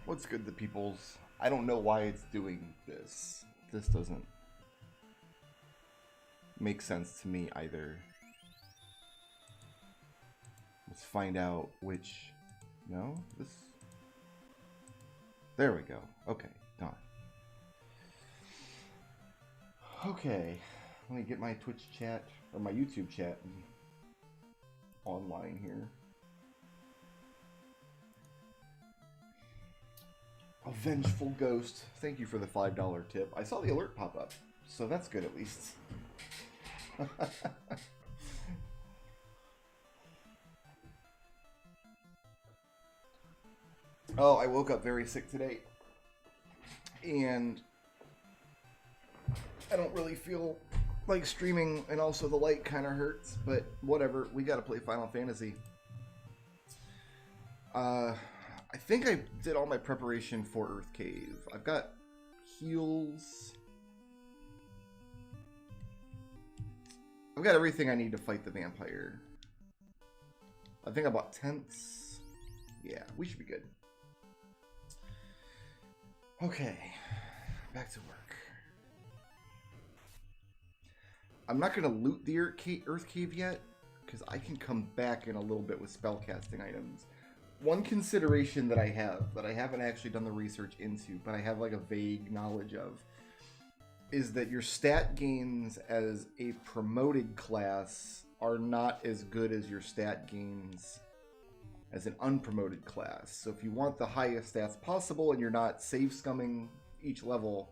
What's good, the peoples? I don't know why it's doing this. This doesn't make sense to me either. Let's find out which... No? This... There we go. Okay, done. Okay, let me get my Twitch chat, or my YouTube chat online here. A vengeful ghost. Thank you for the $5 tip. I saw the alert pop up, so that's good at least. Oh, I woke up very sick today, and I don't really feel like streaming, and also the light kind of hurts, but whatever. We gotta play Final Fantasy. I think I did all my preparation for Earth Cave. I've got heals. I've got everything I need to fight the vampire. I think I bought tents. Yeah, we should be good. Okay, back to work. I'm not going to loot the Earth Cave yet, because I can come back in a little bit with spellcasting items. One consideration that I have, that I haven't actually done the research into, but I have like a vague knowledge of, is that your stat gains as a promoted class are not as good as your stat gains as an unpromoted class. So if you want the highest stats possible and you're not save scumming each level,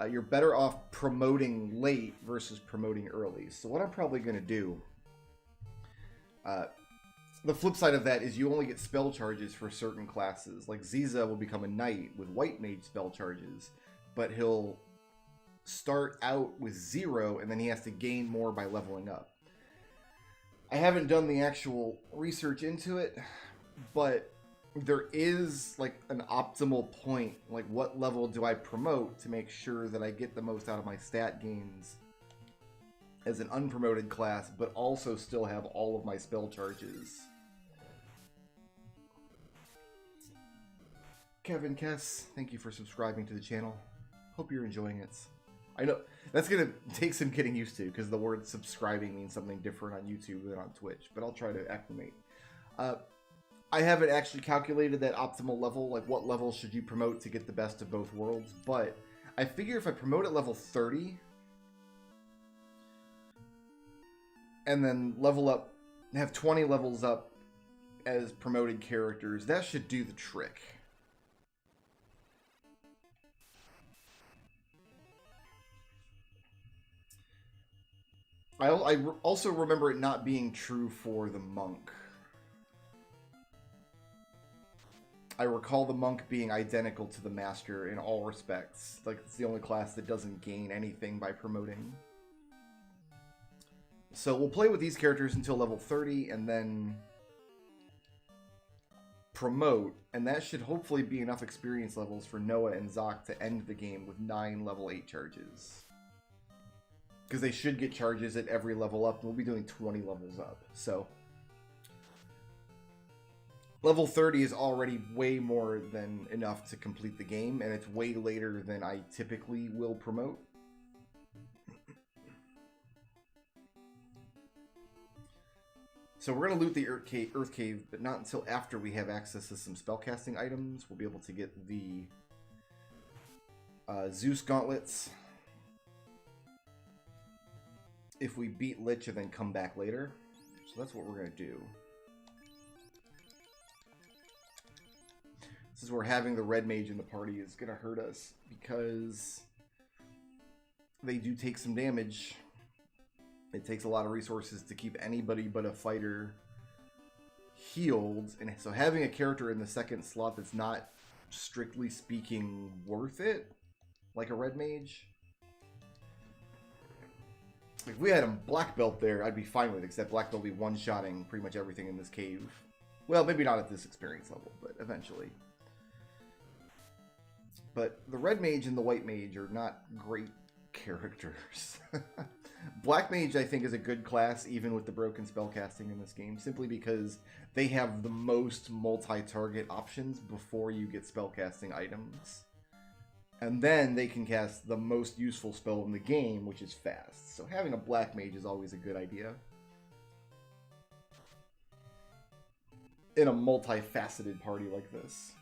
you're better off promoting late versus promoting early. So what I'm probably going to do, the flip side of that is you only get spell charges for certain classes. Like Ziza will become a knight with white mage spell charges, but he'll start out with 0 and then he has to gain more by leveling up. I haven't done the actual research into it, but there is like an optimal point, like what level do I promote to make sure that I get the most out of my stat gains as an unpromoted class, but also still have all of my spell charges. Kevin Kess, thank you for subscribing to the channel. Hope you're enjoying it. I know that's going to take some getting used to, because the word subscribing means something different on YouTube than on Twitch, but I'll try to acclimate. I haven't actually calculated that optimal level, like what level should you promote to get the best of both worlds, but I figure if I promote at level 30, and then level up, have 20 levels up as promoted characters, that should do the trick. I also remember it not being true for the monk. I recall the monk being identical to the master in all respects. Like, it's the only class that doesn't gain anything by promoting. So we'll play with these characters until level 30 and then promote, and that should hopefully be enough experience levels for Noah and Zoc to end the game with 9 level 8 charges. Because they should get charges at every level up, and we'll be doing 20 levels up. So level 30 is already way more than enough to complete the game, and it's way later than I typically will promote. So we're going to loot the Earth Cave, but not until after we have access to some spellcasting items. We'll be able to get the Zeus gauntlets if we beat Lich and then come back later. So that's what we're going to do. This is where having the red mage in the party is going to hurt us, because they do take some damage. It takes a lot of resources to keep anybody but a fighter healed, and so having a character in the second slot that's not, strictly speaking, worth it, like a red mage. If we had a black belt there, I'd be fine with it, except black belt will be one-shotting pretty much everything in this cave. Well, maybe not at this experience level, but eventually. But the red mage and the white mage are not great characters. Black Mage, I think, is a good class, even with the broken spellcasting in this game, simply because they have the most multi-target options before you get spellcasting items. And then they can cast the most useful spell in the game, which is fast. So having a Black Mage is always a good idea. In a multifaceted party like this.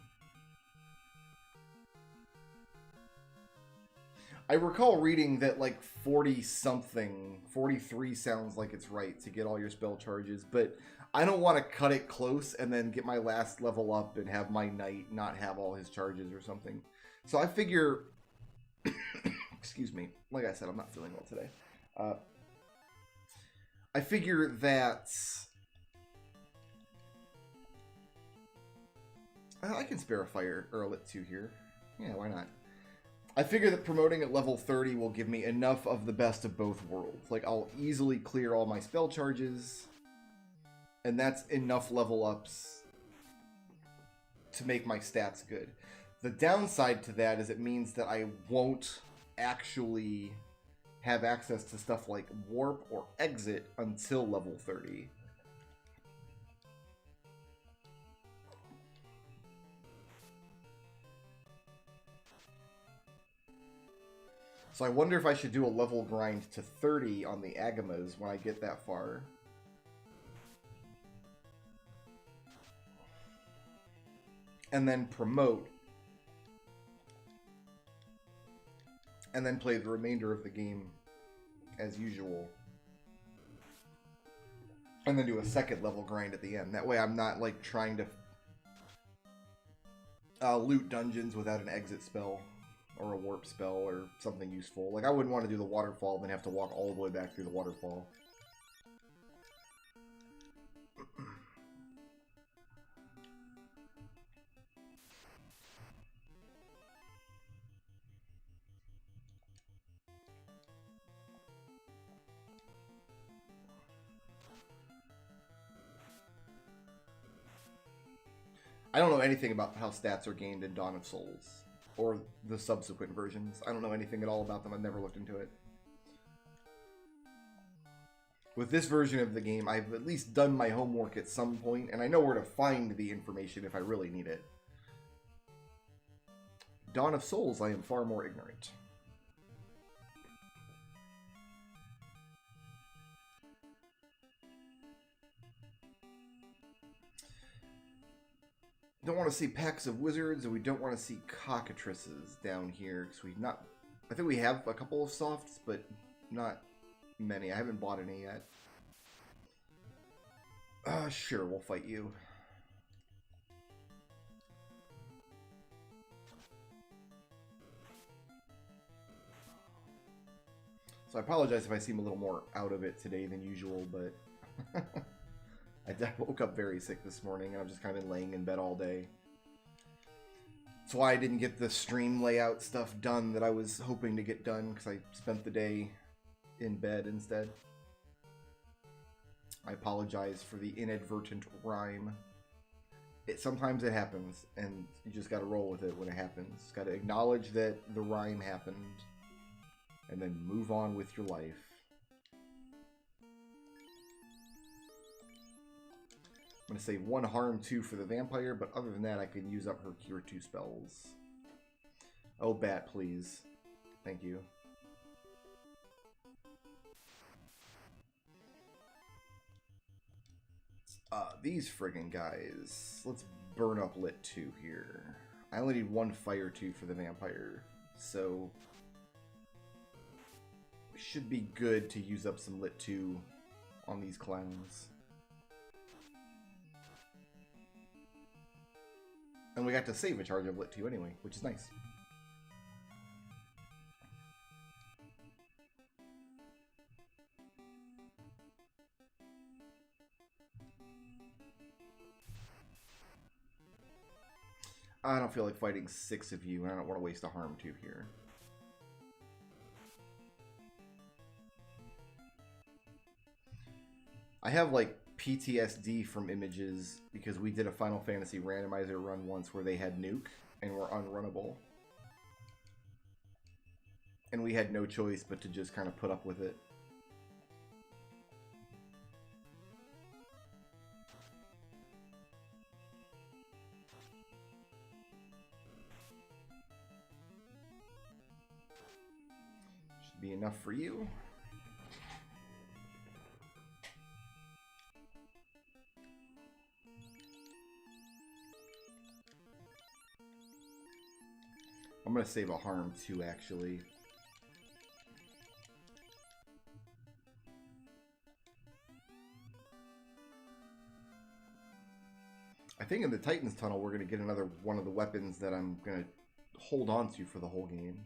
I recall reading that like 40-something, 43 sounds like it's right to get all your spell charges, but I don't want to cut it close and then get my last level up and have my knight not have all his charges or something. So I figure, excuse me, like I said, I'm not feeling well today. I figure that I can spare a fire or a lit 2 here. Yeah, why not? I figure that promoting at level 30 will give me enough of the best of both worlds. Like, I'll easily clear all my spell charges, and that's enough level ups to make my stats good. The downside to that is it means that I won't actually have access to stuff like warp or exit until level 30. So I wonder if I should do a level grind to 30 on the Agamas when I get that far. And then promote. And then play the remainder of the game as usual. And then do a second level grind at the end. That way I'm not like trying to loot dungeons without an exit spell. Or a warp spell, or something useful. Like, I wouldn't want to do the Waterfall and then have to walk all the way back through the Waterfall. I don't know anything about how stats are gained in Dawn of Souls. Or the subsequent versions. I don't know anything at all about them. I've never looked into it. With this version of the game, I've at least done my homework at some point, and I know where to find the information if I really need it. Dawn of Souls, I am far more ignorant. Don't want to see packs of wizards, and we don't want to see cockatrices down here, because we've not... I think we have a couple of softs, but not many. I haven't bought any yet. Sure, we'll fight you. So I apologize if I seem a little more out of it today than usual, but... I woke up very sick this morning, and I've just kind of been laying in bed all day. That's why I didn't get the stream layout stuff done that I was hoping to get done, because I spent the day in bed instead. I apologize for the inadvertent rhyme. Sometimes it happens, and you just gotta roll with it when it happens. Gotta acknowledge that the rhyme happened, and then move on with your life. I'm going to say 1 harm 2 for the vampire, but other than that, I can use up her cure 2 spells. Oh, bat, please. Thank you. These friggin' guys. Let's burn up Lit 2 here. I only need 1 fire 2 for the vampire, so... it should be good to use up some Lit 2 on these clowns. And we got to save a charge of Lit 2 anyway, which is nice. I don't feel like fighting 6 of you, and I don't want to waste a harm 2 here. I have, like, PTSD from images because we did a Final Fantasy randomizer run once where they had nuke and were unrunnable. And we had no choice but to just kind of put up with it. be enough for you. I'm going to save a harm too, actually. I think in the Titan's Tunnel we're going to get another one of the weapons that I'm going to hold on to for the whole game.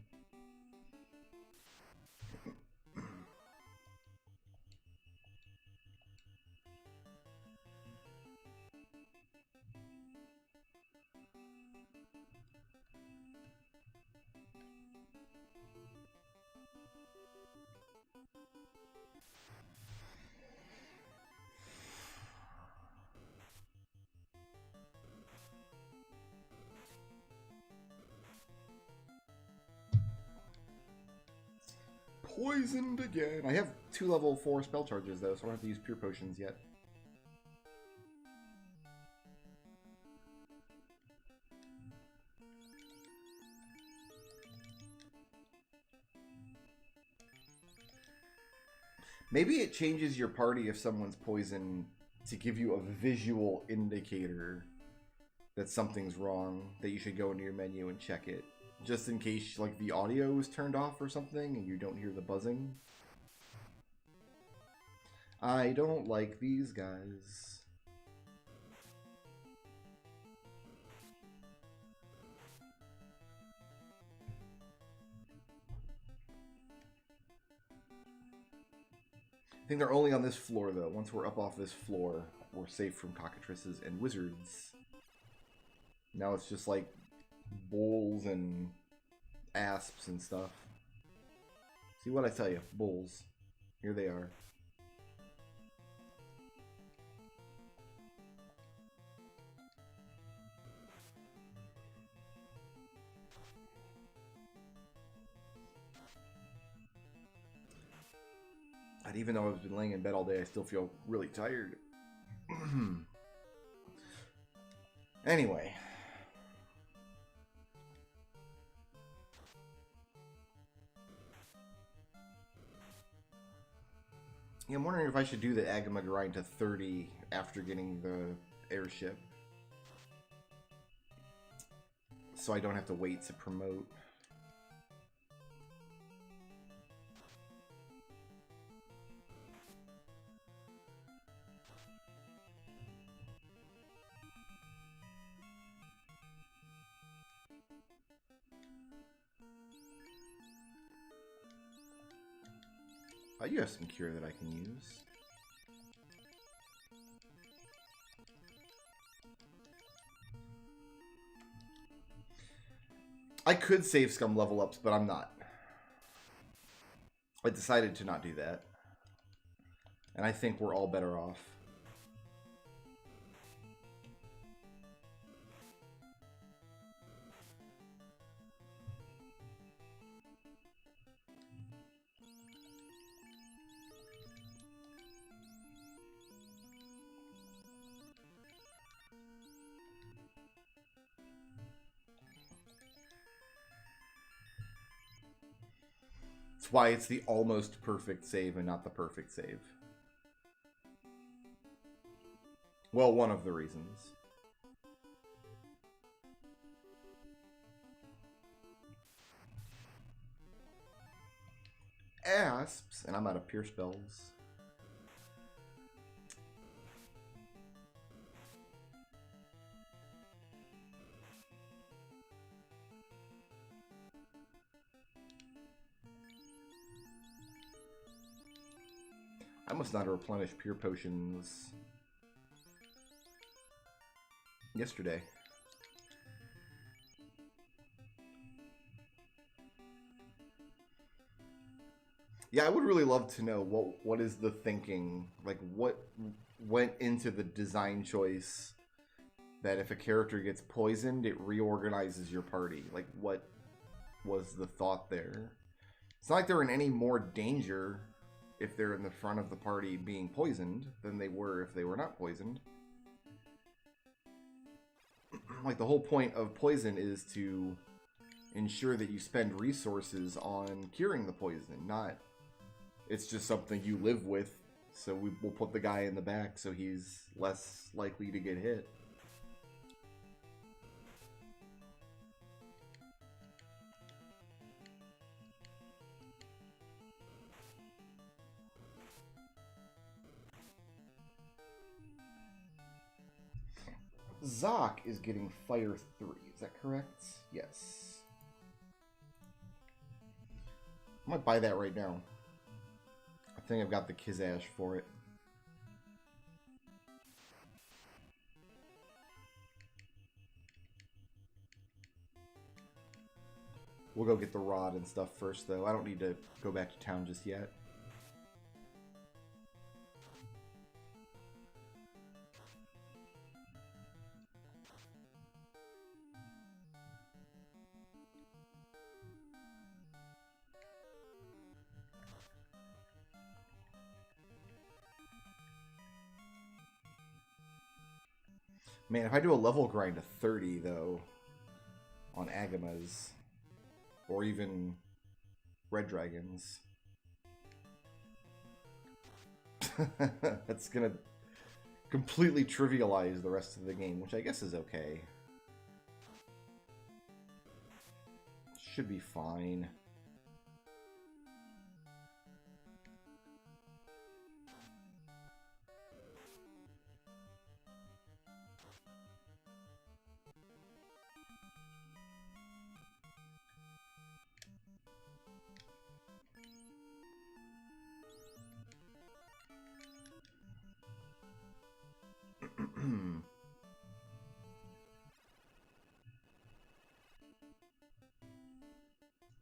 Poisoned again. I have 2 level 4 spell charges though, so I don't have to use pure potions yet. Maybe it changes your party if someone's poisoned to give you a visual indicator that something's wrong, that you should go into your menu and check it. Just in case, like, the audio is turned off or something and you don't hear the buzzing. I don't like these guys. I think they're only on this floor, though. Once we're up off this floor, we're safe from cockatrices and wizards. Now it's just, like, bulls and asps and stuff. See what I tell you? Bulls. Here they are. And even though I've been laying in bed all day, I still feel really tired. Anyway. Yeah, I'm wondering if I should do the Agama grind to 30 after getting the airship. So I don't have to wait to promote. Oh, you have some cure that I can use. I could save scum level ups, but I'm not. I decided to not do that. And I think we're all better off. That's why it's the almost perfect save and not the perfect save. Well, one of the reasons. Asps, and I'm out of pure spells. I must not have replenished pure potions yesterday. Yeah, I would really love to know what is the thinking, like what went into the design choice that if a character gets poisoned, it reorganizes your party. Like, what was the thought there? It's not like they're in any more danger if they're in the front of the party being poisoned than they were if they were not poisoned. Like, the whole point of poison is to ensure that you spend resources on curing the poison, not it's just something you live with, so we'll put the guy in the back so he's less likely to get hit. Zoc is getting Fire 3, is that correct? Yes. I might buy that right now. I think I've got the Kizash for it. We'll go get the rod and stuff first, though. I don't need to go back to town just yet. Man, if I do a level grind to 30, though, on Agamas, or even Red Dragons, that's gonna completely trivialize the rest of the game, which I guess is okay. Should be fine.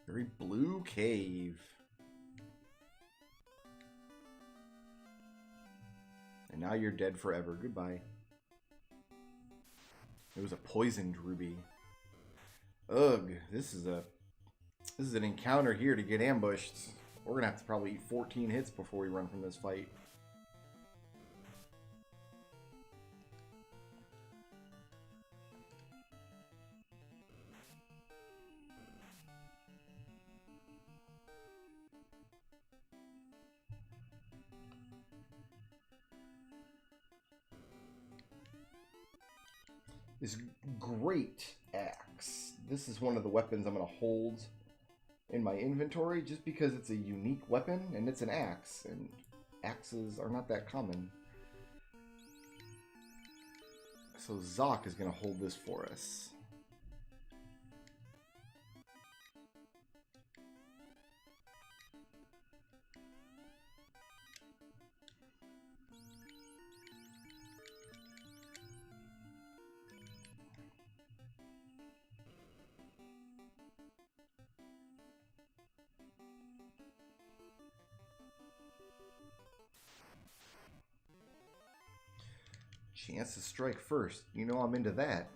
Very blue cave. And now you're dead forever. Goodbye. It was a poisoned ruby. Ugh, this is an encounter here to get ambushed. We're gonna have to probably eat 14 hits before we run from this fight. This great axe. This is one of the weapons I'm going to hold in my inventory just because it's a unique weapon and it's an axe, and axes are not that common. So Zoc is going to hold this for us. Chance to strike first. You know I'm into that.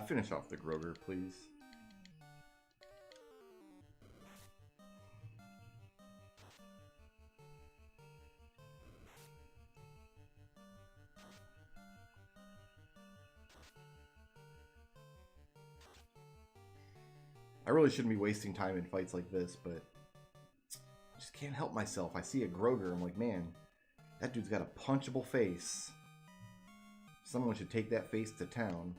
Finish off the Groger, please. I really shouldn't be wasting time in fights like this, but I just can't help myself. I see a Groger, I'm like, man, that dude's got a punchable face. Someone should take that face to town.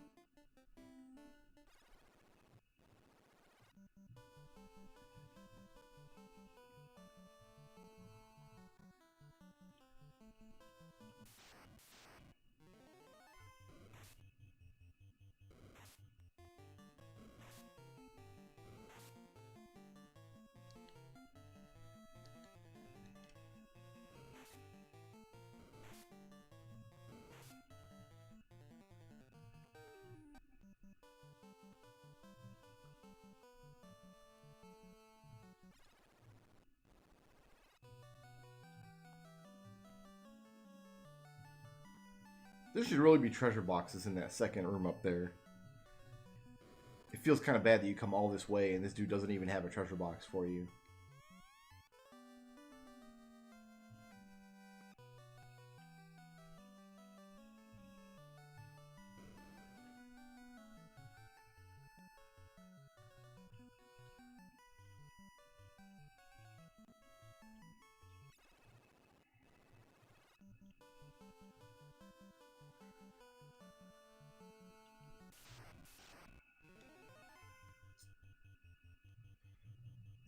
There should really be treasure boxes in that second room up there. It feels kind of bad that you come all this way and this dude doesn't even have a treasure box for you.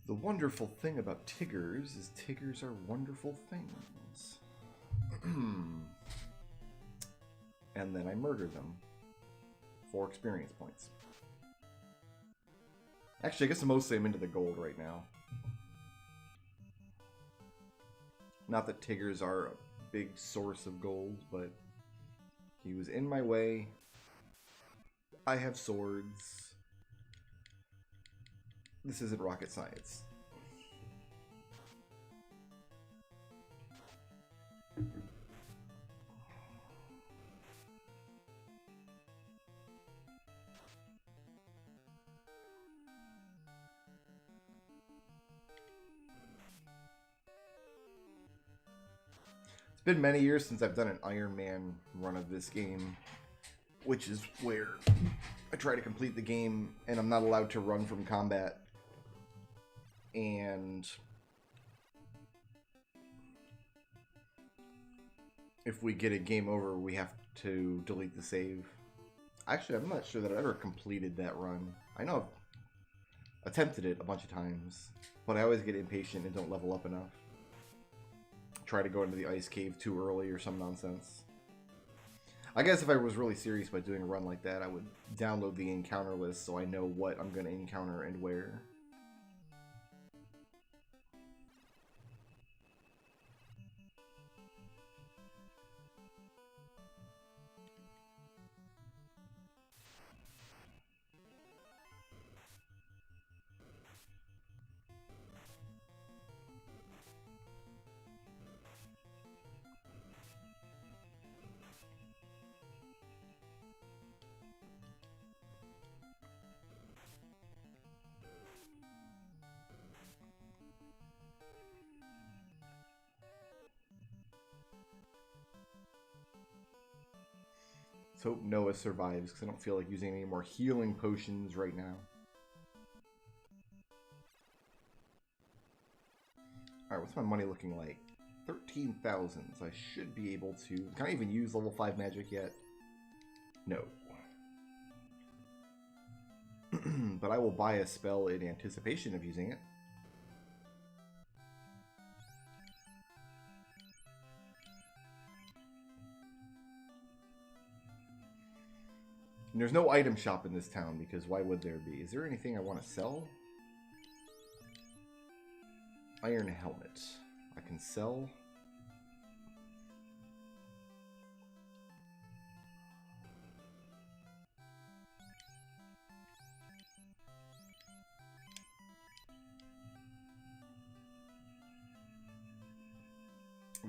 The wonderful thing about Tiggers is Tiggers are wonderful things. And then I murder them for experience points. Actually, I guess mostly I'm into the gold right now. Not that Tiggers are a big source of gold, but he was in my way. I have swords. This isn't rocket science. It's been many years since I've done an Iron Man run of this game, which is where I try to complete the game and I'm not allowed to run from combat. And if we get a game over, we have to delete the save. Actually, I'm not sure that I've ever completed that run. I know I've attempted it a bunch of times, but I always get impatient and don't level up enough. Try to go into the ice cave too early or some nonsense. I guess if I was really serious about doing a run like that, I would download the encounter list so I know what I'm going to encounter and where. Let's hope Noah survives, because I don't feel like using any more healing potions right now. Alright, what's my money looking like? 13,000. So I should be able to... Can I even use level 5 magic yet? No. But I will buy a spell in anticipation of using it. And there's no item shop in this town, because why would there be? Is there anything I want to sell? Iron helmet. I can sell.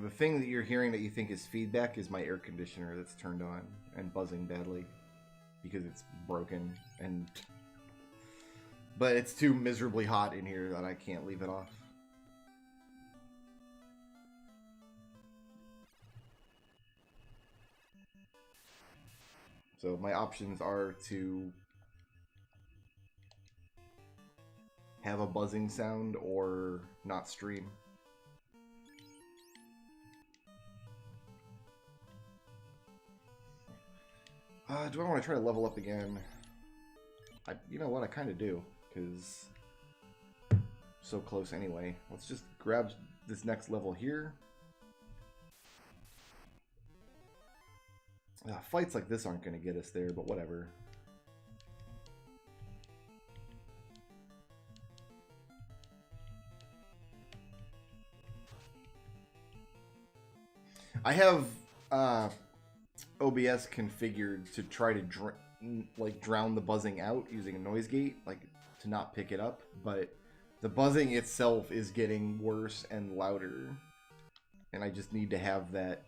The thing that you're hearing that you think is feedback is my air conditioner that's turned on and buzzing badly. Because it's broken, and but it's too miserably hot in here that I can't leave it off. So my options are to have a buzzing sound or not stream. Do I want to try to level up again? You know what? I kind of do, because so close anyway. Let's just grab this next level here. Fights like this aren't going to get us there, but whatever. I have OBS configured to try to drown the buzzing out using a noise gate, like to not pick it up, but the buzzing itself is getting worse and louder, and I just need to have that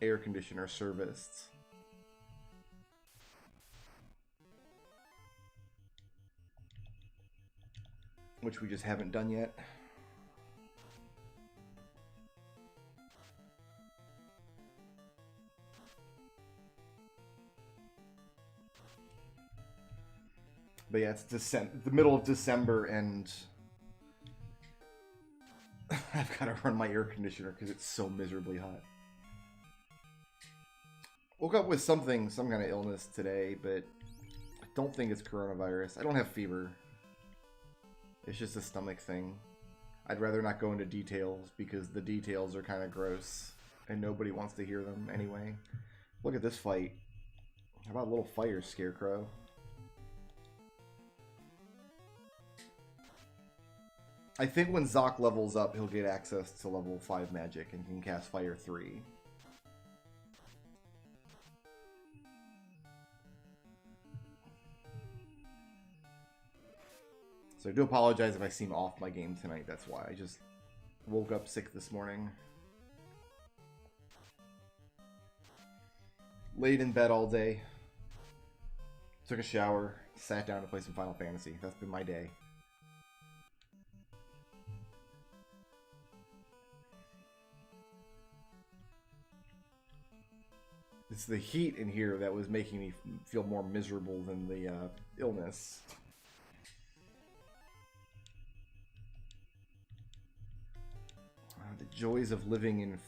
air conditioner serviced. which we just haven't done yet. But yeah, it's the middle of December, and I've got to run my air conditioner because it's so miserably hot. Woke up with some kind of illness today, but I don't think it's coronavirus. I don't have fever. It's just a stomach thing. I'd rather not go into details because the details are kind of gross and nobody wants to hear them anyway. Look at this fight. How about a little fire scarecrow? I think when Zoc levels up, he'll get access to level 5 magic and can cast Fire 3. So I do apologize if I seem off my game tonight, that's why. I just woke up sick this morning. Laid in bed all day. Took a shower, sat down to play some Final Fantasy. That's been my day. It's the heat in here that was making me feel more miserable than the illness. The joys of living in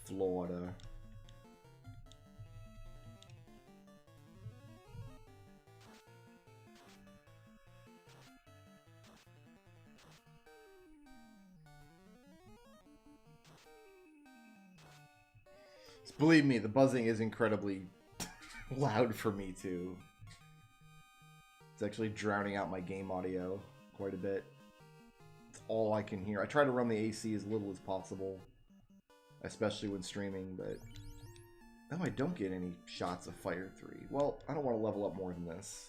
Florida. Believe me, the buzzing is incredibly loud for me too. It's actually drowning out my game audio quite a bit. It's all I can hear. I try to run the AC as little as possible, especially when streaming, but no, I don't get any shots of Fire 3. Well, I don't want to level up more than this.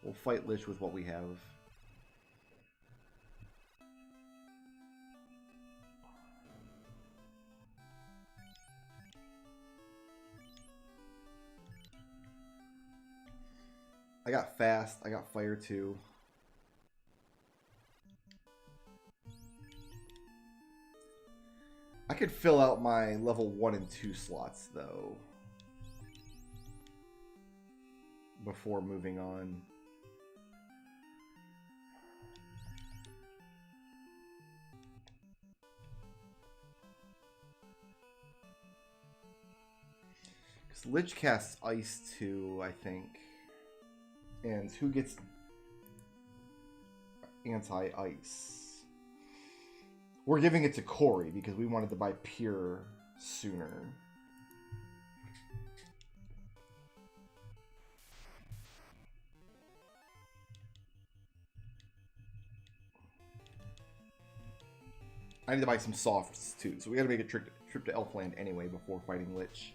We'll fight Lich with what we have. I got fast, I got fire 2. I could fill out my level 1 and 2 slots though before moving on. Because Lich casts Ice 2, I think. And who gets anti-ice? We're giving it to Corey because we wanted to buy Pure sooner. I need to buy some softs too, so we gotta make a trip to Elfland anyway before fighting Lich.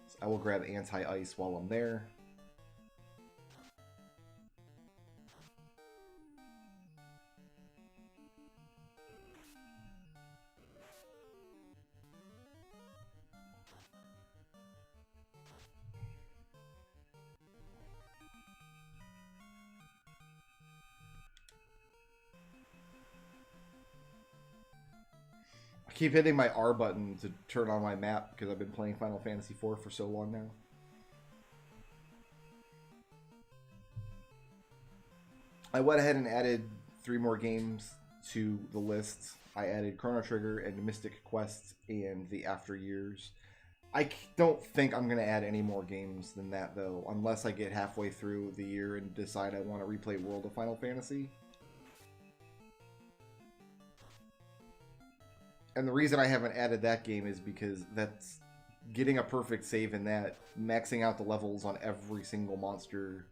So I will grab anti-ice while I'm there. I keep hitting my R button to turn on my map because I've been playing Final Fantasy IV for so long now. I went ahead and added 3 more games to the list. I added Chrono Trigger and Mystic Quest and the After Years. I don't think I'm going to add any more games than that though, unless I get halfway through the year and decide I want to replay World of Final Fantasy. And the reason I haven't added that game is because that's getting a perfect save in that, maxing out the levels on every single monster.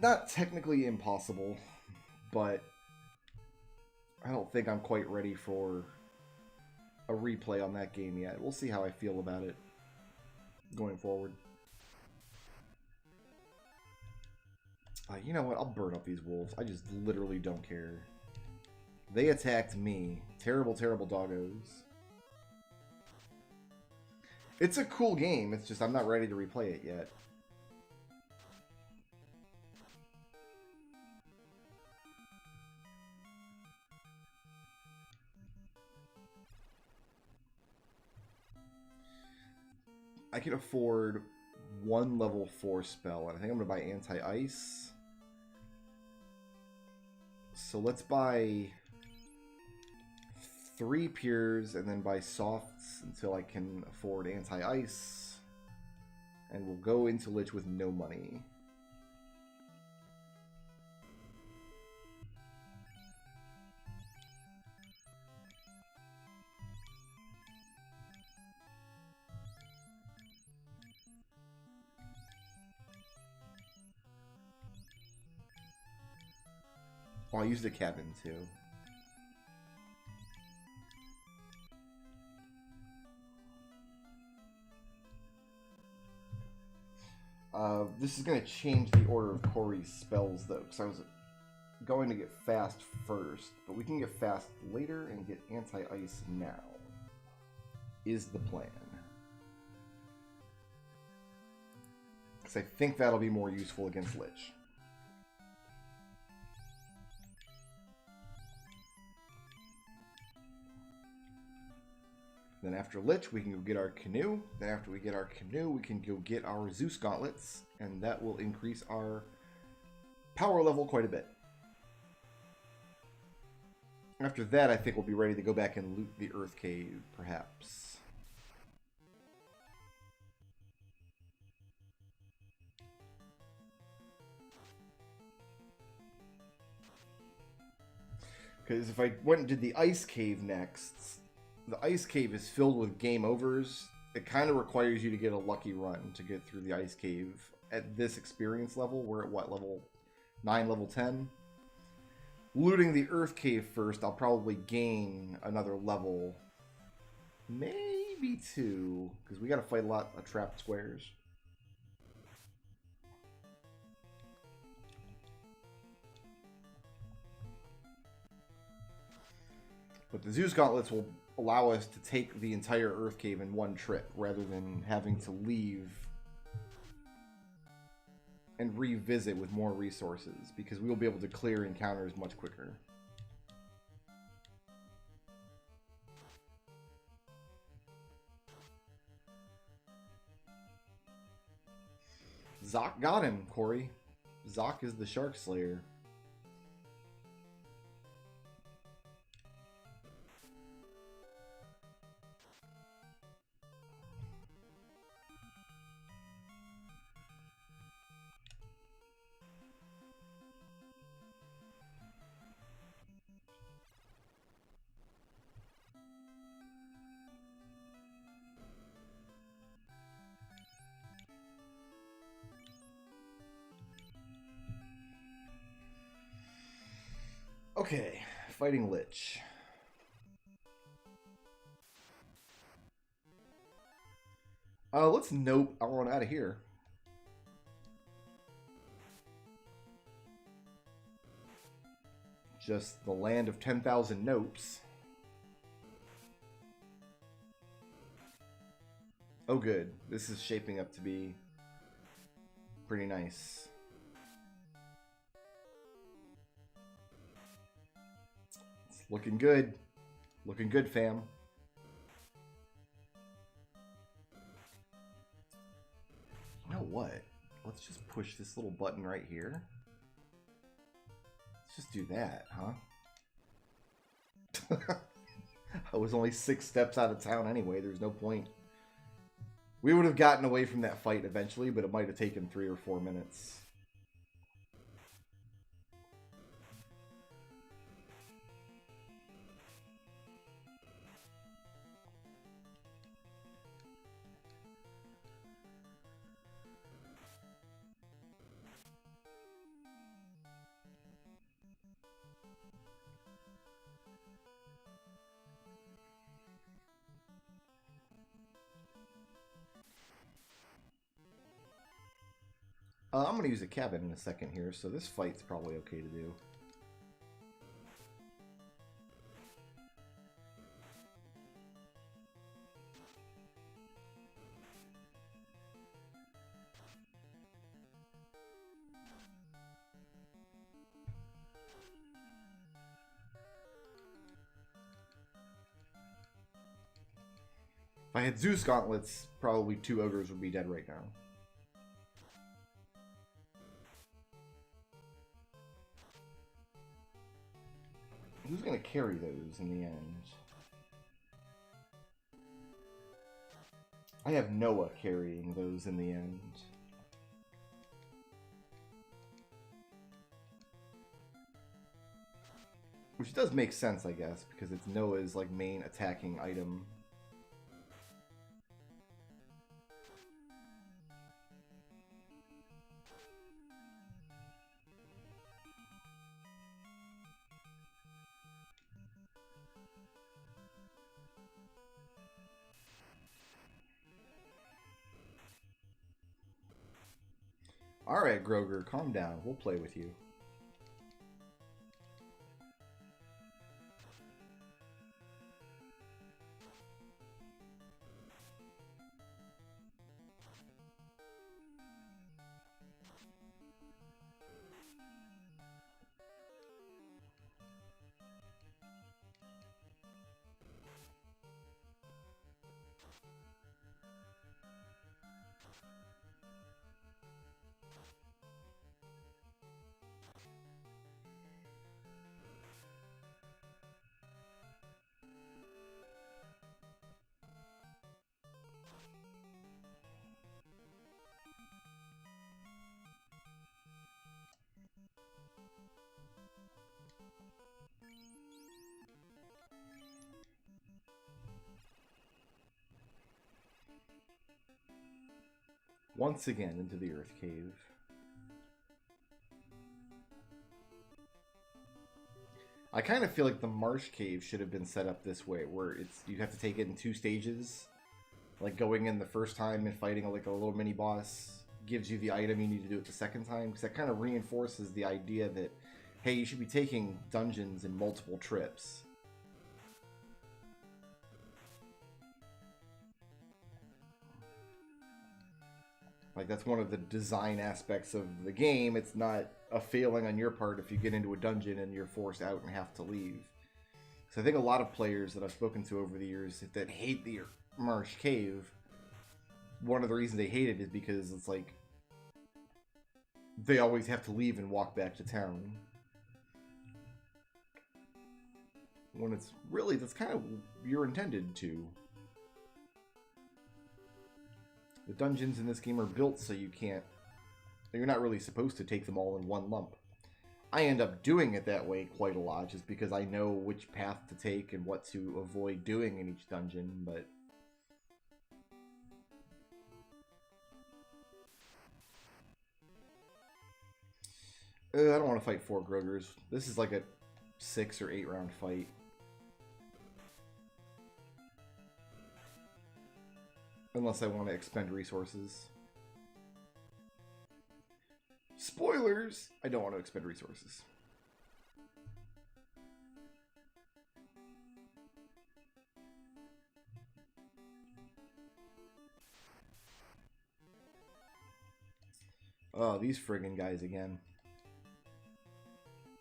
Not technically impossible, but I don't think I'm quite ready for a replay on that game yet. We'll see how I feel about it going forward. You know what? I'll burn up these wolves. I just literally don't care. They attacked me. Terrible, terrible doggos. It's a cool game. It's just I'm not ready to replay it yet. I can afford one level 4 spell, and I think I'm going to buy anti-ice. So let's buy 3 Piers and then buy softs until I can afford anti-ice. And we'll go into Lich with no money. Oh, I'll use the cabin too. This is going to change the order of Corey's spells, though, because I was going to get fast first, but we can get fast later and get anti-ice now, is the plan. Because I think that'll be more useful against Lich. Then after Lich, we can go get our canoe. Then after we get our canoe, we can go get our Zeus gauntlets, and that will increase our power level quite a bit. After that, I think we'll be ready to go back and loot the Earth Cave, perhaps. Because if I went and did the Ice Cave next, the Ice Cave is filled with game overs. It kind of requires you to get a lucky run to get through the Ice Cave at this experience level. We're at what, level 9, level 10? Looting the Earth Cave first, I'll probably gain another level. Maybe 2, because we got to fight a lot of trapped squares. But the Zeus gauntlets will allow us to take the entire Earth Cave in one trip, rather than having to leave and revisit with more resources, because we will be able to clear encounters much quicker. Zoc got him, Corey. Zoc is the Shark Slayer. Okay, fighting Lich. Let's nope our one out of here. Just the land of 10,000 nopes. Oh good, this is shaping up to be pretty nice. It's looking good. Looking good, fam. You know what? Let's just push this little button right here. Let's just do that, huh? I was only 6 steps out of town anyway. There's no point. We would have gotten away from that fight eventually, but it might have taken 3 or 4 minutes. I'm going to use a cabin in a second here, so this fight's probably okay to do. If I had Zeus gauntlets, probably 2 ogres would be dead right now. Who's going to carry those in the end? I have Noah carrying those in the end. Which does make sense, I guess, because it's Noah's like main attacking item. Alright, Groger, calm down. We'll play with you. Once again into the Earth Cave. I kind of feel like the Marsh Cave should have been set up this way, where you have to take it in 2 stages. Like going in the first time and fighting like a little mini boss gives you the item you need to do it the second time, because that kind of reinforces the idea that, hey, you should be taking dungeons in multiple trips. Like, that's one of the design aspects of the game. It's not a failing on your part if you get into a dungeon and you're forced out and have to leave. So I think a lot of players that I've spoken to over the years that hate the Marsh Cave, one of the reasons they hate it is because it's like they always have to leave and walk back to town. When it's really, that's kind of, you're intended to. The dungeons in this game are built so you're not really supposed to take them all in one lump. I end up doing it that way quite a lot, just because I know which path to take and what to avoid doing in each dungeon, but... I don't want to fight 4 Grogers. This is like a 6 or 8 round fight. Unless I want to expend resources. Spoilers! I don't want to expend resources. Oh, these friggin' guys again.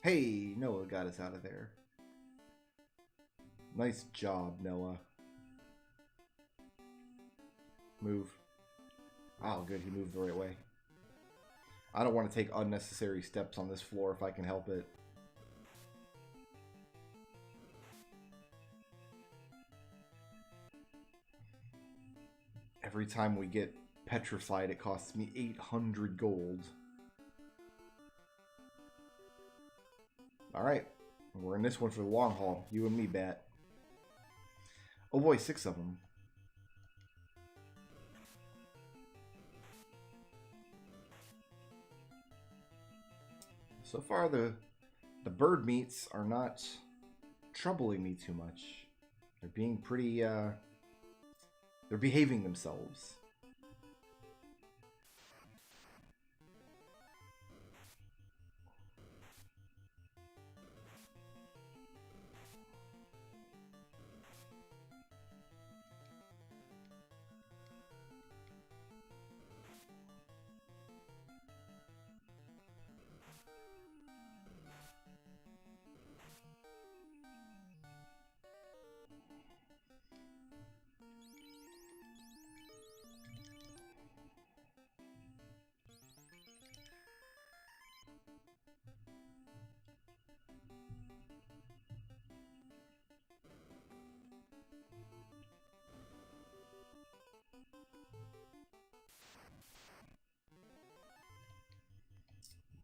Hey, Noah got us out of there. Nice job, Noah. Move. Oh, good, he moved the right way. I don't want to take unnecessary steps on this floor if I can help it. Every time we get petrified, it costs me 800 gold. Alright, we're in this one for the long haul. You and me, Bat. Oh boy, 6 of them. So far, the bird meats are not troubling me too much. They're being pretty, they're behaving themselves.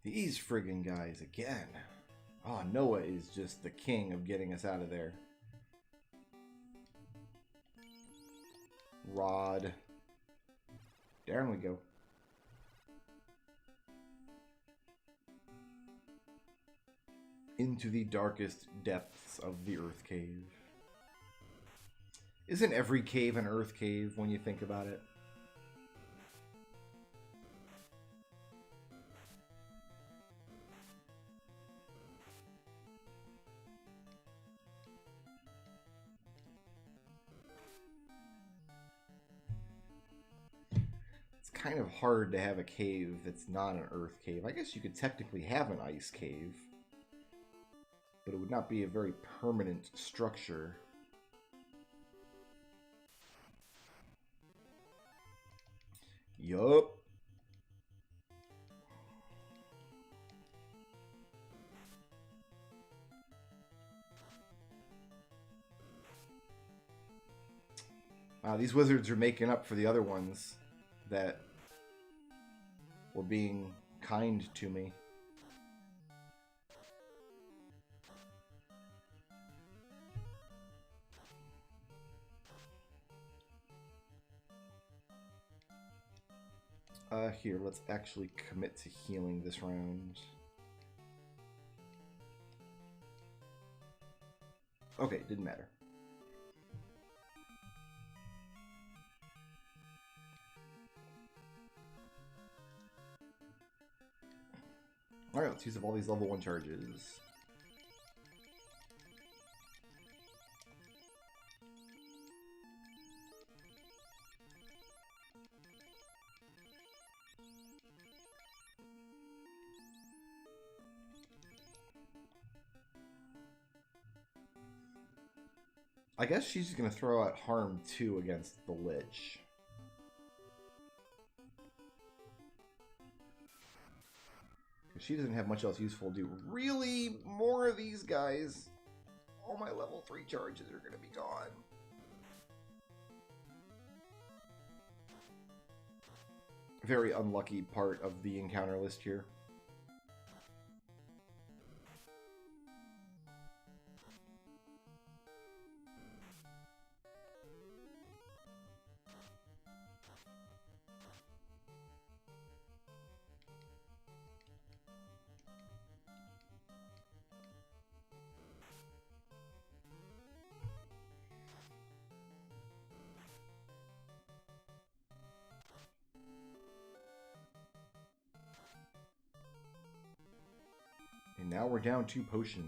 These friggin' guys again. Oh, Noah is just the king of getting us out of there. Rod. Down we go. Into the darkest depths of the Earth Cave. Isn't every cave an Earth Cave when you think about it? It's kind of hard to have a cave that's not an Earth Cave. I guess you could technically have an ice cave, but it would not be a very permanent structure. Yup. These wizards are making up for the other ones that were being kind to me. Here, let's actually commit to healing this round. Okay, didn't matter. Alright, let's use up all these level 1 charges. I guess she's going to throw out Harm 2 against the Lich. She doesn't have much else useful to do. Really? More of these guys? All my level 3 charges are going to be gone. Very unlucky part of the encounter list here. And now we're down 2 potions.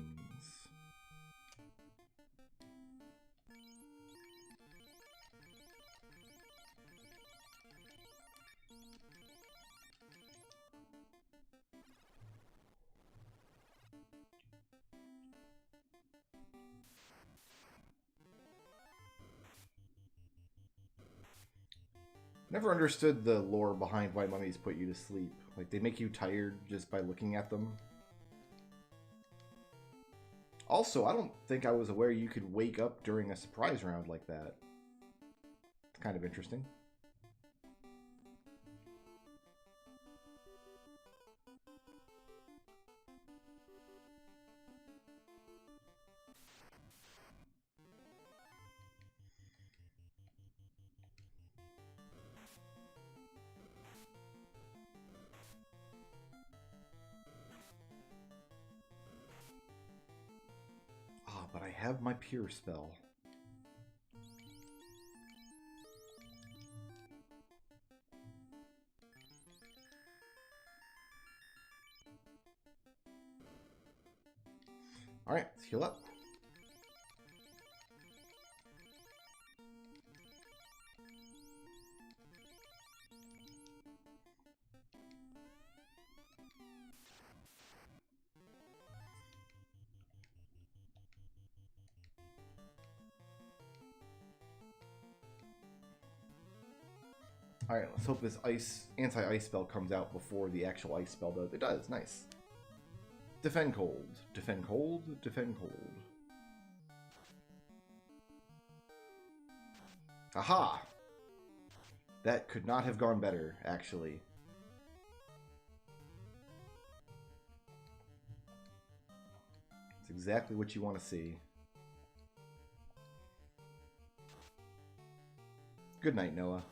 Never understood the lore behind why mummies put you to sleep. Like, they make you tired just by looking at them. Also, I don't think I was aware you could wake up during a surprise round like that. It's kind of interesting. But I have my Pure spell. Alright, let's heal up. Alright, let's hope this anti-ice spell comes out before the actual ice spell does. It does, nice. Defend cold. Defend cold. Defend cold. Aha! That could not have gone better, actually. exactly what you want to see. Good night, Noah.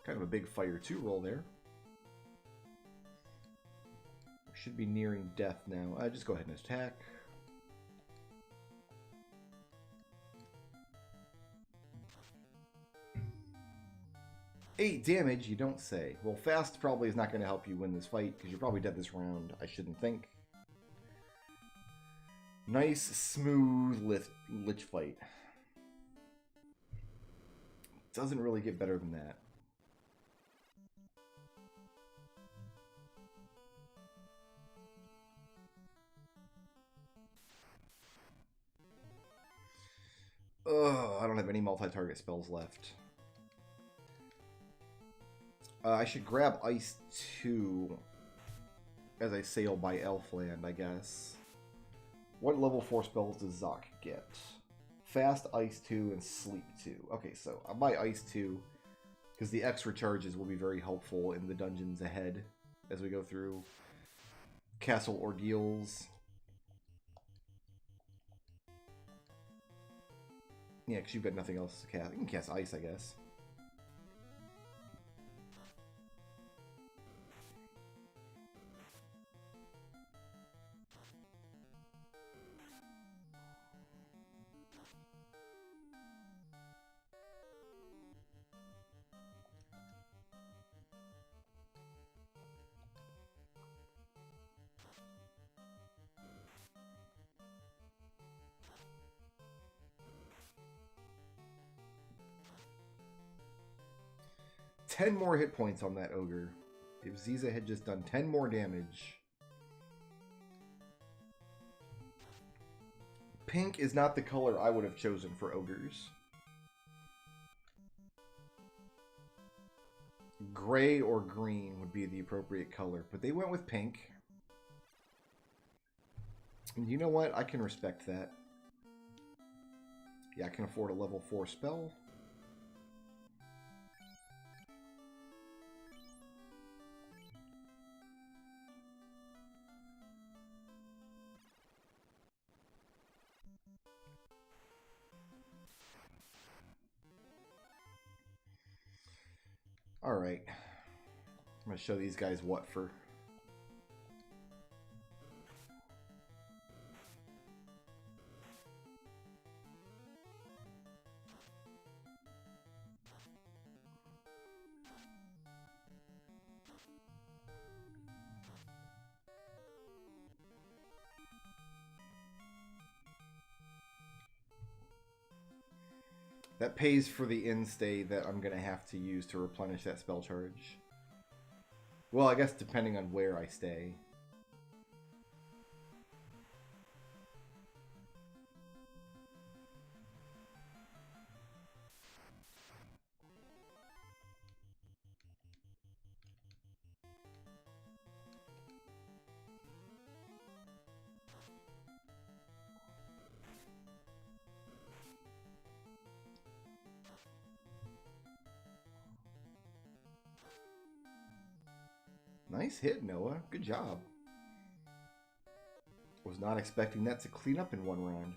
Kind of a big fire 2 roll there. Should be nearing death now. Just go ahead and attack. Eight damage, you don't say. Well, fast probably is not going to help you win this fight, because you're probably dead this round, I shouldn't think. Nice, smooth Lich fight. Doesn't really get better than that. Ugh, I don't have any multi-target spells left. I should grab Ice 2 as I sail by Elfland, I guess. What level 4 spells does Zoc get? Fast, Ice 2, and Sleep 2. Okay, so I'll buy Ice 2 because the extra charges will be very helpful in the dungeons ahead as we go through Castle Ordeals. Yeah, because you've got nothing else to cast. You can cast Ice, I guess. Ten more hit points on that ogre. If Ziza had just done 10 more damage. Pink is not the color I would have chosen for ogres. Gray or green would be the appropriate color, but they went with pink. And you know what? I can respect that. Yeah, I can afford a level 4 spell. Alright. I'm going to show these guys what for. That pays for the in-stay that I'm going to have to use to replenish that spell charge. Well, I guess depending on where I stay. Nice hit, Noah. Good job. Was not expecting that to clean up in one round.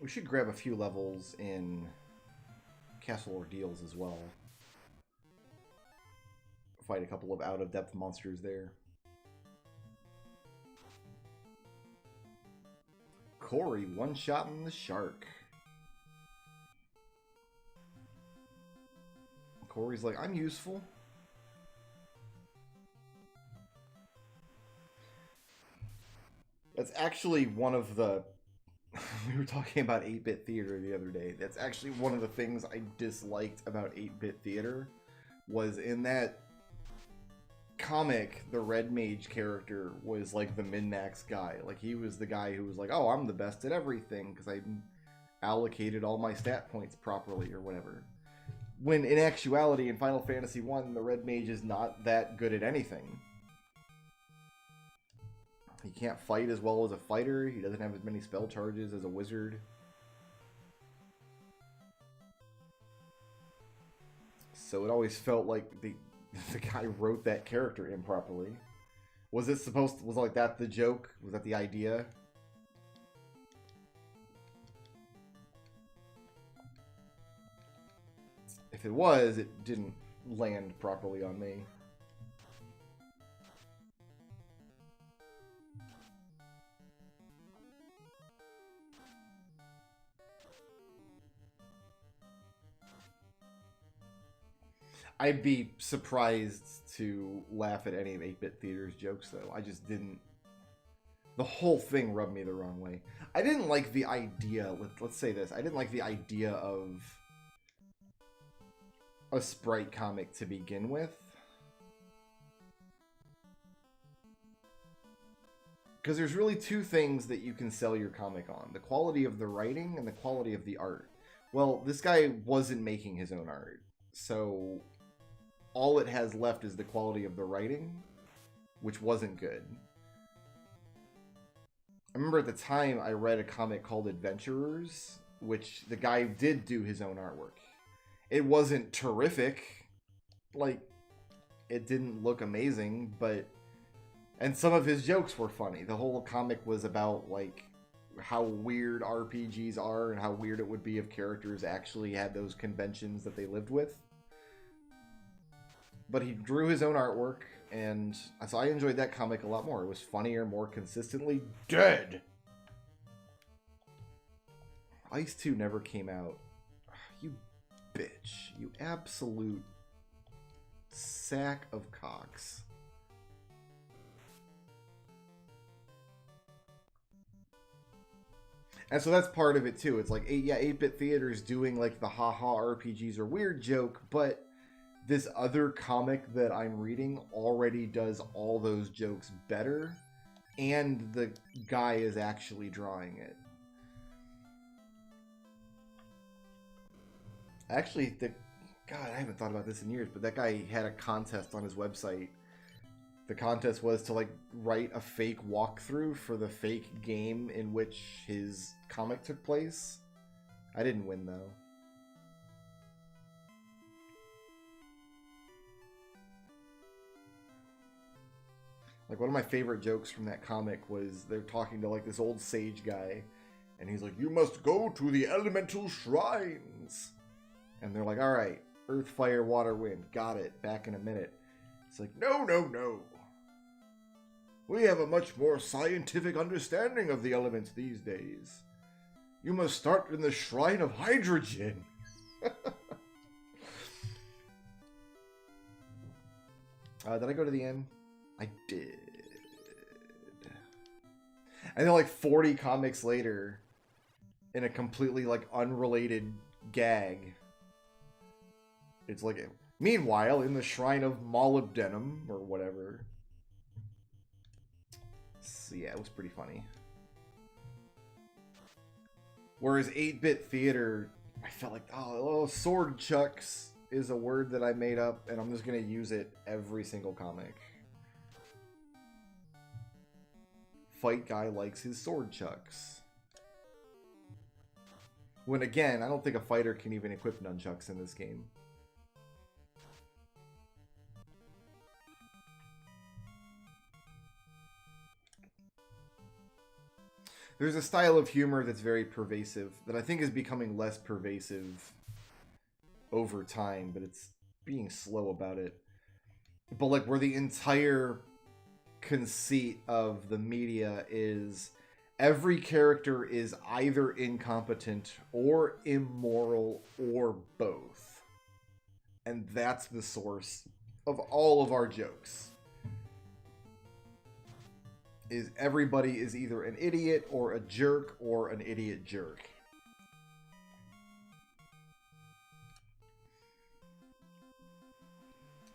We should grab a few levels in Castle Ordeals as well. Fight a couple of out-of-depth monsters there. Corey, one-shotting the shark. Corey's like, I'm useful. That's actually one of the... we were talking about 8-bit theater the other day. That's actually one of the things I disliked about 8-bit theater. Was in that comic, the Red Mage character was like the min-max guy. Like, he was the guy who was like, oh, I'm the best at everything because I allocated all my stat points properly or whatever. When in actuality, in Final Fantasy I, the Red Mage is not that good at anything. He can't fight as well as a fighter. He doesn't have as many spell charges as a wizard. So it always felt like the guy wrote that character improperly. Was it supposed to, was like that the joke? Was that the idea? If it was, it didn't land properly on me. I'd be surprised to laugh at any of 8-bit theater's jokes, though. I just didn't... The whole thing rubbed me the wrong way. I didn't like the idea... Let's say this. I didn't like the idea of a sprite comic to begin with. Because there's really two things that you can sell your comic on. The quality of the writing and the quality of the art. Well, this guy wasn't making his own art. So... all it has left is the quality of the writing, which wasn't good. I remember at the time I read a comic called Adventurers, which the guy did do his own artwork. It wasn't terrific. Like, it didn't look amazing, but... and some of his jokes were funny. The whole comic was about, like, how weird RPGs are and how weird it would be if characters actually had those conventions that they lived with. But he drew his own artwork, and so I enjoyed that comic a lot more. It was funnier, more consistently dead. Ice 2 never came out. You bitch. You absolute sack of cocks. And so that's part of it, too. It's like, yeah, 8-bit theater's doing, like, the haha RPGs are weird joke, but... this other comic that I'm reading already does all those jokes better, and the guy is actually drawing it. Actually, God, I haven't thought about this in years, but that guy had a contest on his website. The contest was to, like, write a fake walkthrough for the fake game in which his comic took place. I didn't win, though. Like, one of my favorite jokes from that comic was they're talking to, like, this old sage guy, and he's like, you must go to the elemental shrines. And they're like, all right, earth, fire, water, wind, got it, back in a minute. It's like, no, no, no. We have a much more scientific understanding of the elements these days. You must start in the shrine of hydrogen. Did I go to the end? I did. And then like 40 comics later, in a completely like unrelated gag, it's like, meanwhile, in the shrine of molybdenum, or whatever. So yeah, it was pretty funny. Whereas 8-bit theater, I felt like, oh, sword chucks is a word that I made up, and I'm just going to use it every single comic. Fight guy likes his sword chucks. When again, I don't think a fighter can even equip nunchucks in this game. There's a style of humor that's very pervasive that I think is becoming less pervasive over time, but it's being slow about it. But like where the entire conceit of the media is every character is either incompetent or immoral or both. And that's the source of all of our jokes. Is everybody is either an idiot or a jerk or an idiot jerk.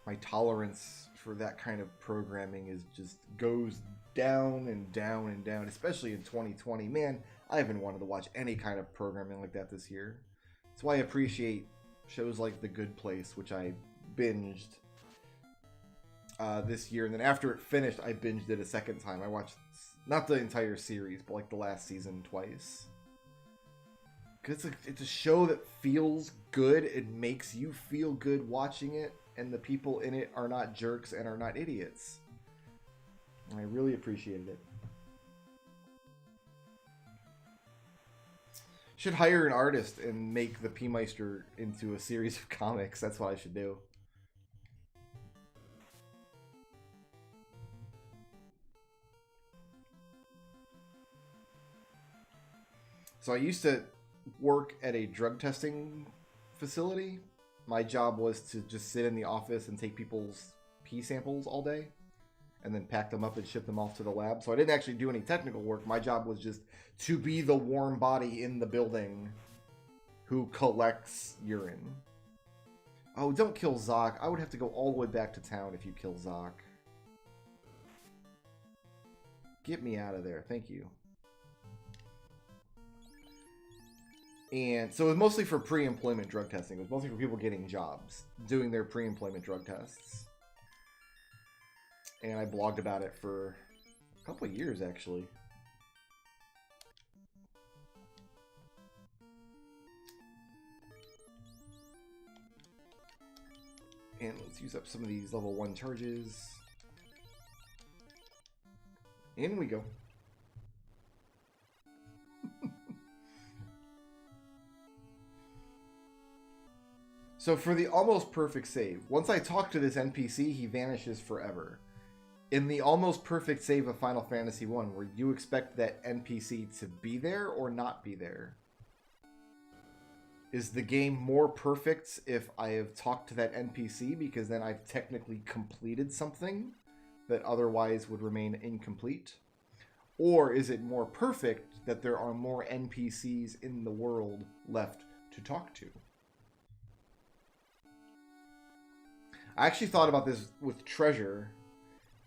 My tolerance for that kind of programming is just goes down and down and down, especially in 2020. Man, I haven't wanted to watch any kind of programming like that this year. That's why I appreciate shows like The Good Place, which I binged this year, and then after it finished, I binged it a second time. I watched not the entire series, but like the last season twice. Because it's a show that feels good. It makes you feel good watching it, and the people in it are not jerks and are not idiots. And I really appreciated it. Should hire an artist and make the P-Meister into a series of comics. That's what I should do. So I used to work at a drug testing facility. My job was to just sit in the office and take people's pee samples all day and then pack them up and ship them off to the lab. So I didn't actually do any technical work. My job was just to be the warm body in the building who collects urine. Oh, don't kill Zoc. I would have to go all the way back to town if you kill Zoc. Get me out of there. Thank you. And so it was mostly for pre-employment drug testing. It was mostly for people getting jobs, doing their pre-employment drug tests. And I blogged about it for a couple of years, actually. And let's use up some of these level 1 charges. In we go. So for the almost perfect save, once I talk to this NPC, he vanishes forever. In the almost perfect save of Final Fantasy I, where you expect that NPC to be there or not be there? Is the game more perfect if I have talked to that NPC because then I've technically completed something that otherwise would remain incomplete? Or is it more perfect that there are more NPCs in the world left to talk to? I actually thought about this with treasure,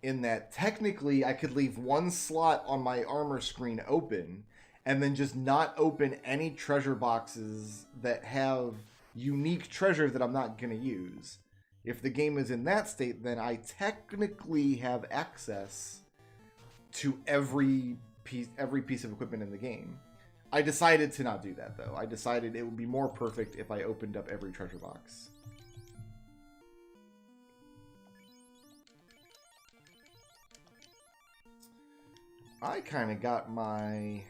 in that technically I could leave one slot on my armor screen open and then just not open any treasure boxes that have unique treasure that I'm not going to use. If the game is in that state, then I technically have access to every piece of equipment in the game. I decided to not do that, though. I decided it would be more perfect if I opened up every treasure box. I kind of got my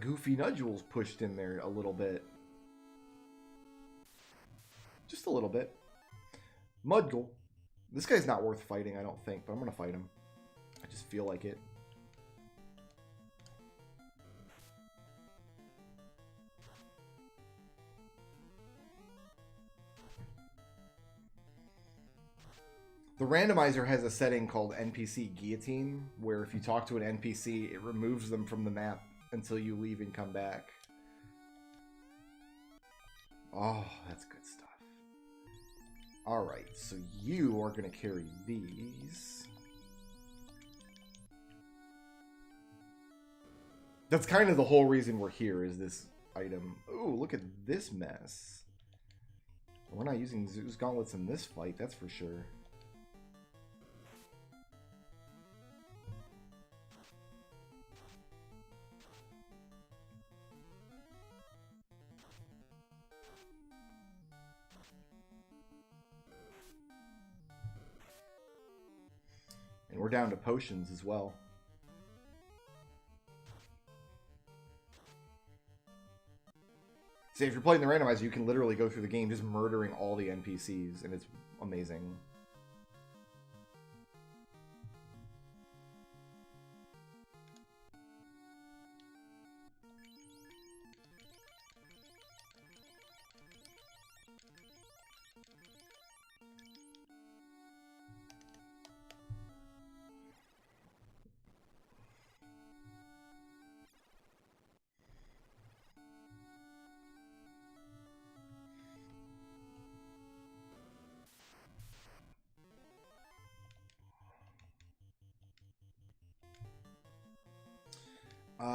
goofy nodules pushed in there a little bit. Just a little bit. Mudgle. This guy's not worth fighting, I don't think, but I'm going to fight him. I just feel like it. The randomizer has a setting called NPC Guillotine, where if you talk to an NPC, it removes them from the map until you leave and come back. Oh, that's good stuff. Alright, so you are going to carry these. That's kind of the whole reason we're here, is this item. Ooh, look at this mess. We're not using Zeus gauntlets in this fight, that's for sure. We're down to potions as well. See, if you're playing the randomizer, you can literally go through the game just murdering all the NPCs, and it's amazing.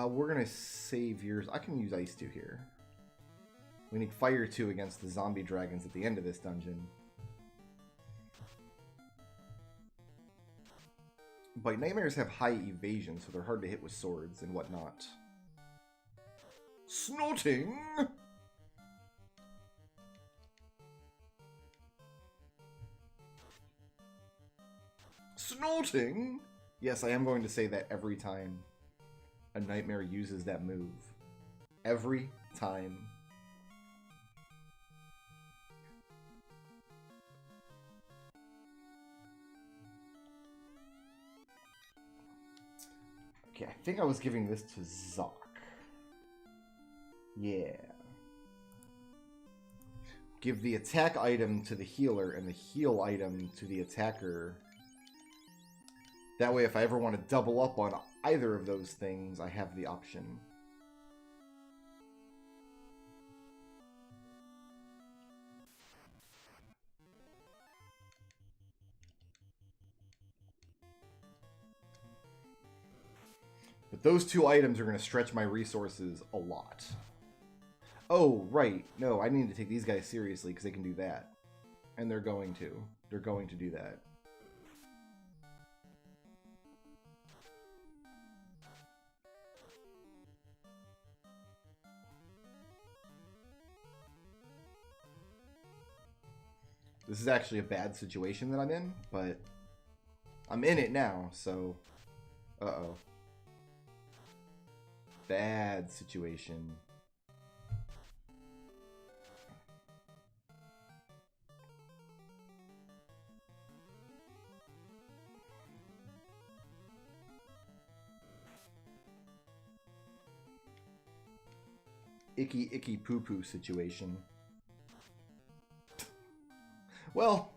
We're going to save yours. I can use Ice 2 here. We need Fire 2 against the zombie dragons at the end of this dungeon. But nightmares have high evasion, so they're hard to hit with swords and whatnot. Snorting! Snorting? Yes, I am going to say that every time a nightmare uses that move. Every time. Okay, I think I was giving this to Zoc. Yeah. Give the attack item to the healer and the heal item to the attacker. That way, if I ever want to double up on either of those things, I have the option. But those two items are going to stretch my resources a lot. Oh, right. No, I need to take these guys seriously because they can do that. And they're going to. They're going to do that. This is actually a bad situation that I'm in, but I'm in it now, so... Uh-oh. Bad situation. Icky, icky poo-poo situation. Well,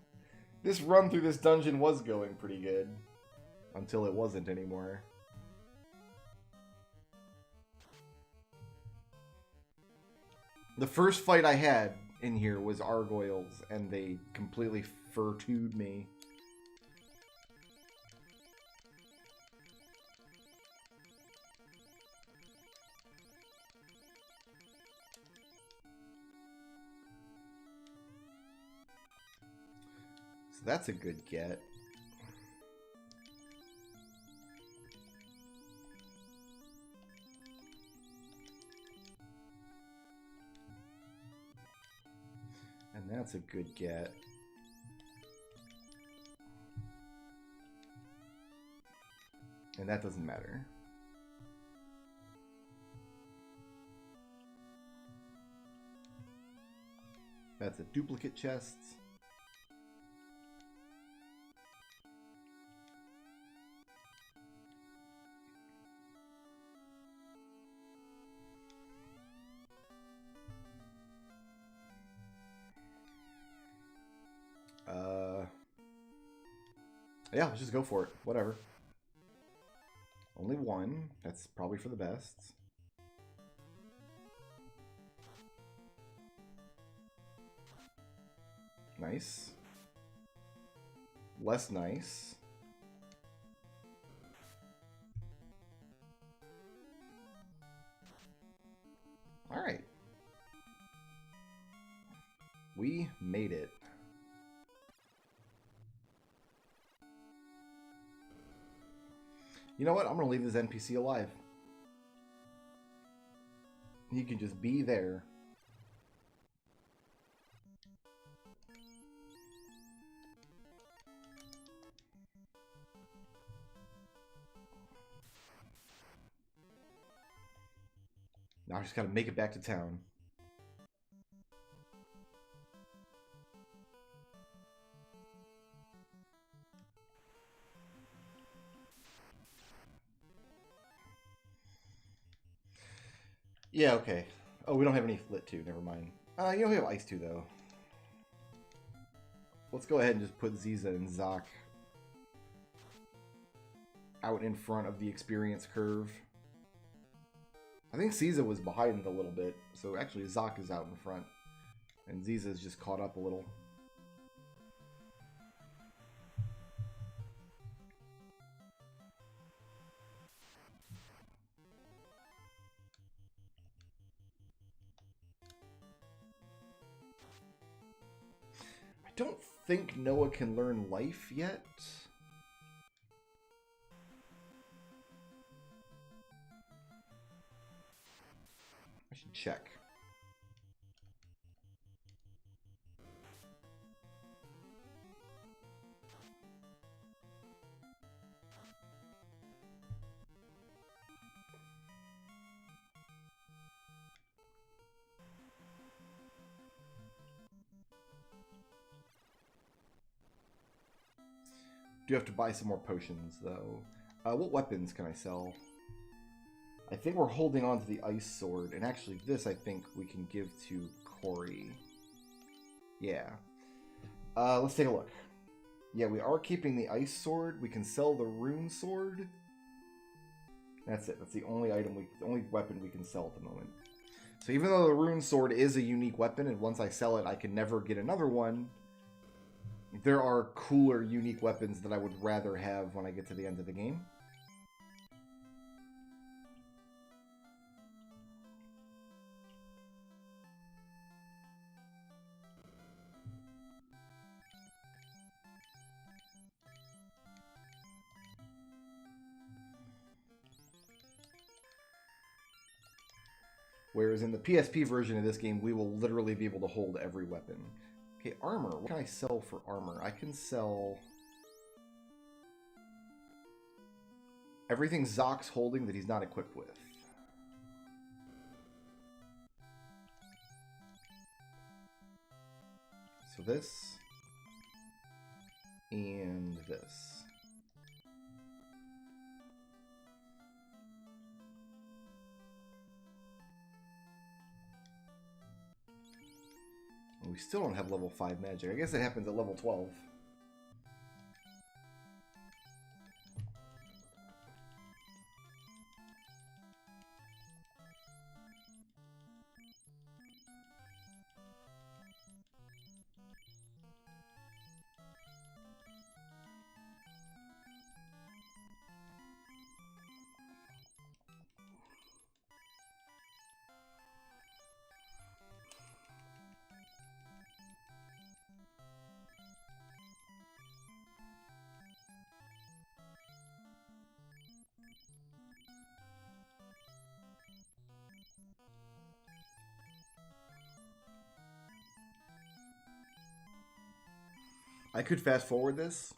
this run through this dungeon was going pretty good. Until it wasn't anymore. The first fight I had in here was Argoyles, and they completely fur-tooed me. So that's a good get. And that's a good get. And that doesn't matter. That's a duplicate chest. Yeah, let's just go for it. Whatever. Only one. That's probably for the best. Nice. Less nice. All right. We made it. You know what? I'm going to leave this NPC alive. He can just be there. Now I just gotta make it back to town. Yeah, okay. Oh, we don't have any Flit 2, never mind. You don't have Ice 2, though. Let's go ahead and just put Ziza and Zoc out in front of the experience curve. I think Ziza was behind a little bit, so actually Zoc is out in front. And Ziza's just caught up a little. I don't think Noah can learn life yet. I should check. Do have to buy some more potions, though. What weapons can I sell? I think we're holding on to the ice sword, and actually this I think we can give to Corey. Yeah. Let's take a look. Yeah, we are keeping the ice sword. We can sell the rune sword. That's it. That's the only the only weapon we can sell at the moment. So even though the rune sword is a unique weapon, and once I sell it, I can never get another one, there are cooler, unique weapons that I would rather have when I get to the end of the game. Whereas in the PSP version of this game, we will literally be able to hold every weapon. Okay, armor. What can I sell for armor? I can sell everything Zoc's holding that he's not equipped with. So this and this. We still don't have level 5 magic. I guess it happens at level 12. I could fast forward this,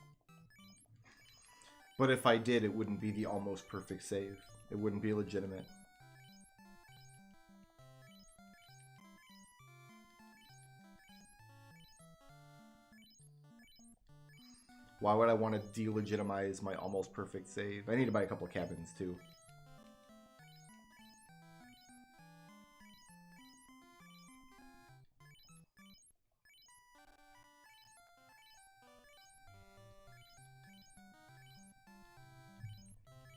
but if I did, it wouldn't be the almost perfect save. It wouldn't be legitimate. Why would I want to delegitimize my almost perfect save? I need to buy a couple of cabins too.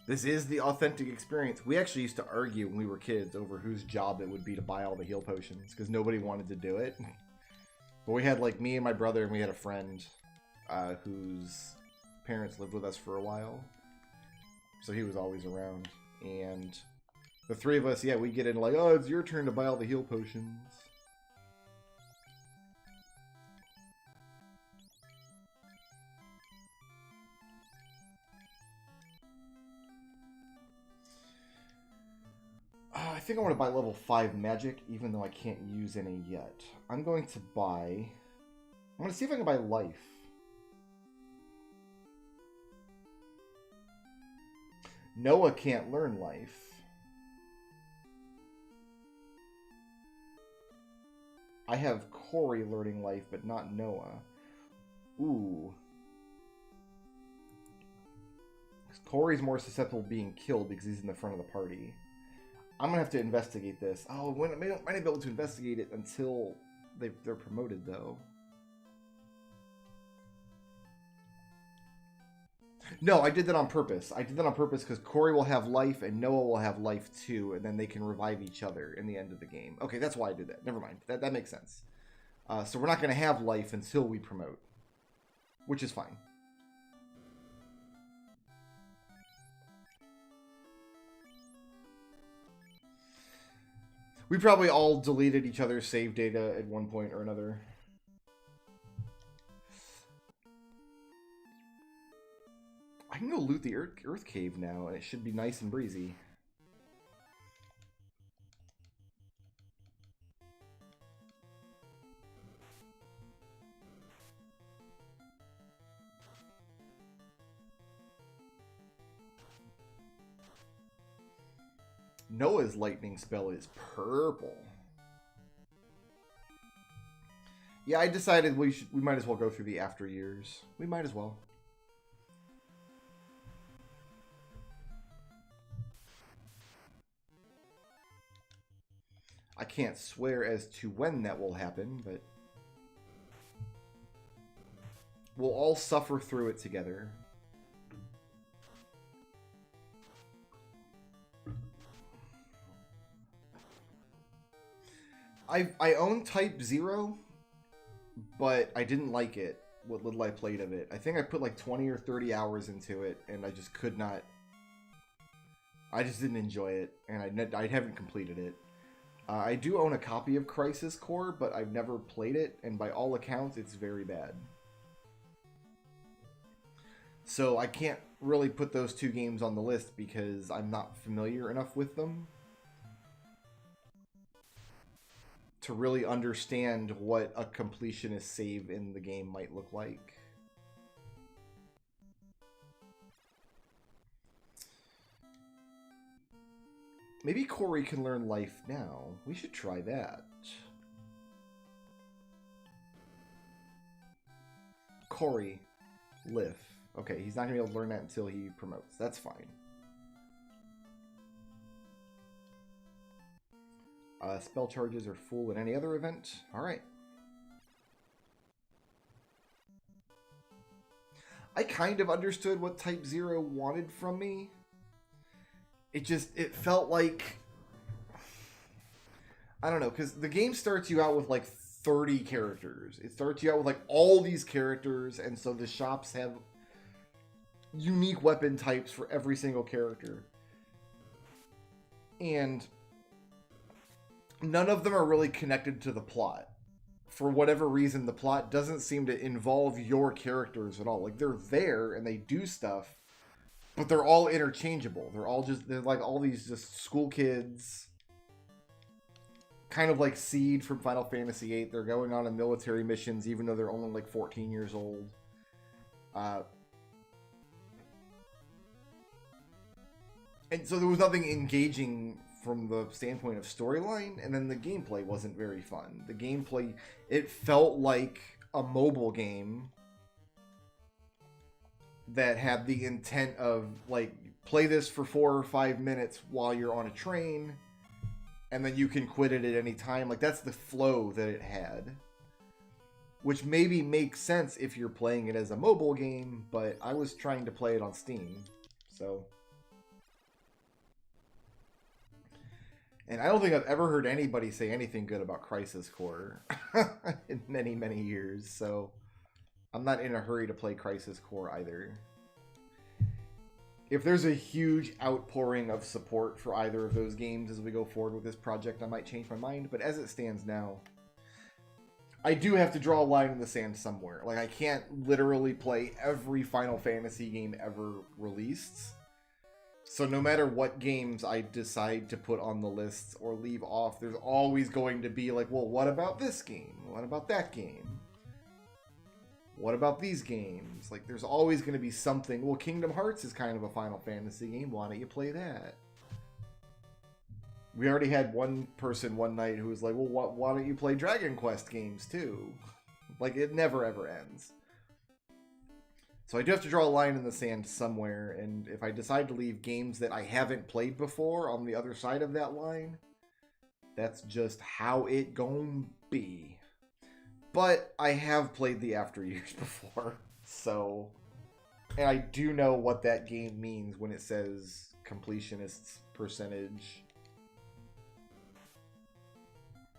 This is the authentic experience. We actually used to argue when we were kids over whose job it would be to buy all the heal potions because nobody wanted to do it. But we had like me and my brother, and we had a friend whose parents lived with us for a while. So he was always around. And the three of us, yeah, we get in like, oh, it's your turn to buy all the heal potions. I think I want to buy level 5 magic, even though I can't use any yet. I'm going to buy... I'm going to see if I can buy life. Noah can't learn life. I have Corey learning life, but not Noah. Ooh. Corey's more susceptible to being killed because he's in the front of the party. I'm going to have to investigate this. Oh, I might not be able to investigate it until they're promoted, though. No, I did that on purpose. I did that on purpose because Corey will have life and Noah will have life too, and then they can revive each other in the end of the game. Okay, that's why I did that. Never mind. That makes sense. So we're not going to have life until we promote, which is fine. We probably all deleted each other's save data at one point or another. I can go loot the Earth Cave now, and it should be nice and breezy. Noah's lightning spell is purple. Yeah, I decided we might as well go through the after years. We might as well. I can't swear as to when that will happen, but we'll all suffer through it together. I own Type 0, but I didn't like it, what little I played of it. I think I put like 20 or 30 hours into it, and I just could not... I just didn't enjoy it, and I haven't completed it. I do own a copy of Crisis Core, but I've never played it, and by all accounts, it's very bad. So I can't really put those two games on the list because I'm not familiar enough with them to really understand what a completionist save in the game might look like. Maybe Corey can learn life now. We should try that. Corey, live. Okay, he's not going to be able to learn that until he promotes. That's fine. Spell charges are full in any other event. Alright. I kind of understood what Type 0 wanted from me. It felt like... I don't know, because the game starts you out with like 30 characters. It starts you out with like all these characters, and so the shops have unique weapon types for every single character. And none of them are really connected to the plot. For whatever reason, the plot doesn't seem to involve your characters at all. Like, they're there and they do stuff, but they're all interchangeable. They're like all these just school kids. Kind of like Seed from Final Fantasy VIII. They're going on military missions even though they're only like 14 years old. And so there was nothing engaging from the standpoint of storyline, and then the gameplay wasn't very fun. The gameplay, it felt like a mobile game that had the intent of, like, play this for 4 or 5 minutes while you're on a train, and then you can quit it at any time. Like, that's the flow that it had. Which maybe makes sense if you're playing it as a mobile game, but I was trying to play it on Steam, so... And I don't think I've ever heard anybody say anything good about Crisis Core in many, many years, so I'm not in a hurry to play Crisis Core either. If there's a huge outpouring of support for either of those games as we go forward with this project, I might change my mind, but as it stands now, I do have to draw a line in the sand somewhere. Like, I can't literally play every Final Fantasy game ever released. So no matter what games I decide to put on the list or leave off, there's always going to be like, well, what about this game? What about that game? What about these games? Like, there's always going to be something. Well, Kingdom Hearts is kind of a Final Fantasy game. Why don't you play that? We already had one person one night who was like, well, why don't you play Dragon Quest games too? Like, it never ever ends. So I do have to draw a line in the sand somewhere, and if I decide to leave games that I haven't played before on the other side of that line, that's just how it gon' be. But I have played the After Years before, so... And I do know what that game means when it says completionist's percentage.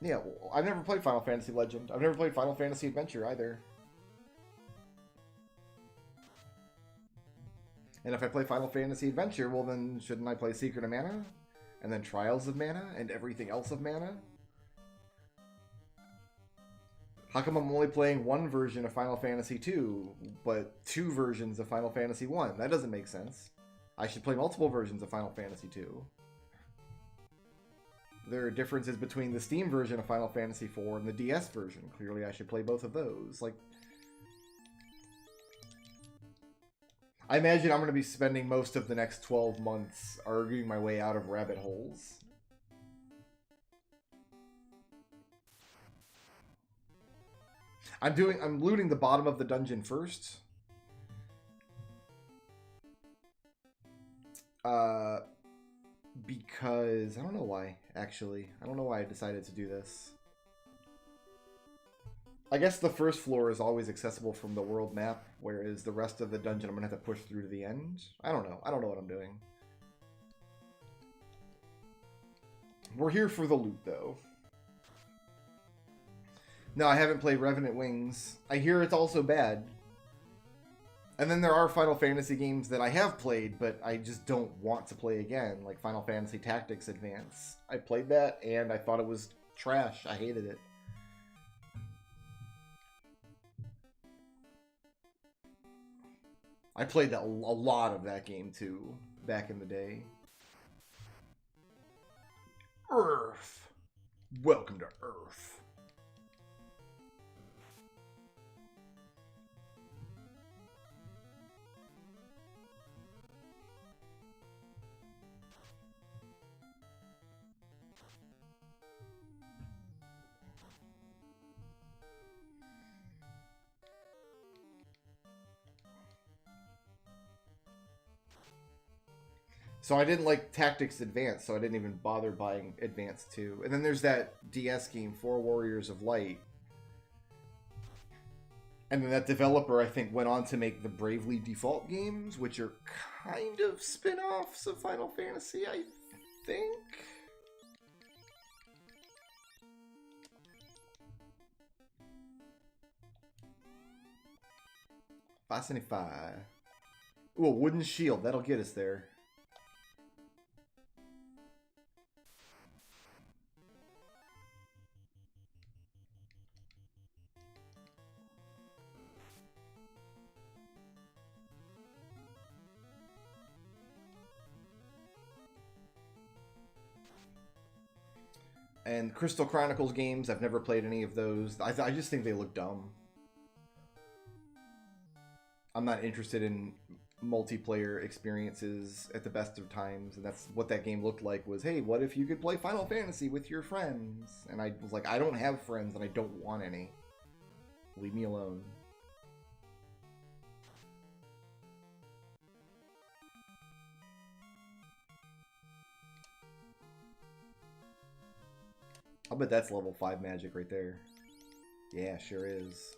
Yeah, well, I've never played Final Fantasy Legend. I've never played Final Fantasy Adventure either. And if I play Final Fantasy Adventure, well then shouldn't I play Secret of Mana? And then Trials of Mana? And everything else of Mana? How come I'm only playing one version of Final Fantasy II, but two versions of Final Fantasy I? That doesn't make sense. I should play multiple versions of Final Fantasy II. There are differences between the Steam version of Final Fantasy IV and the DS version. Clearly I should play both of those. Like, I imagine I'm going to be spending most of the next 12 months arguing my way out of rabbit holes. I'm looting the bottom of the dungeon first. Because I don't know why, actually. I don't know why I decided to do this. I guess the first floor is always accessible from the world map, whereas the rest of the dungeon I'm going to have to push through to the end. I don't know. I don't know what I'm doing. We're here for the loot, though. No, I haven't played Revenant Wings. I hear it's also bad. And then there are Final Fantasy games that I have played, but I just don't want to play again, like Final Fantasy Tactics Advance. I played that, and I thought it was trash. I hated it. I played a lot of that game, too, back in the day. Earth. Welcome to Earth. So I didn't like Tactics Advance, so I didn't even bother buying Advance 2. And then there's that DS game, 4 Warriors of Light. And then that developer, I think, went on to make the Bravely Default games, which are kind of spin-offs of Final Fantasy, I think? $5.75. Ooh, a wooden shield. That'll get us there. And Crystal Chronicles games, I've never played any of those. I just think they look dumb. I'm not interested in multiplayer experiences at the best of times, and that's what that game looked like was, hey, what if you could play Final Fantasy with your friends? And I was like, I don't have friends and I don't want any. Leave me alone. I'll bet that's level 5 magic right there. Yeah, sure is.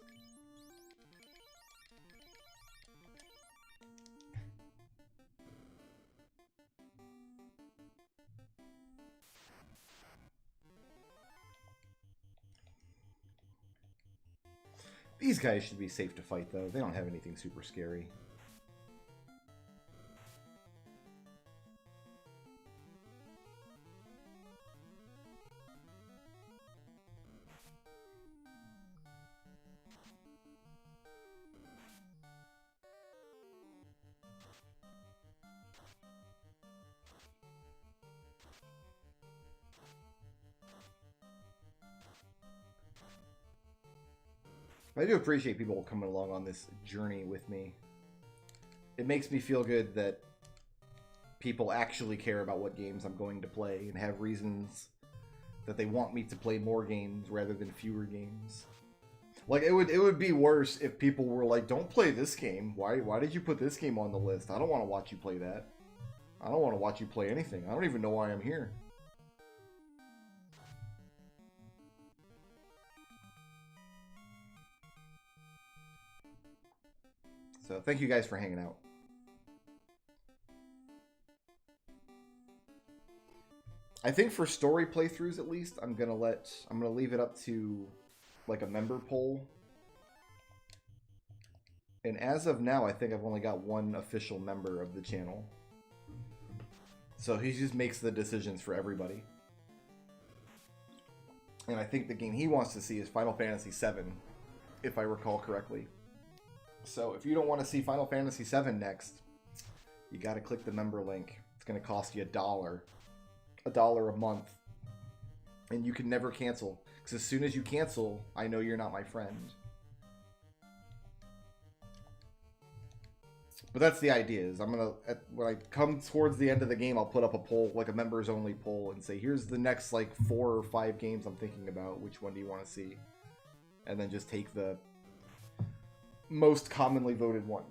These guys should be safe to fight, though. They don't have anything super scary. I do appreciate people coming along on this journey with me. It makes me feel good that people actually care about what games I'm going to play and have reasons that they want me to play more games rather than fewer games. Like, it would be worse if people were like, don't play this game. Why did you put this game on the list? I don't want to watch you play that. I don't want to watch you play anything. I don't even know why I'm here. So thank you guys for hanging out. I think for story playthroughs at least, I'm gonna leave it up to like a member poll. And as of now, I think I've only got one official member of the channel. So he just makes the decisions for everybody. And I think the game he wants to see is Final Fantasy VII, if I recall correctly. So if you don't want to see Final Fantasy VII next, you got to click the member link. It's going to cost you $1 a month. And you can never cancel. Because as soon as you cancel, I know you're not my friend. But that's the idea, is I'm going to, when I come towards the end of the game, I'll put up a poll, like a members only poll, and say, here's the next like 4 or 5 games I'm thinking about. Which one do you want to see? And then just take the most commonly voted one.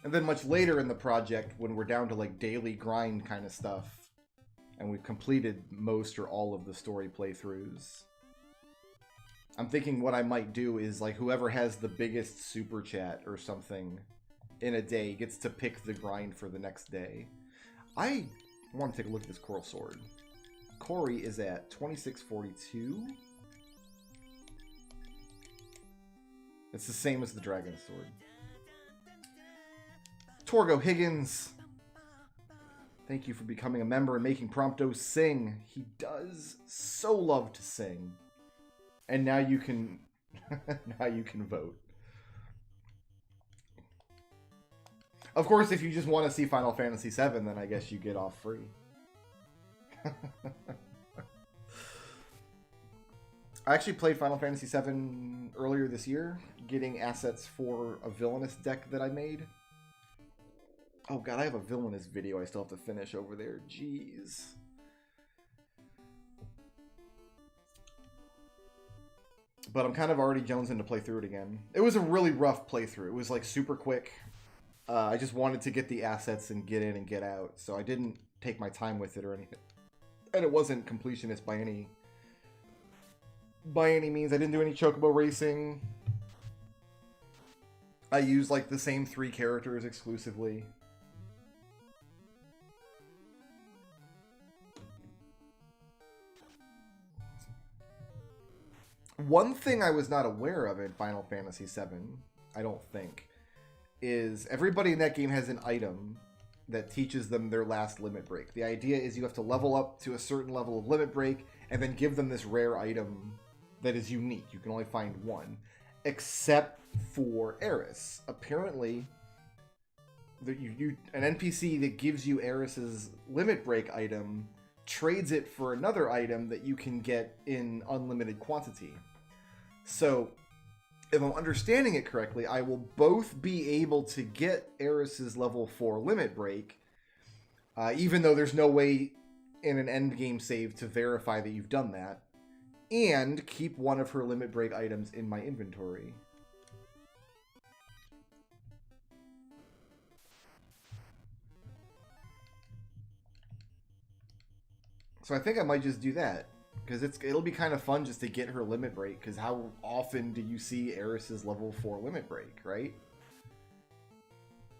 And then much later in the project, when we're down to like daily grind kind of stuff, and we've completed most or all of the story playthroughs, I'm thinking what I might do is like whoever has the biggest super chat or something in a day gets to pick the grind for the next day. I want to take a look at this Coral Sword. Corey is at 2642. It's the same as the Dragon Sword. Torgo Higgins, thank you for becoming a member and making Prompto sing. He does so love to sing. And now you can now you can vote. Of course, if you just want to see Final Fantasy VII, then I guess you get off free. I actually played Final Fantasy VII earlier this year, getting assets for a villainous deck that I made. Oh god, I have a villainous video I still have to finish over there. Jeez. But I'm kind of already jonesing to play through it again. It was a really rough playthrough. It was like super quick. I just wanted to get the assets and get in and get out. So I didn't take my time with it or anything. And it wasn't completionist by any means. I didn't do any chocobo racing. I used like the same 3 characters exclusively. One thing I was not aware of in Final Fantasy VII, I don't think, is everybody in that game has an item that teaches them their last limit break. The idea is you have to level up to a certain level of limit break and then give them this rare item that is unique. You can only find one, except for Eris. Apparently, an NPC that gives you Eris's limit break item trades it for another item that you can get in unlimited quantity. So, if I'm understanding it correctly, I will both be able to get Eris's level 4 limit break, even though there's no way in an endgame save to verify that you've done that, and keep one of her limit break items in my inventory. So I think I might just do that, because it'll be kind of fun just to get her limit break, because how often do you see Eris's level 4 limit break, right?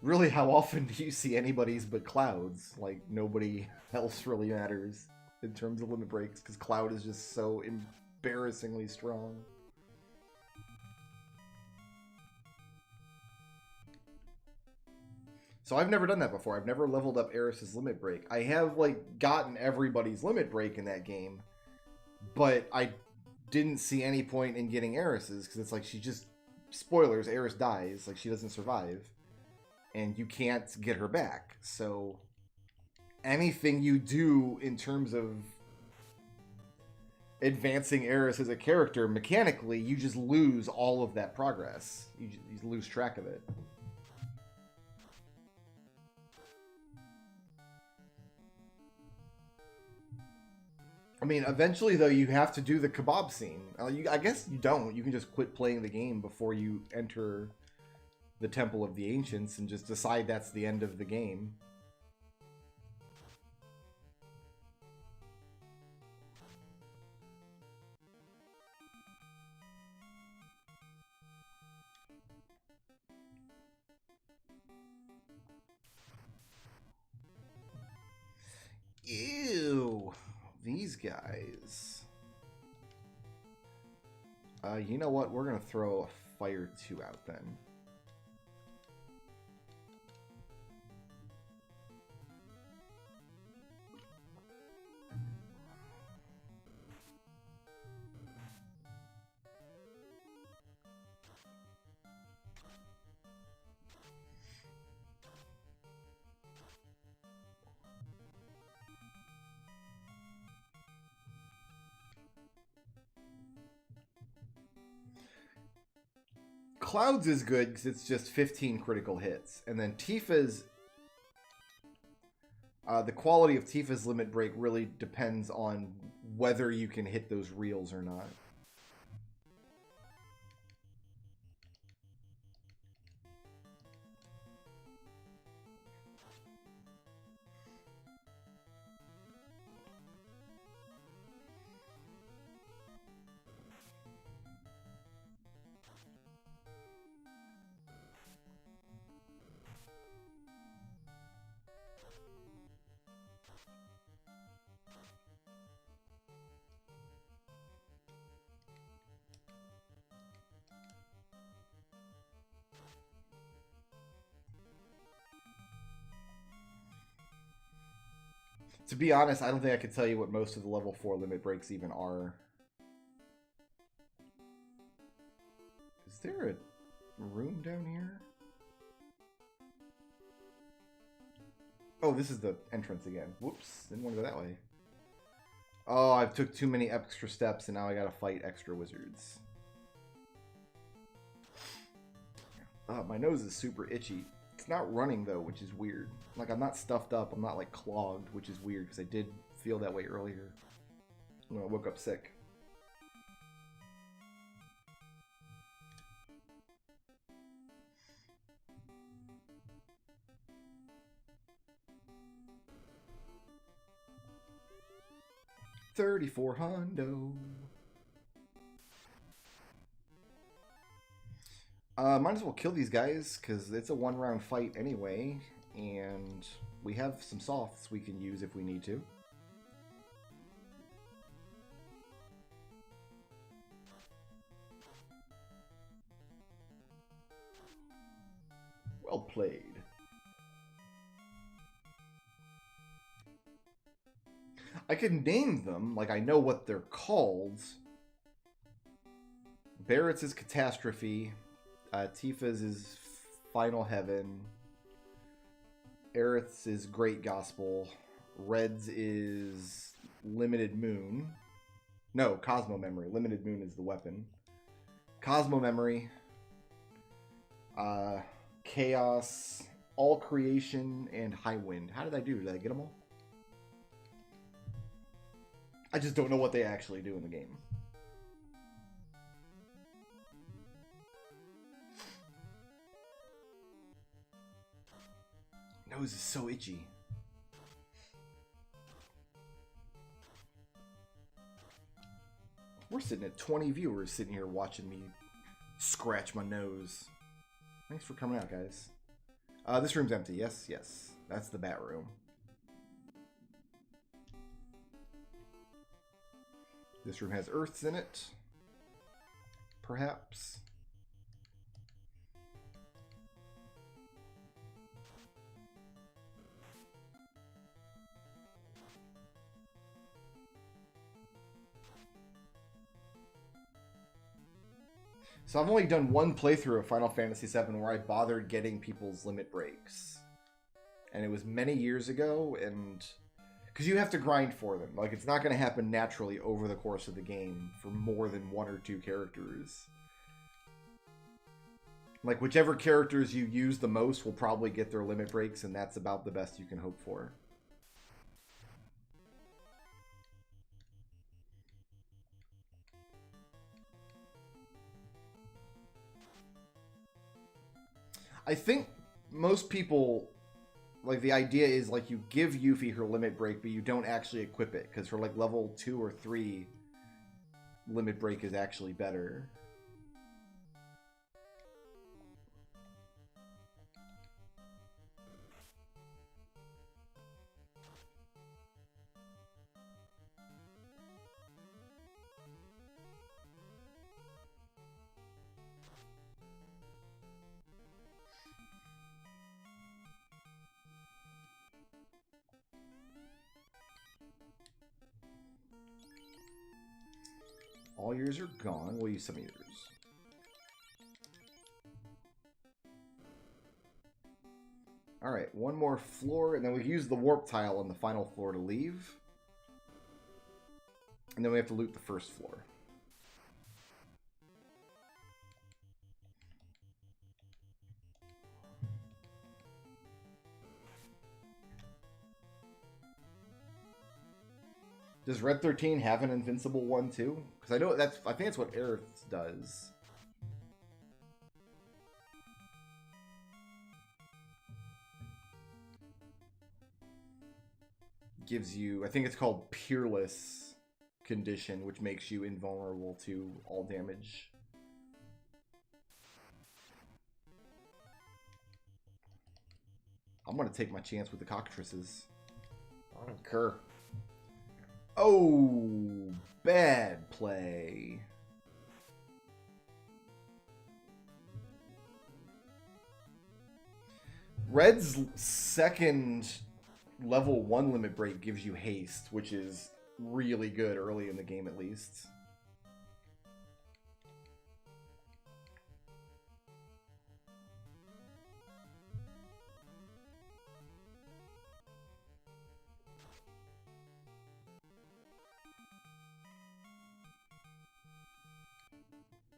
Really, how often do you see anybody's but Cloud's? Like, nobody else really matters in terms of limit breaks, because Cloud is just so embarrassingly strong. So I've never done that before. I've never leveled up Eris's limit break. I have, like, gotten everybody's limit break in that game, but I didn't see any point in getting Eris's, because it's like she just... Spoilers, Eris dies. Like, she doesn't survive. And you can't get her back. So anything you do in terms of advancing Eris as a character, mechanically, you just lose all of that progress. You lose track of it. I mean, eventually, though, you have to do the kebab scene. I guess you don't. You can just quit playing the game before you enter the Temple of the Ancients and just decide that's the end of the game. Ew. These guys. You know what? We're going to throw a Fire 2 out then. Cloud's is good because it's just 15 critical hits. And then Tifa's... the quality of Tifa's limit break really depends on whether you can hit those reels or not. To be honest, I don't think I could tell you what most of the level 4 limit breaks even are. Is there a room down here? Oh, this is the entrance again. Whoops, didn't want to go that way. Oh, I took too many extra steps and now I gotta fight extra wizards. My nose is super itchy. It's not running though, which is weird. Like, I'm not stuffed up, I'm not like clogged, which is weird because I did feel that way earlier when I woke up sick. $3,400. Might as well kill these guys, because it's a one-round fight anyway, and we have some softs we can use if we need to. Well played. I can name them, like I know what they're called. Barrett's is Catastrophe. Tifa's is Final Heaven. Aerith's is Great Gospel. Red's is Limited Moon. No, Cosmo Memory. Limited Moon is the weapon. Cosmo Memory. Chaos. All Creation. And High Wind. How did I do? Did I get them all? I just don't know what they actually do in the game. Nose is so itchy. We're sitting at 20 viewers sitting here watching me scratch my nose. Thanks for coming out, guys. This room's empty. Yes, yes. That's the bat room. This room has earths in it. Perhaps. So I've only done one playthrough of Final Fantasy VII where I bothered getting people's limit breaks. And it was many years ago, and Because you have to grind for them. Like, it's not going to happen naturally over the course of the game for more than 1 or 2 characters. Like, whichever characters you use the most will probably get their limit breaks, and that's about the best you can hope for. I think most people, like, the idea is, like, you give Yuffie her limit break, but you don't actually equip it, because her, like, level 2 or 3 limit break is actually better. All yours are gone. We'll use some of yours. Alright, 1 more floor, and then we use the warp tile on the final floor to leave. And then we have to loot the first floor. Does Red 13 have an invincible one too? Because I know I think that's what Aerith does. Gives you, I think it's called Peerless condition, which makes you invulnerable to all damage. I'm gonna take my chance with the cockatrices. I don't care. Oh, bad play. Red's second level 1 limit break gives you haste, which is really good early in the game at least.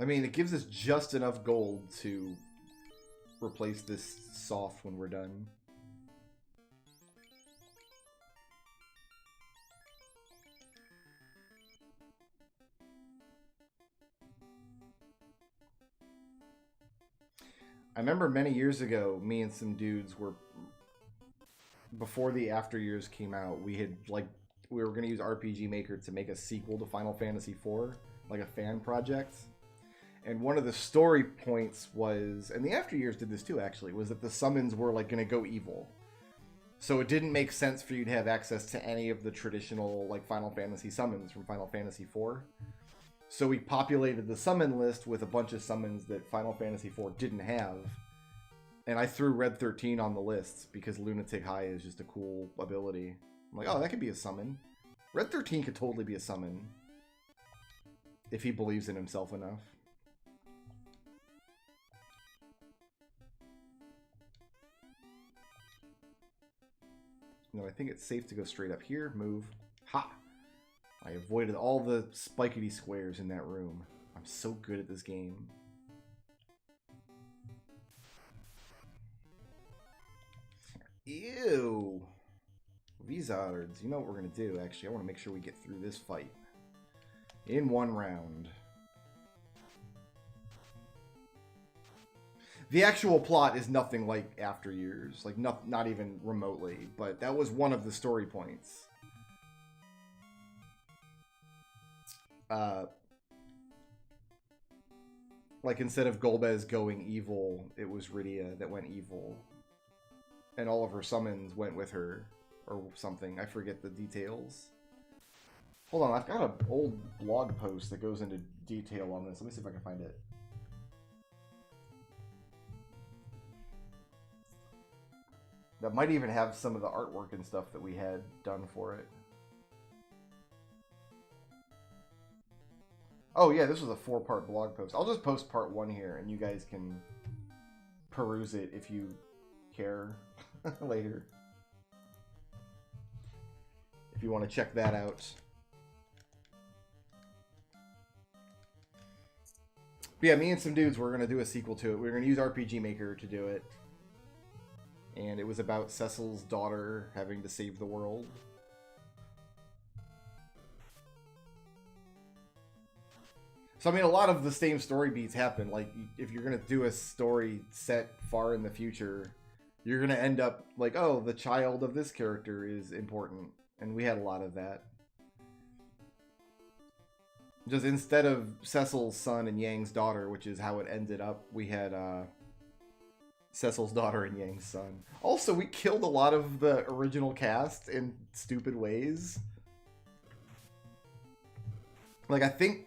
I mean, it gives us just enough gold to replace this soft when we're done. I remember many years ago, me and some dudes were, before the After Years came out, we were going to use RPG Maker to make a sequel to Final Fantasy IV, like a fan project. And one of the story points was, and the After Years did this too actually, was that the summons were like going to go evil. So it didn't make sense for you to have access to any of the traditional like Final Fantasy summons from Final Fantasy IV. So we populated the summon list with a bunch of summons that Final Fantasy IV didn't have. And I threw Red 13 on the list because Lunatic High is just a cool ability. I'm like, oh, that could be a summon. Red 13 could totally be a summon. If he believes in himself enough. No, I think it's safe to go straight up here. Move. Ha! I avoided all the spikety squares in that room. I'm so good at this game. Ew! Wizards. You know what we're going to do, actually. I want to make sure we get through this fight. In 1 round. The actual plot is nothing like After Years. Like, not even remotely. But that was one of the story points. Like, instead of Golbez going evil, it was Rydia that went evil. And all of her summons went with her. Or something. I forget the details. Hold on, I've got an old blog post that goes into detail on this. Let me see if I can find it. That might even have some of the artwork and stuff that we had done for it. Oh yeah, this was a 4-part blog post. I'll just post part 1 here, and you guys can peruse it if you care later. if you want to check that out. But yeah, me and some dudes were going to do a sequel to it. We were going to use RPG Maker to do it. And it was about Cecil's daughter having to save the world. So, I mean, a lot of the same story beats happen. Like, if you're going to do a story set far in the future, you're going to end up like, oh, the child of this character is important. And we had a lot of that. Just instead of Cecil's son and Yang's daughter, which is how it ended up, we had Cecil's daughter and Yang's son. Also, we killed a lot of the original cast in stupid ways. Like, I think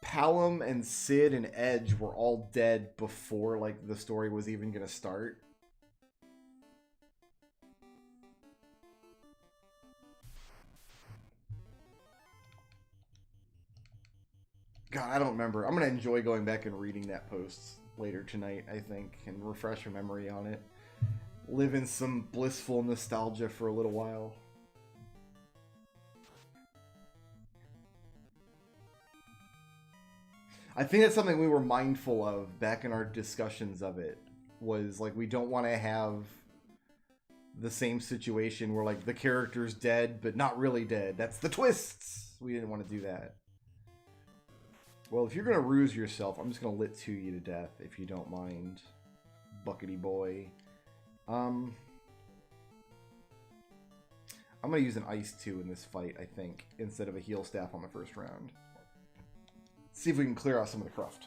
Palom and Sid and Edge were all dead before, like, the story was even gonna start. God, I don't remember. I'm gonna enjoy going back and reading that post later tonight, I think, and refresh your memory on it. Live in some blissful nostalgia for a little while. I think that's something we were mindful of back in our discussions of it, was like, we don't want to have the same situation where like the character's dead but not really dead. That's the twists. We didn't want to do that. Well, if you're gonna ruse yourself, I'm just gonna lit 2 you to death if you don't mind, buckety boy. I'm gonna use an ice 2 in this fight, I think, instead of a heal staff on the first round. See if we can clear out some of the cruft.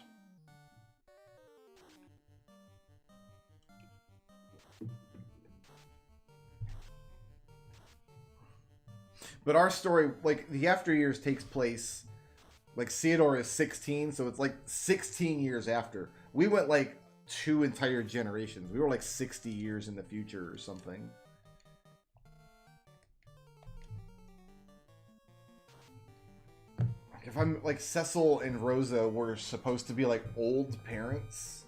But our story, like, the After Years takes place, like, Theodore is 16, so it's like 16 years after. We went like 2 entire generations. We were like 60 years in the future or something. If I'm like, Cecil and Rosa were supposed to be like old parents.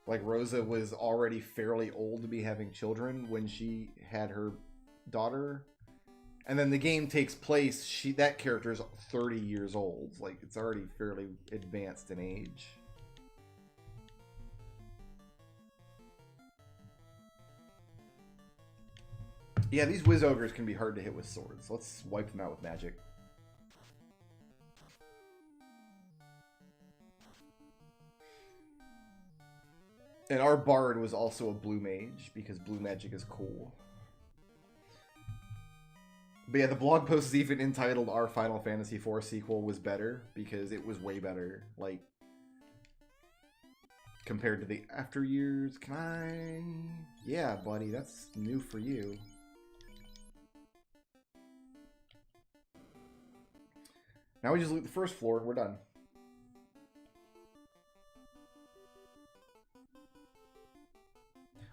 Like, Rosa was already fairly old to be having children when she had her daughter. And then the game takes place, that character is 30 years old. Like, it's already fairly advanced in age. Yeah, these Wiz Ogres can be hard to hit with swords. Let's wipe them out with magic. And our bard was also a blue mage, because blue magic is cool. But yeah, the blog post is even entitled "Our Final Fantasy IV sequel was better," because it was way better, like, compared to the After Years. Can I? Yeah, buddy, that's new for you. Now we just loot the first floor, we're done.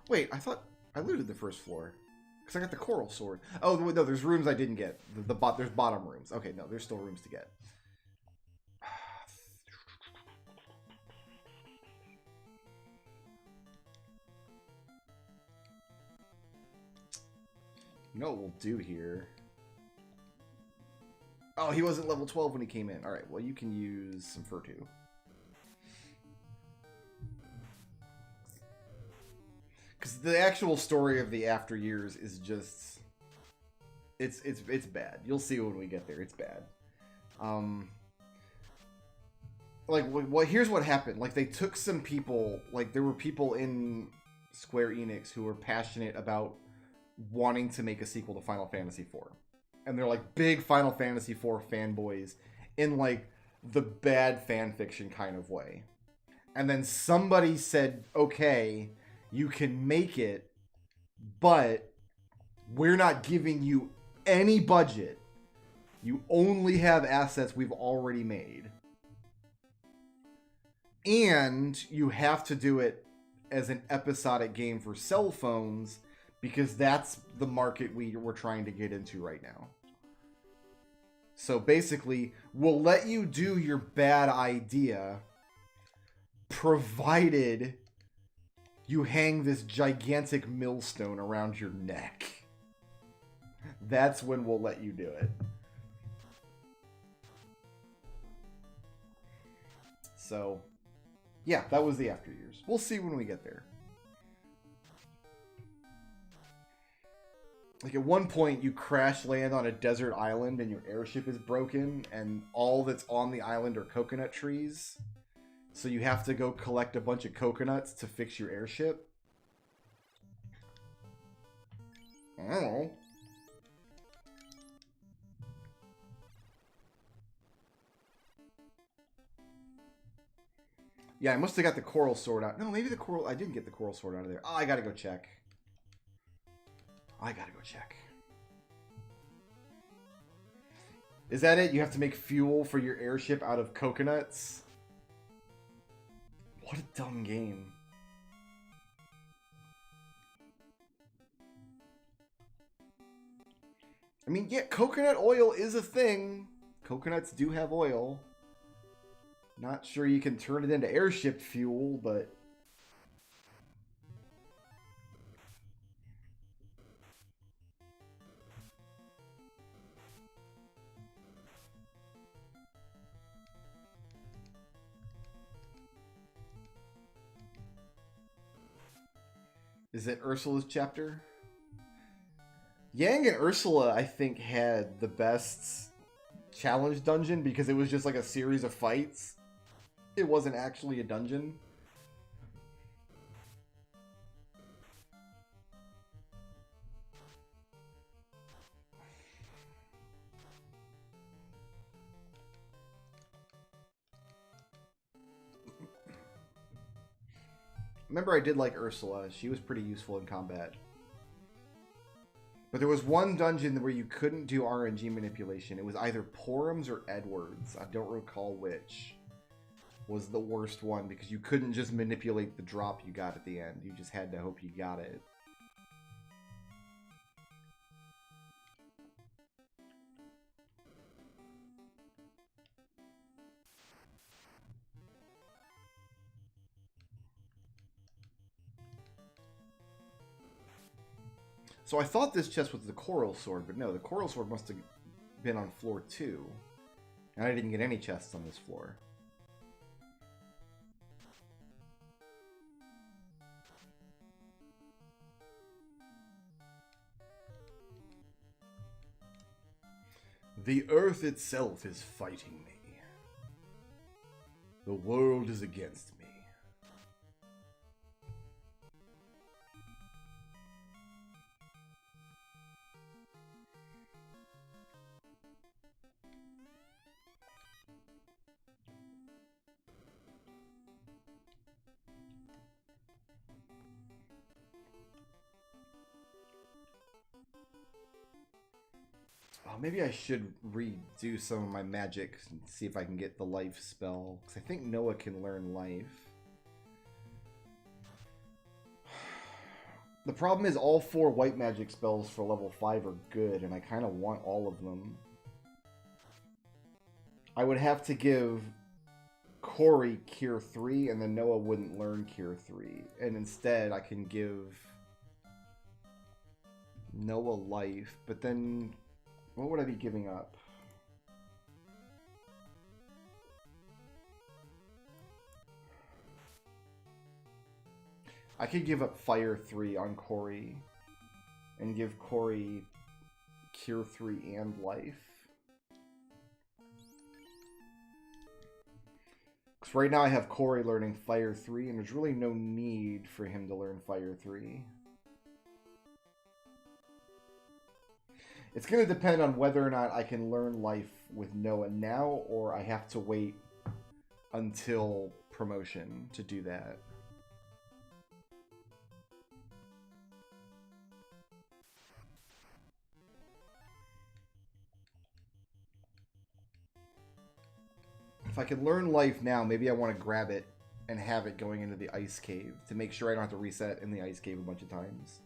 Wait, I thought I looted the first floor. Because I got the coral sword. Oh, no, there's rooms I didn't get. There's bottom rooms. Okay, no, there's still rooms to get. You know what we'll do here? Oh, he wasn't level 12 when he came in. Alright, well, you can use some Furtu. Because the actual story of the After Years is just... It's bad. You'll see when we get there. It's bad. Like, well, here's what happened. Like, they took some people... Like, there were people in Square Enix who were passionate about wanting to make a sequel to Final Fantasy IV. And they're, like, big Final Fantasy IV fanboys in, like, the bad fanfiction kind of way. And then somebody said, okay... You can make it, but we're not giving you any budget. You only have assets we've already made. And you have to do it as an episodic game for cell phones, because that's the market we're trying to get into right now. So basically, we'll let you do your bad idea, provided... you hang this gigantic millstone around your neck. that's when we'll let you do it. So, yeah, that was the after years. We'll see when we get there. Like at one point you crash land on a desert island and your airship is broken and all that's on the island are coconut trees. So you have to go collect a bunch of coconuts to fix your airship. I don't know. Yeah, I must have got the coral sword out. No, maybe the coral... I didn't get the coral sword out of there. Oh, I gotta go check. I gotta go check. Is that it? You have to make fuel for your airship out of coconuts? What a dumb game. I mean, yeah, coconut oil is a thing. Coconuts do have oil. Not sure you can turn it into airship fuel, but... Is it Ursula's chapter? Yang and Ursula, I think, had the best challenge dungeon because it was just like a series of fights. It wasn't actually a dungeon. Remember, I did like Ursula. She was pretty useful in combat. But there was one dungeon where you couldn't do RNG manipulation. It was either Porums or Edwards. I don't recall which was the worst one because you couldn't just manipulate the drop you got at the end. You just had to hope you got it. So I thought this chest was the coral sword, but no, the coral sword must have been on floor 2. And I didn't get any chests on this floor. The earth itself is fighting me. The world is against me. Oh, maybe I should redo some of my magic and see if I can get the life spell. Because I think Noah can learn life. The problem is all 4 white magic spells for level 5 are good, and I kind of want all of them. I would have to give Corey Cure 3, and then Noah wouldn't learn Cure 3. And instead, I can give Noah life, but then... what would I be giving up? I could give up Fire 3 on Corey and give Corey Cure 3 and life. Because right now I have Corey learning Fire 3 and there's really no need for him to learn Fire 3. It's going to depend on whether or not I can learn life with Noah now, or I have to wait until promotion to do that. If I can learn life now, maybe I want to grab it and have it going into the ice cave to make sure I don't have to reset in the ice cave a bunch of times.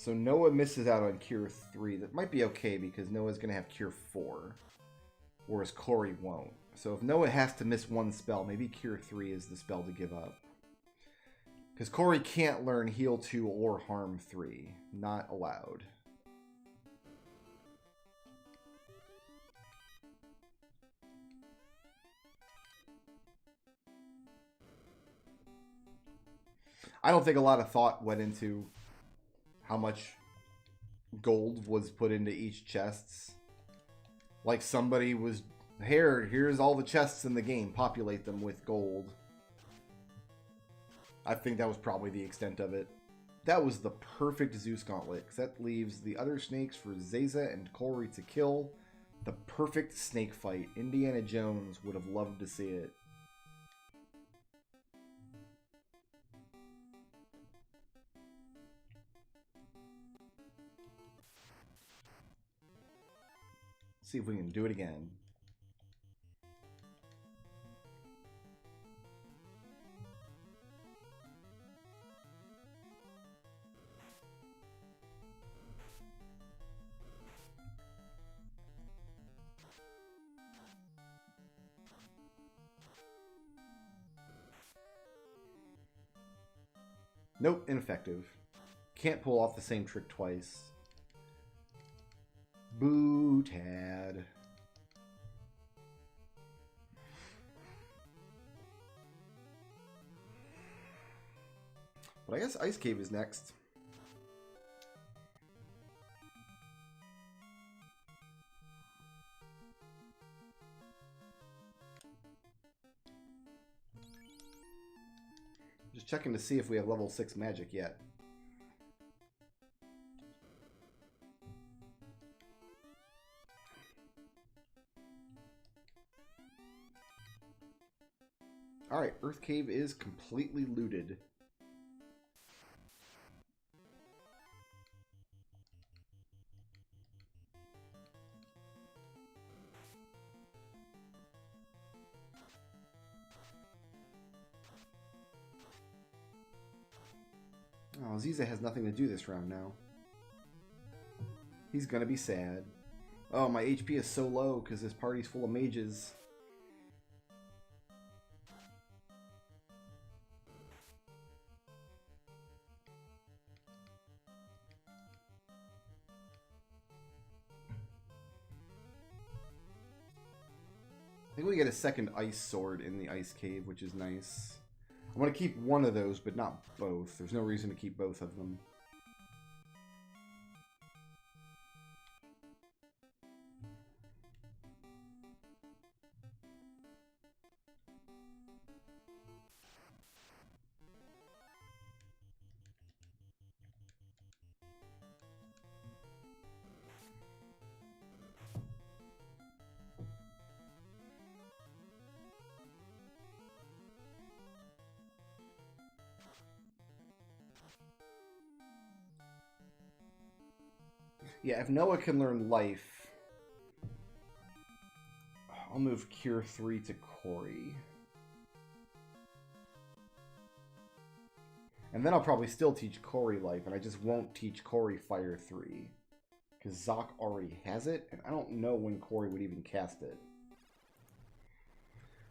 So Noah misses out on Cure 3. That might be okay because Noah's going to have Cure 4. Whereas Corey won't. So if Noah has to miss one spell, maybe Cure 3 is the spell to give up. Because Corey can't learn Heal 2 or Harm 3. Not allowed. I don't think a lot of thought went into how much gold was put into each chests. Like somebody was, here's all the chests in the game, populate them with gold. I think that was probably the extent of it. That was the perfect Zeus Gauntlet, because that leaves the other snakes for Zaza and Corey to kill. The perfect snake fight. Indiana Jones would have loved to see it. See if we can do it again. Nope, ineffective. Can't pull off the same trick twice. Boo, Tad. But I guess Ice Cave is next. Just checking to see if we have level 6 magic yet. Alright, Earth Cave is completely looted. Oh, Ziza has nothing to do this round now. He's gonna be sad. Oh, my HP is so low because this party's full of mages. I think we get a second ice sword in the ice cave, which is nice. I want to keep one of those, but not both. There's no reason to keep both of them. Yeah, if Noah can learn life, I'll move Cure 3 to Corey. And then I'll probably still teach Corey life, and I just won't teach Corey Fire 3. Because Zoc already has it, and I don't know when Corey would even cast it.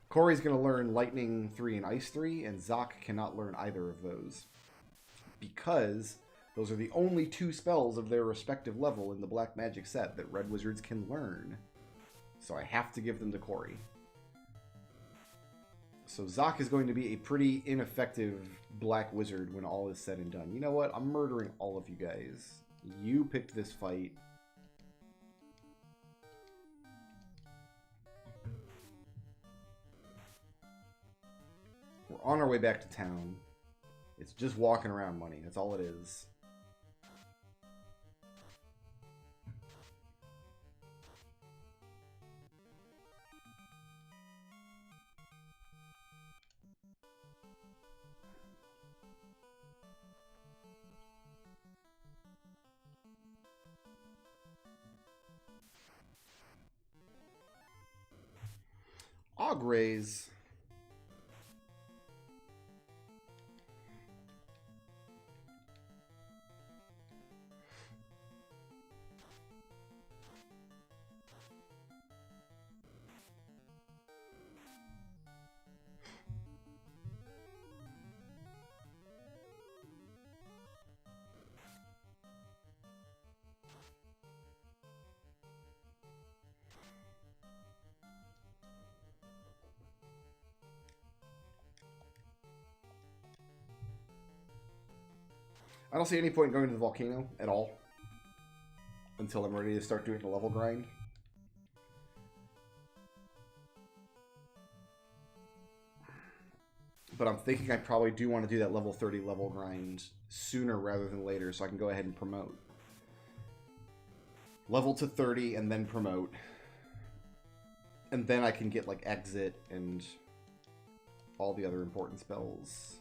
Corey's going to learn Lightning 3 and Ice 3, and Zoc cannot learn either of those. Because those are the only two spells of their respective level in the Black Magic set that Red Wizards can learn. So I have to give them to Corey. So Zoc is going to be a pretty ineffective Black Wizard when all is said and done. You know what? I'm murdering all of you guys. You picked this fight. We're on our way back to town. It's just walking around money. That's all it is. Augrays. I don't see any point in going to the volcano at all until I'm ready to start doing the level grind. But I'm thinking I probably do want to do that level 30 level grind sooner rather than later, so I can go ahead and promote. Level to 30 and then promote. And then I can get like exit and all the other important spells.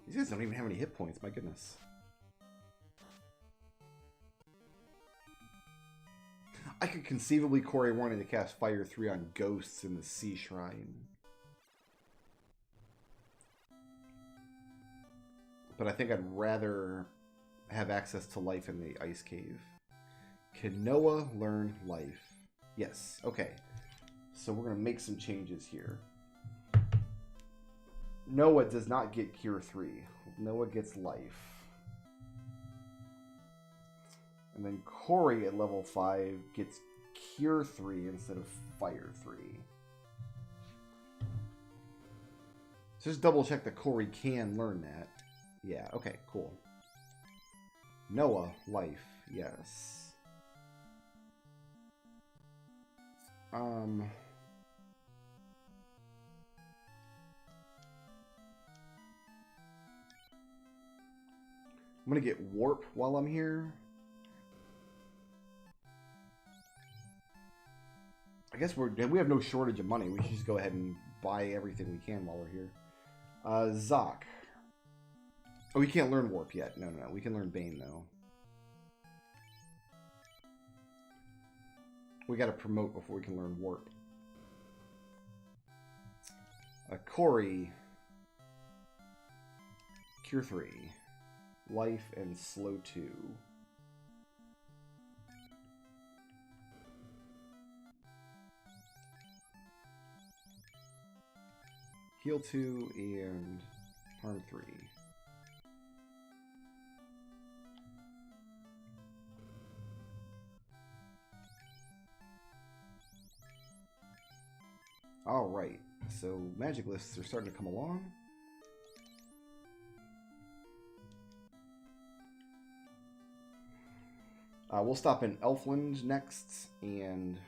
These guys don't even have any hit points, my goodness. I could conceivably Corey wanting to cast Fire 3 on ghosts in the Sea Shrine. But I think I'd rather have access to life in the Ice Cave. Can Noah learn life? Yes. Okay. So we're going to make some changes here. Noah does not get Cure 3. Noah gets life. And then Corey at level 5 gets Cure 3 instead of Fire 3. So just double check that Corey can learn that. Yeah, okay, cool. Noah, life, yes. I'm gonna get warp while I'm here. I guess we have no shortage of money. We should just go ahead and buy everything we can while we're here. Zoc. Oh, we can't learn warp yet. No. We can learn Bane, though. We gotta promote before we can learn warp. Corey. Cure 3. Life and slow 2. Heal 2 and harm 3. Alright, so magic lists are starting to come along. We'll stop in Elfland next, and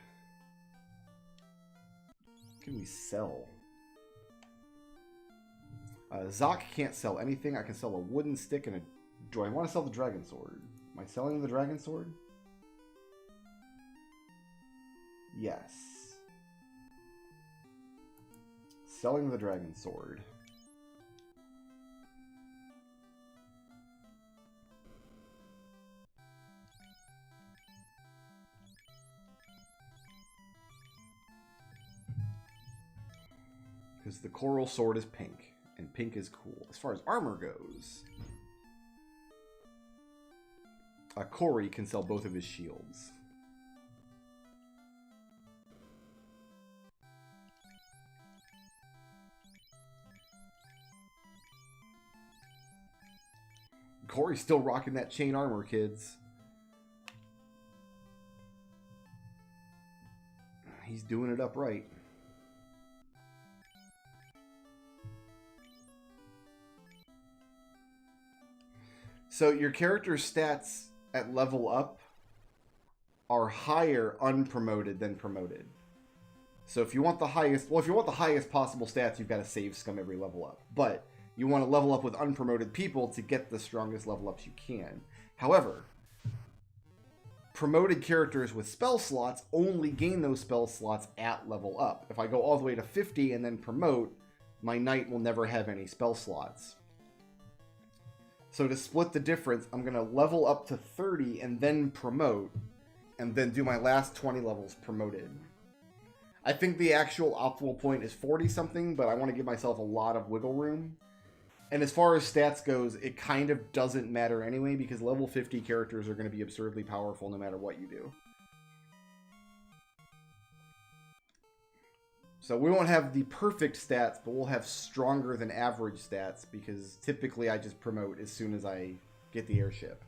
what can we sell? Zoc can't sell anything. I can sell a wooden stick and a... Do I want to sell the dragon sword? Am I selling the dragon sword? Yes. Selling the dragon sword. Because the coral sword is pink, and pink is cool. As far as armor goes, Corey can sell both of his shields. Corey's still rocking that chain armor, kids. He's doing it upright. So your character's stats at level up are higher unpromoted than promoted. So if you want the highest, well, if you want the highest possible stats, you've got to save scum every level up. But you want to level up with unpromoted people to get the strongest level ups you can. However, promoted characters with spell slots only gain those spell slots at level up. If I go all the way to 50 and then promote, my knight will never have any spell slots. So to split the difference, I'm going to level up to 30 and then promote, and then do my last 20 levels promoted. I think the actual optimal point is 40 something, but I want to give myself a lot of wiggle room. And as far as stats goes, it kind of doesn't matter anyway, because level 50 characters are going to be absurdly powerful no matter what you do. So we won't have the perfect stats, but we'll have stronger than average stats, because typically I just promote as soon as I get the airship.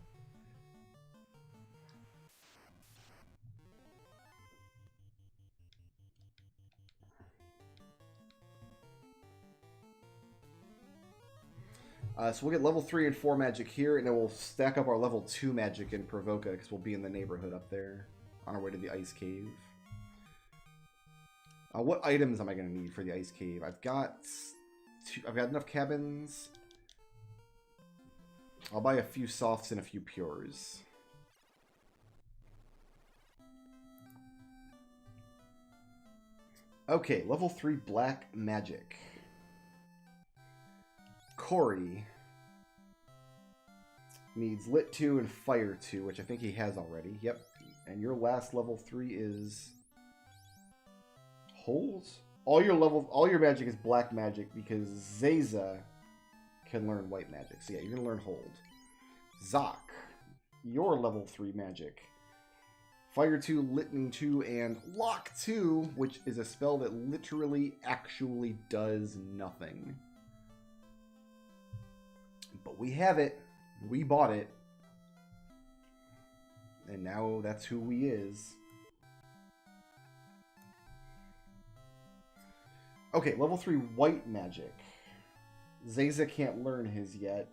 So we'll get level 3 and 4 magic here, and then we'll stack up our level 2 magic in Provoca, because we'll be in the neighborhood up there on our way to the Ice Cave. What items am I going to need for the Ice Cave? I've got enough cabins. I'll buy a few softs and a few pures. Okay, level 3 black magic. Corey needs Lit 2 and Fire 2, which I think he has already. Yep. And your last level 3 is Hold? All your magic is black magic because Zaza can learn white magic. So yeah, you're gonna learn Hold. Zoc, your level 3 magic. Fire 2, Litany 2, and Lock 2, which is a spell that literally actually does nothing. But we have it. We bought it. And now that's who he is. Okay, level 3 white magic. Zaza can't learn his yet.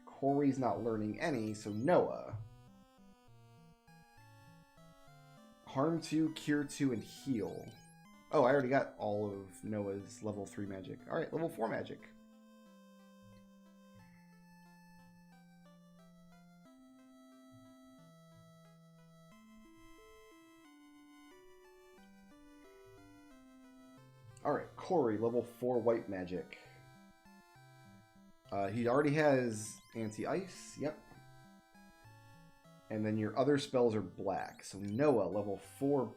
Corey's not learning any, so Noah. Harm 2, Cure 2, and Heal. Oh, I already got all of Noah's level 3 magic. Alright, level 4 magic. Alright, Corey, level 4 white magic. He already has anti-ice, yep. And then your other spells are black. So Noah, level 4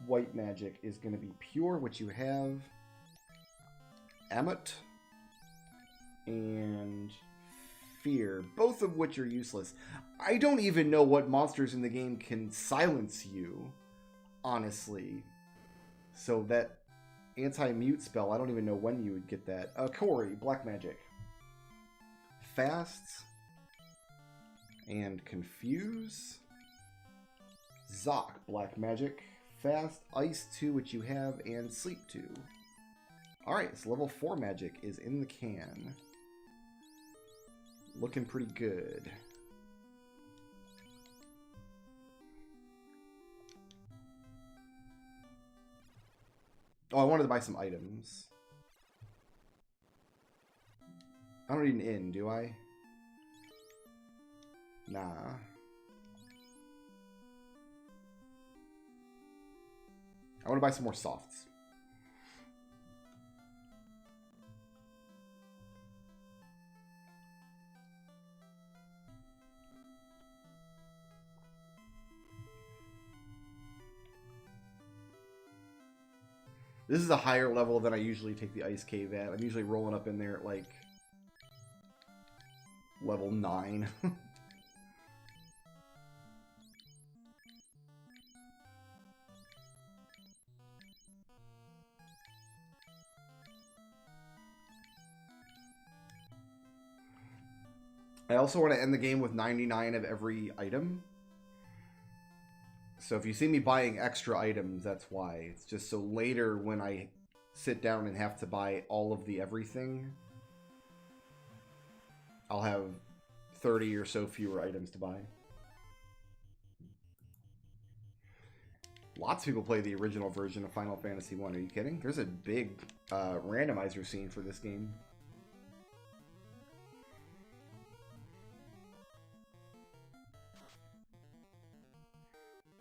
white magic, is going to be pure, which you have. Amit and Fear, both of which are useless. I don't even know what monsters in the game can silence you, honestly. So that anti-mute spell, I don't even know when you would get that. Corey, black magic. Fast and Confuse. Zoc, black magic. Fast, Ice 2, which you have, and Sleep 2. Alright, so level 4 magic is in the can. Looking pretty good. Oh, I wanted to buy some items. I don't need an inn, do I? Nah. I want to buy some more softs. This is a higher level than I usually take the Ice Cave at. I'm usually rolling up in there at like level 9. I also want to end the game with 99 of every item. So if you see me buying extra items, that's why. It's just so later when I sit down and have to buy all of the everything, I'll have 30 or so fewer items to buy. Lots of people play the original version of Final Fantasy I. Are you kidding? There's a big randomizer scene for this game.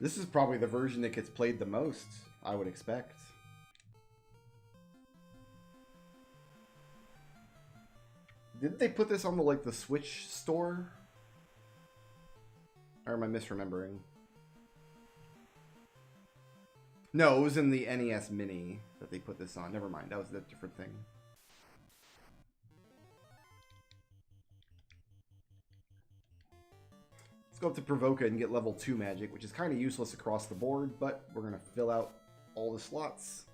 This is probably the version that gets played the most, I would expect. Didn't they put this on the the Switch store? Or am I misremembering? No, it was in the NES Mini that they put this on. Never mind, that was a different thing. Let's go up to Provoca and get level 2 magic, which is kind of useless across the board, but we're going to fill out all the slots.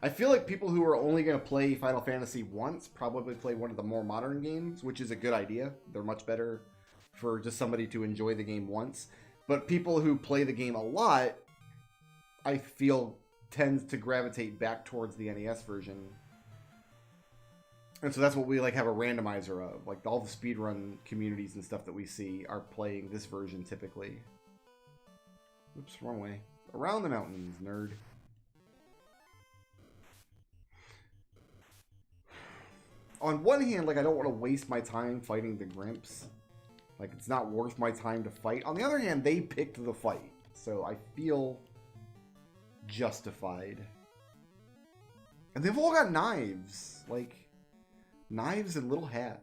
I feel like people who are only going to play Final Fantasy once probably play one of the more modern games, which is a good idea. They're much better for just somebody to enjoy the game once. But people who play the game a lot, I feel, tends to gravitate back towards the NES version. And so that's what we like have a randomizer of. Like all the speedrun communities and stuff that we see are playing this version typically. Oops, wrong way. Around the mountains, nerd. On one hand, like I don't want to waste my time fighting the Grimps. Like it's not worth my time to fight. On the other hand, they picked the fight. So I feel justified. And they've all got knives. Like knives and little hats.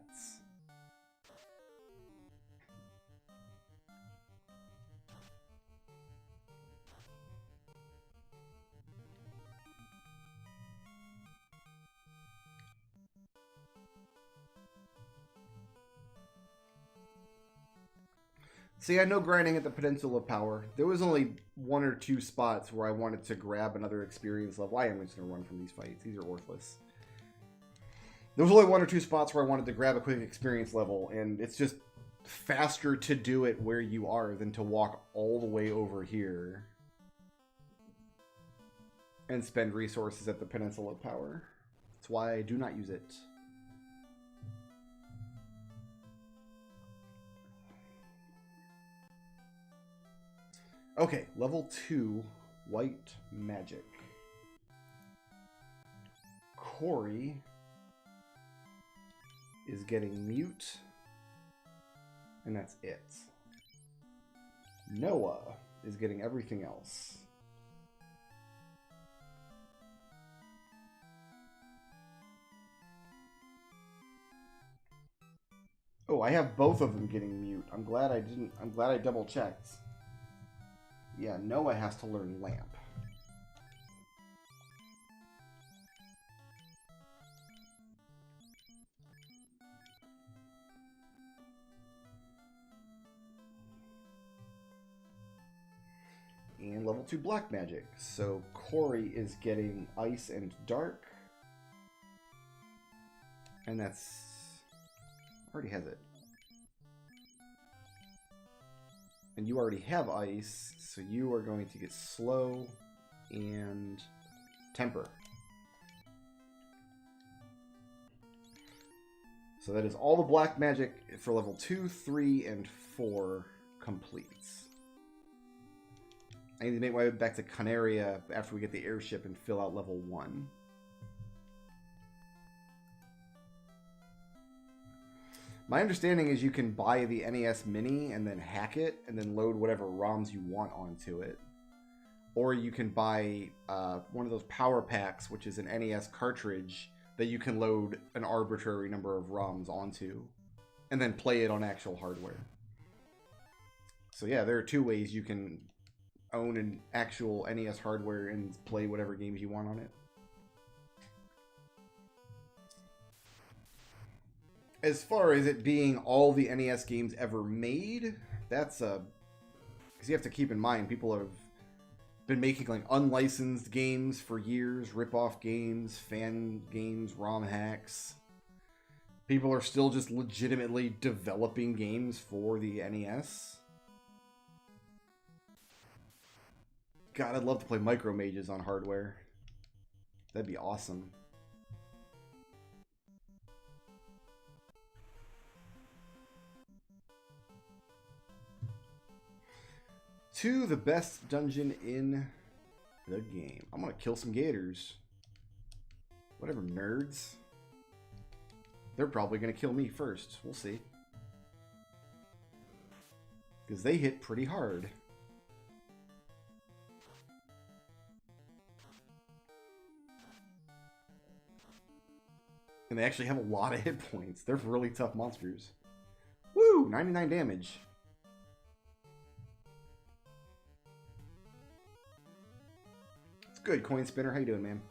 See, I had no grinding at the Peninsula of Power. There was only 1 or 2 spots where I wanted to grab another experience level. I am just going to run from these fights. These are worthless. There was only 1 or 2 spots where I wanted to grab a quick experience level, and it's just faster to do it where you are than to walk all the way over here and spend resources at the Peninsula of Power. That's why I do not use it. Okay, level 2, White Magic. Corey is getting Mute, and that's it. Noah is getting everything else. Oh, I have both of them getting Mute. I'm glad I double checked. Yeah, Noah has to learn Lamp. And level 2 Black Magic. So Corey is getting Ice and Dark. And that's... already has it. And you already have Ice, so you are going to get Slow and Temper. So that is all the Black Magic for level 2, 3, and 4 completes. I need to make my way back to Canaria after we get the airship and fill out level 1. My understanding is you can buy the NES Mini and then hack it and then load whatever ROMs you want onto it. Or you can buy one of those power packs, which is an NES cartridge that you can load an arbitrary number of ROMs onto and then play it on actual hardware. So yeah, there are 2 ways you can own an actual NES hardware and play whatever games you want on it. As far as it being all the NES games ever made, that's because you have to keep in mind people have been making like unlicensed games for years, rip-off games, fan games, ROM hacks. People are still just legitimately developing games for the NES. God, I'd love to play Micro Mages on hardware. That'd be awesome. To the best dungeon in the game. I'm gonna kill some gators. Whatever, nerds. They're probably gonna kill me first. We'll see. Because they hit pretty hard. And they actually have a lot of hit points. They're really tough monsters. Woo! 99 damage. Good, Coin Spinner. How you doing, man?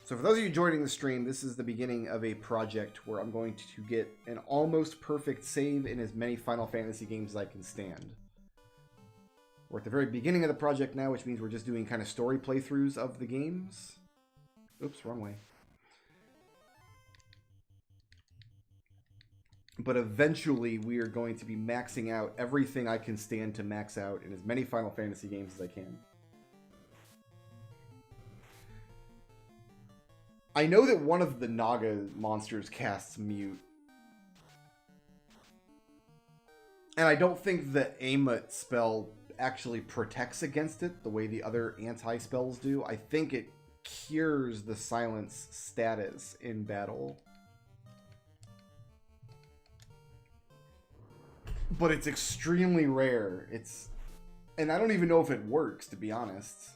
So for those of you joining the stream, this is the beginning of a project where I'm going to get an almost perfect save in as many Final Fantasy games as I can stand. We're at the very beginning of the project now, which means we're just doing kind of story playthroughs of the games. Oops, wrong way. But eventually, we are going to be maxing out everything I can stand to max out in as many Final Fantasy games as I can. I know that one of the Naga monsters casts Mute. And I don't think the Amut spell actually protects against it the way the other anti-spells do. I think it cures the silence status in battle. But it's extremely rare. And I don't even know if it works, to be honest.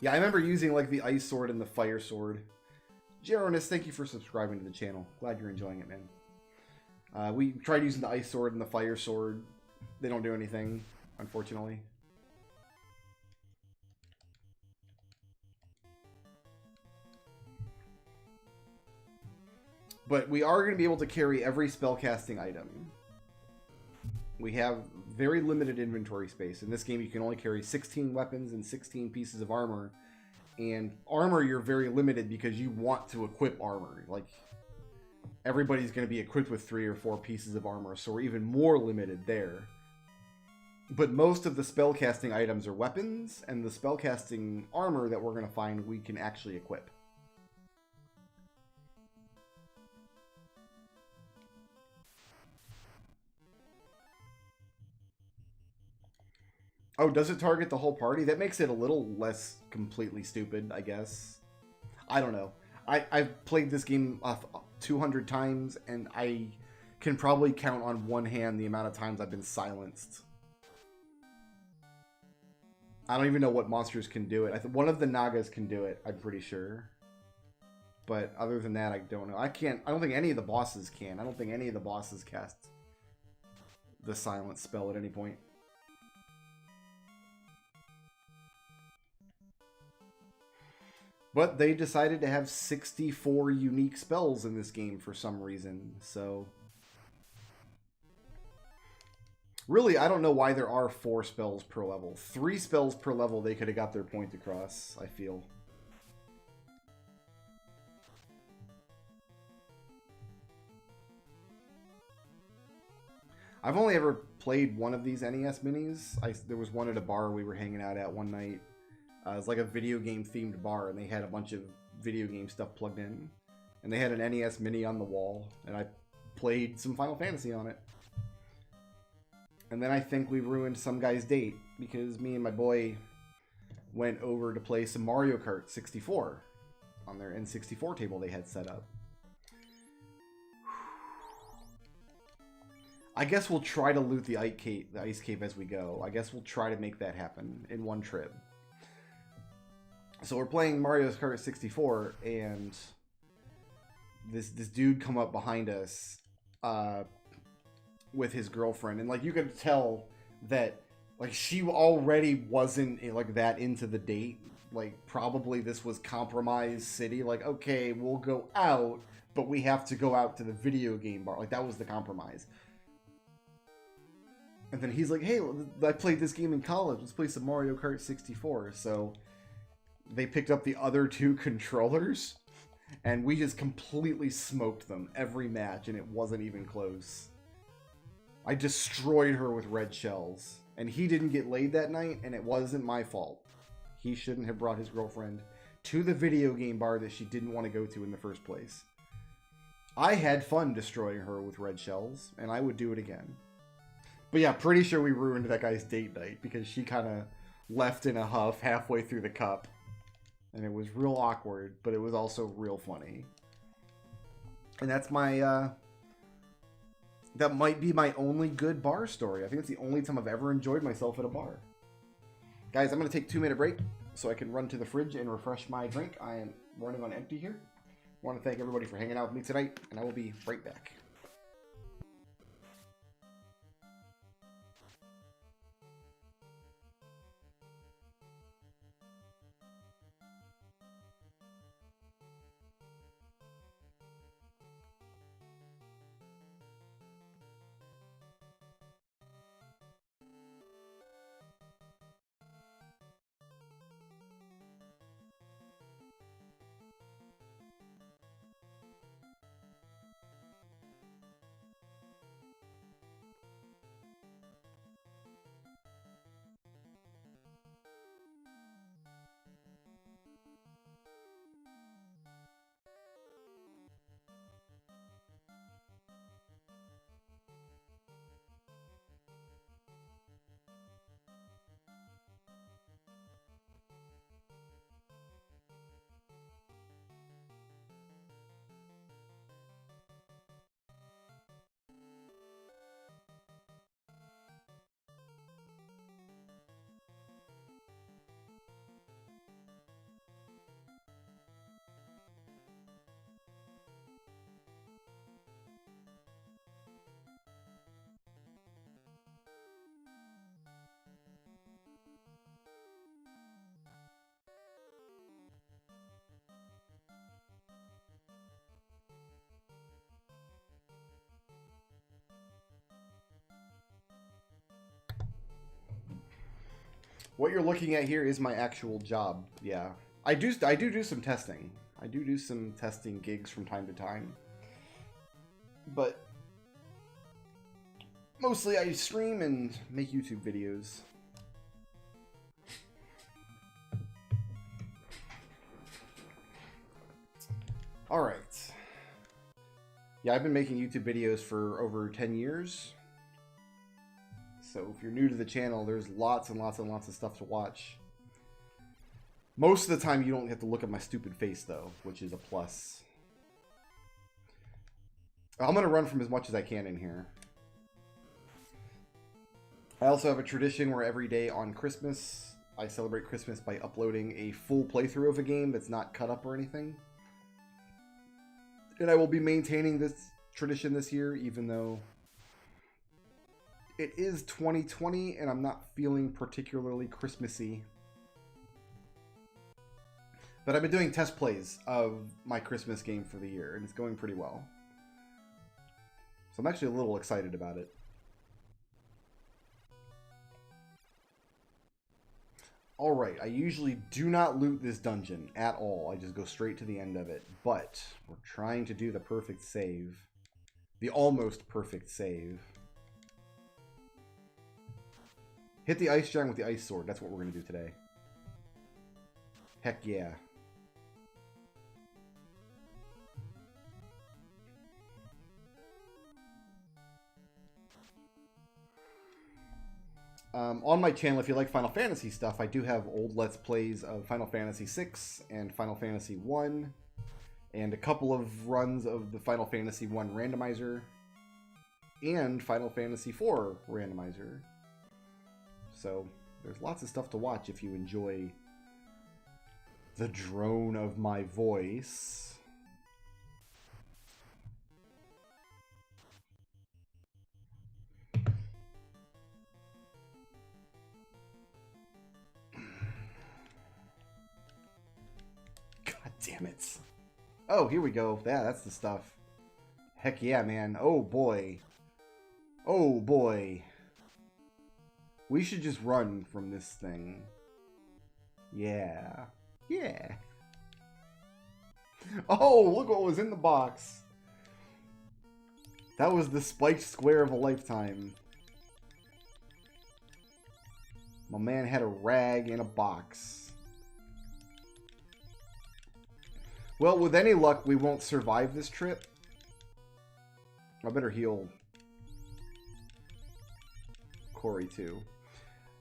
Yeah, I remember using like the ice sword and the fire sword. Jeronis, thank you for subscribing to the channel. Glad you're enjoying it, man. We tried using the ice sword and the fire sword. They don't do anything, unfortunately. But we are going to be able to carry every spellcasting item. We have very limited inventory space. In this game, you can only carry 16 weapons and 16 pieces of armor. And armor, you're very limited because you want to equip armor. Like, everybody's going to be equipped with 3 or 4 pieces of armor, so we're even more limited there. But most of the spellcasting items are weapons, and the spellcasting armor that we're going to find we can actually equip. Oh, does it target the whole party? That makes it a little less completely stupid, I guess. I don't know. I've played this game 200 times, and I can probably count on one hand the amount of times I've been silenced. I don't even know what monsters can do it. One of the Nagas can do it, I'm pretty sure. But other than that, I don't know. I don't think any of the bosses can. I don't think any of the bosses cast the silence spell at any point. But they decided to have 64 unique spells in this game for some reason, so... Really, I don't know why there are 4 spells per level. 3 spells per level, they could have got their point across, I feel. I've only ever played one of these NES minis. There was one at a bar we were hanging out at one night. It was like a video game themed bar, and they had a bunch of video game stuff plugged in. And they had an NES mini on the wall, and I played some Final Fantasy on it. And then I think we ruined some guy's date, because me and my boy went over to play some Mario Kart 64 on their N64 table they had set up. I guess we'll try to loot the ice cave as we go. I guess we'll try to make that happen in one trip. So we're playing Mario Kart 64, and this dude come up behind us with his girlfriend, and like you could tell that like she already wasn't like that into the date. Like probably this was compromise city. Like okay, we'll go out, but we have to go out to the video game bar. Like that was the compromise. And then he's like, hey, I played this game in college. Let's play some Mario Kart 64. So they picked up the other 2 controllers, and we just completely smoked them every match, and it wasn't even close. I destroyed her with red shells, and he didn't get laid that night, and it wasn't my fault. He shouldn't have brought his girlfriend to the video game bar that she didn't want to go to in the first place. I had fun destroying her with red shells, and I would do it again. But yeah, pretty sure we ruined that guy's date night, because she kind of left in a huff halfway through the cup. And it was real awkward, but it was also real funny. And that's my, that might be my only good bar story. I think it's the only time I've ever enjoyed myself at a bar. Guys, I'm going to take a 2-minute break so I can run to the fridge and refresh my drink. I am running on empty here. I want to thank everybody for hanging out with me tonight, and I will be right back. What you're looking at here is my actual job. Yeah, I do some testing. I do some testing gigs from time to time, but mostly I stream and make YouTube videos. All right. Yeah, I've been making YouTube videos for over 10 years. So if you're new to the channel, there's lots and lots and lots of stuff to watch. Most of the time you don't have to look at my stupid face though, which is a plus. I'm going to run from as much as I can in here. I also have a tradition where every day on Christmas, I celebrate Christmas by uploading a full playthrough of a game that's not cut up or anything. And I will be maintaining this tradition this year, even though it is 2020 and I'm not feeling particularly Christmassy. But I've been doing test plays of my Christmas game for the year, and it's going pretty well. So I'm actually a little excited about it. Alright, I usually do not loot this dungeon at all. I just go straight to the end of it. But we're trying to do the perfect save. The almost perfect save. Hit the ice giant with the ice sword. That's what we're going to do today. Heck yeah. On my channel, if you like Final Fantasy stuff, I do have old Let's Plays of Final Fantasy VI and Final Fantasy I, and a couple of runs of the Final Fantasy I randomizer, and Final Fantasy IV randomizer. So, there's lots of stuff to watch if you enjoy the drone of my voice. Damn it. Oh, here we go. Yeah, that's the stuff. Heck yeah, man. Oh, boy. Oh, boy. We should just run from this thing. Yeah. Yeah. Oh, look what was in the box. That was the spiked square of a lifetime. My man had a rag in a box. Well, with any luck, we won't survive this trip. I better heal Corey, too.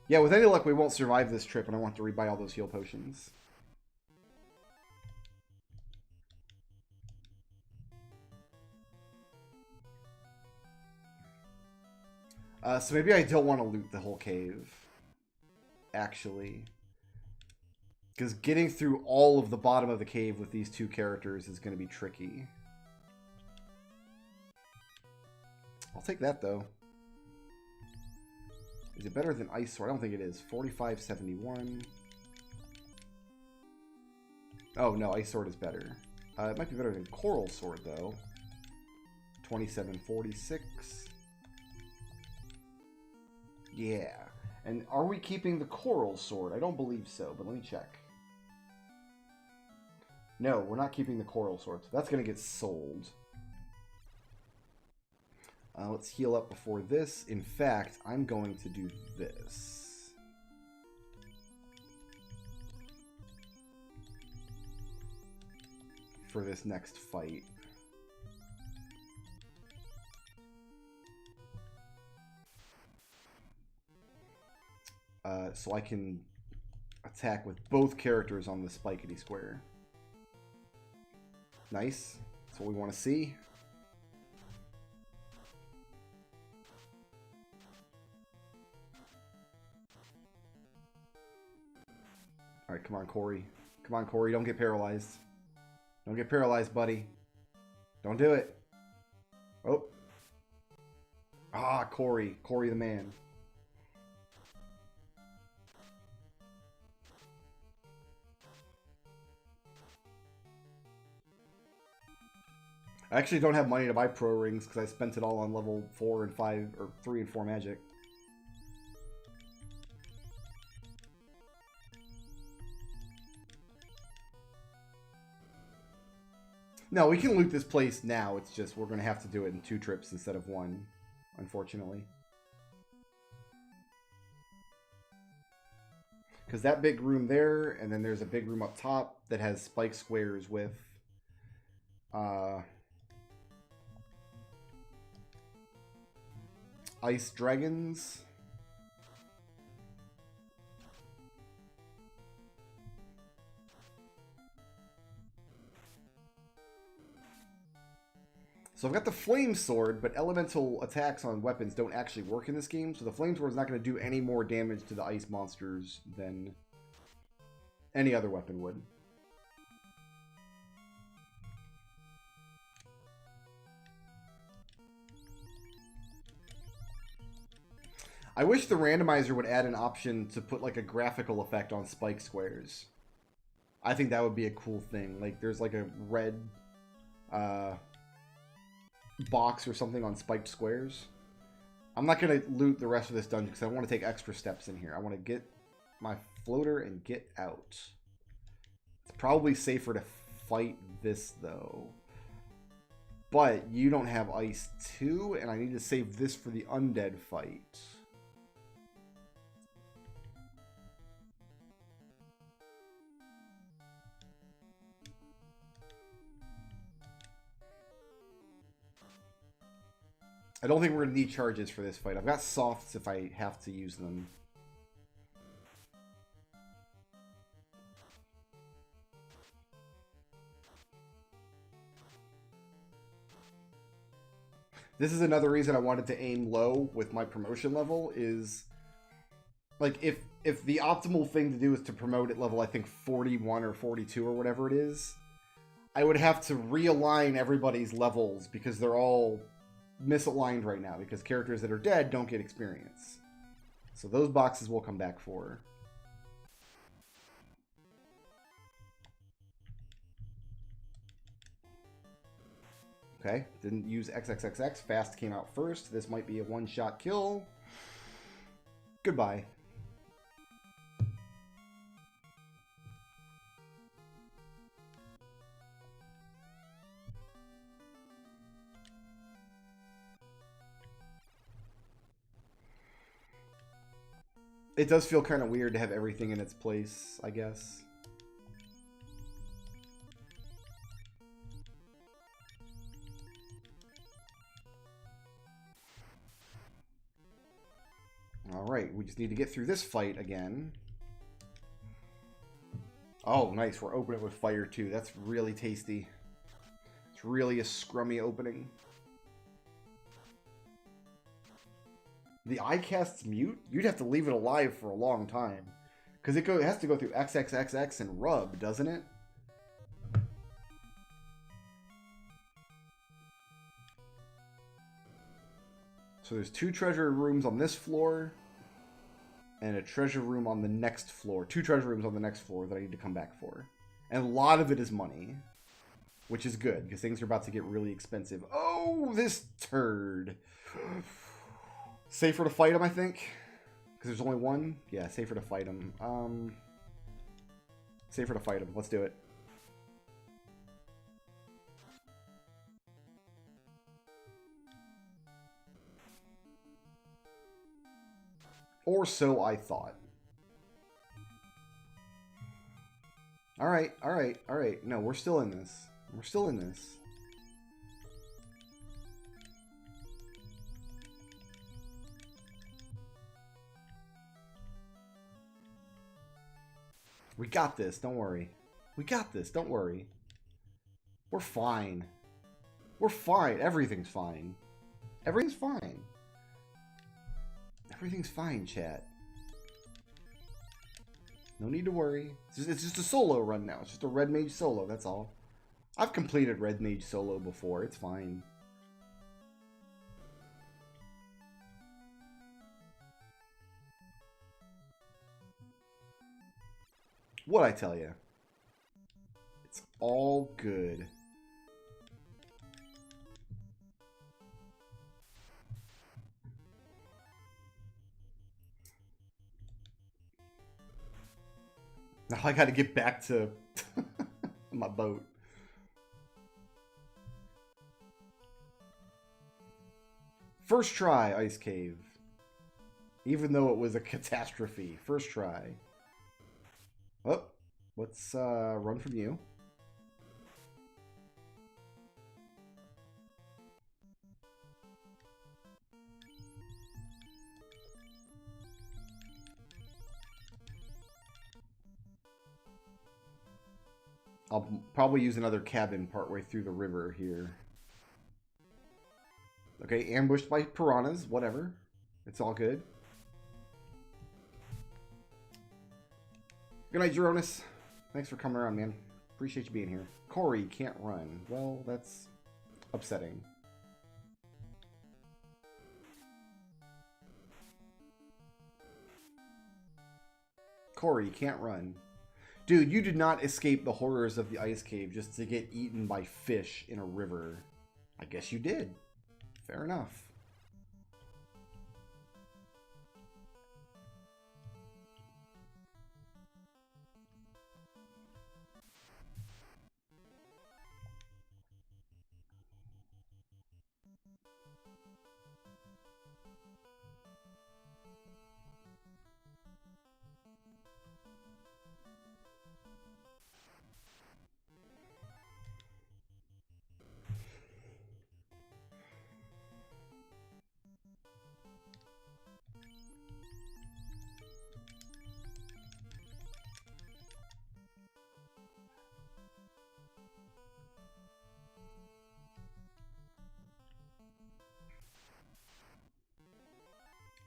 Yeah, with any luck, we won't survive this trip, and I want to rebuy all those heal potions. So maybe I don't want to loot the whole cave, actually. Because getting through all of the bottom of the cave with these two characters is going to be tricky. I'll take that, though. Is it better than Ice Sword? I don't think it is. 4571. Oh, no. Ice Sword is better. It might be better than Coral Sword, though. 2746. Yeah. And are we keeping the Coral Sword? I don't believe so, but let me check. No, we're not keeping the Coral Sword, so that's going to get sold. Let's heal up before this. In fact, I'm going to do this. For this next fight. So I can attack with both characters on the spikety square. Nice. That's what we want to see. Alright, come on, Corey. Come on, Corey. Don't get paralyzed. Don't get paralyzed, buddy. Don't do it. Oh. Ah, Corey. Corey the man. I actually don't have money to buy pro rings because I spent it all on level 4 and 5, or 3 and 4 magic. No, we can loot this place now. It's just we're going to have to do it in 2 trips instead of 1, unfortunately. Because that big room there, and then there's a big room up top that has spike squares with... ice dragons. So I've got the flame sword, but elemental attacks on weapons don't actually work in this game, so the flame sword is not going to do any more damage to the ice monsters than any other weapon would. I wish the randomizer would add an option to put like a graphical effect on spike squares. I think that would be a cool thing. Like there's like a red box or something on spiked squares. I'm not going to loot the rest of this dungeon because I want to take extra steps in here. I want to get my floater and get out. It's probably safer to fight this though. But you don't have ice too, and I need to save this for the undead fight. I don't think we're going to need charges for this fight. I've got softs if I have to use them. This is another reason I wanted to aim low with my promotion level is... like, if the optimal thing to do is to promote at level, I think, 41 or 42 or whatever it is, I would have to realign everybody's levels because they're all misaligned right now because characters that are dead don't get experience. So those boxes will come back for. Okay, didn't use XXXX. Fast came out first. This might be a one-shot kill. Goodbye. It does feel kind of weird to have everything in its place, I guess. Alright, we just need to get through this fight again. Oh, nice. We're opening with fire, too. That's really tasty. It's really a scrummy opening. The eye cast's mute? You'd have to leave it alive for a long time. Because it has to go through XXXX and rub, doesn't it? So there's 2 treasure rooms on this floor. And a treasure room on the next floor. 2 treasure rooms on the next floor that I need to come back for. And a lot of it is money. Which is good, because things are about to get really expensive. Oh, this turd. Safer to fight him, I think. Because there's only one. Yeah, safer to fight him. Safer to fight him. Let's do it. Or so I thought. Alright, alright, alright. No, we're still in this. We're still in this. We got this, don't worry. We got this, don't worry. We're fine. We're fine. Everything's fine. Everything's fine. Everything's fine, chat. No need to worry. It's just a solo run now. It's just a Red Mage solo, that's all. I've completed Red Mage solo before. It's fine. What'd I tell you? It's all good. Now I gotta get back to my boat. First try, Ice Cave. Even though it was a catastrophe. First try. Oh, let's run from you. I'll probably use another cabin partway through the river here. Okay, ambushed by piranhas, whatever. It's all good. Good night, Jeronis. Thanks for coming around, man. Appreciate you being here. Corey can't run. Well, that's upsetting. Corey can't run. Dude, you did not escape the horrors of the ice cave just to get eaten by fish in a river. I guess you did. Fair enough.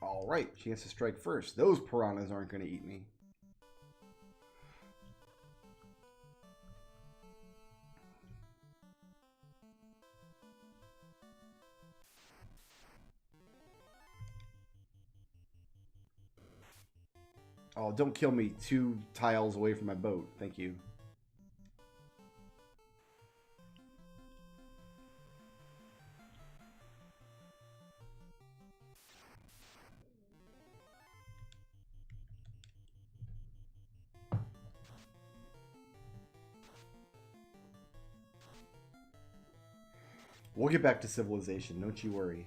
All right, she has to strike first. Those piranhas aren't going to eat me. Oh, don't kill me 2 tiles away from my boat. Thank you. We'll get back to civilization, don't you worry.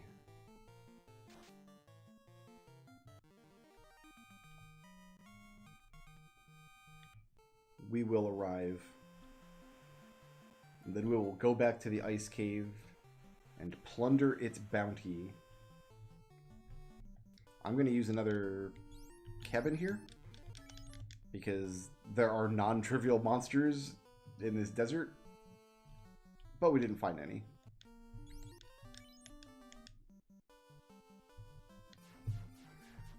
We will arrive. And then we will go back to the ice cave and plunder its bounty. I'm going to use another cabin here because there are non-trivial monsters in this desert, but we didn't find any.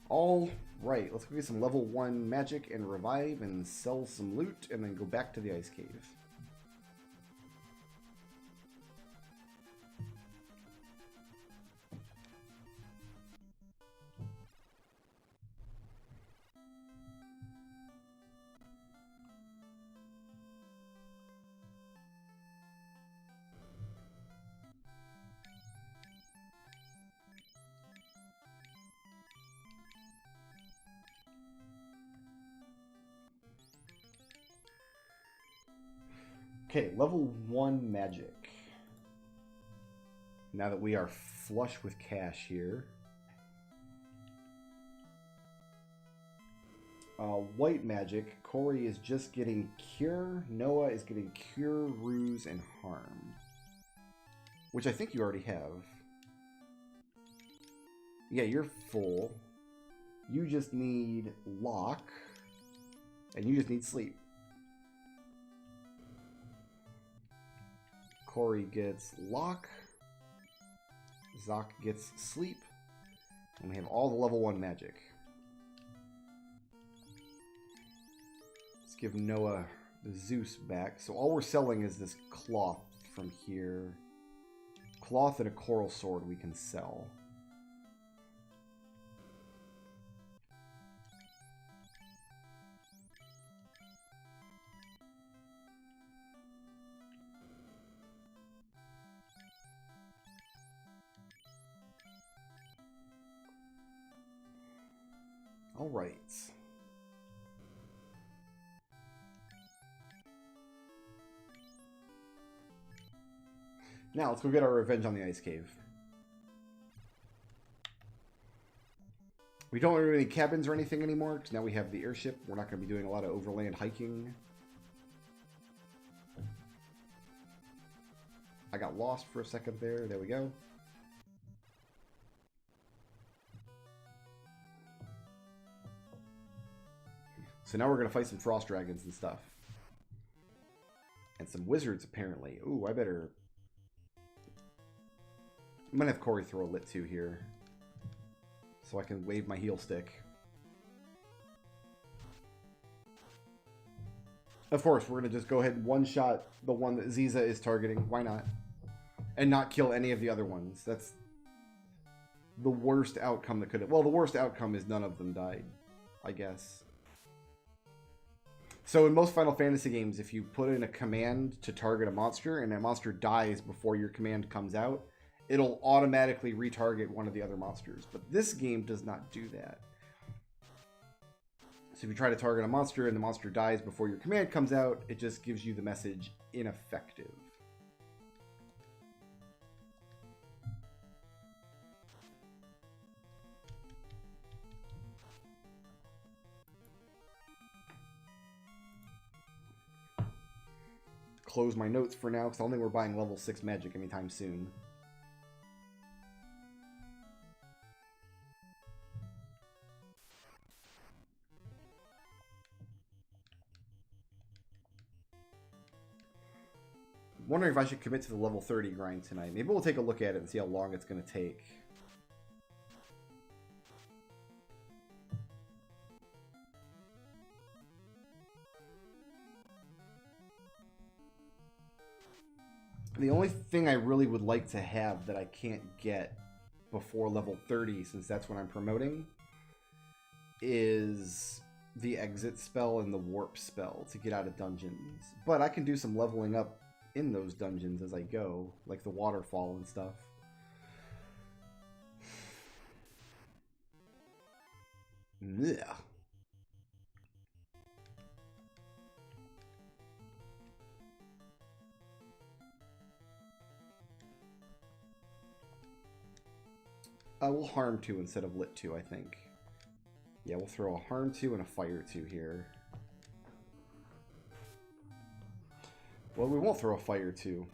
All right, let's go get some level 1 magic and revive and sell some loot and then go back to the ice cave. Okay, level 1 magic. Now that we are flush with cash here. White magic. Corey is just getting cure. Noah is getting cure, ruse, and harm. Which I think you already have. Yeah, you're full. You just need lock. And you just need sleep. Corey gets lock. Zoc gets sleep. And we have all the level 1 magic. Let's give Noah the Zeus back. So all we're selling is this cloth from here. Cloth and a coral sword we can sell. All right. Now let's go get our revenge on the ice cave. We don't have any cabins or anything anymore, because now we have the airship. We're not going to be doing a lot of overland hiking. I got lost for a second there. There we go. So now we're going to fight some frost dragons and stuff. And some wizards, apparently. Ooh, I better... I'm going to have Corey throw a Lit 2 here. So I can wave my heel stick. Of course, we're going to just go ahead and one-shot the one that Ziza is targeting. Why not? And not kill any of the other ones. That's the worst outcome that could have... Well, the worst outcome is none of them died, I guess. So in most Final Fantasy games, if you put in a command to target a monster and that monster dies before your command comes out, it'll automatically retarget one of the other monsters. But this game does not do that. So if you try to target a monster and the monster dies before your command comes out, it just gives you the message ineffective. Close my notes for now, because I don't think we're buying level 6 magic anytime soon. Wondering if I should commit to the level 30 grind tonight. Maybe we'll take a look at it and see how long it's going to take. The only thing I really would like to have that I can't get before level 30, since that's when I'm promoting, is the exit spell and the warp spell to get out of dungeons. But I can do some leveling up in those dungeons as I go, like the Waterfall and stuff. Yeah. We'll harm 2 instead of lit 2, I think. Yeah, we'll throw a harm 2 and a fire 2 here. Well, we won't throw a fire 2.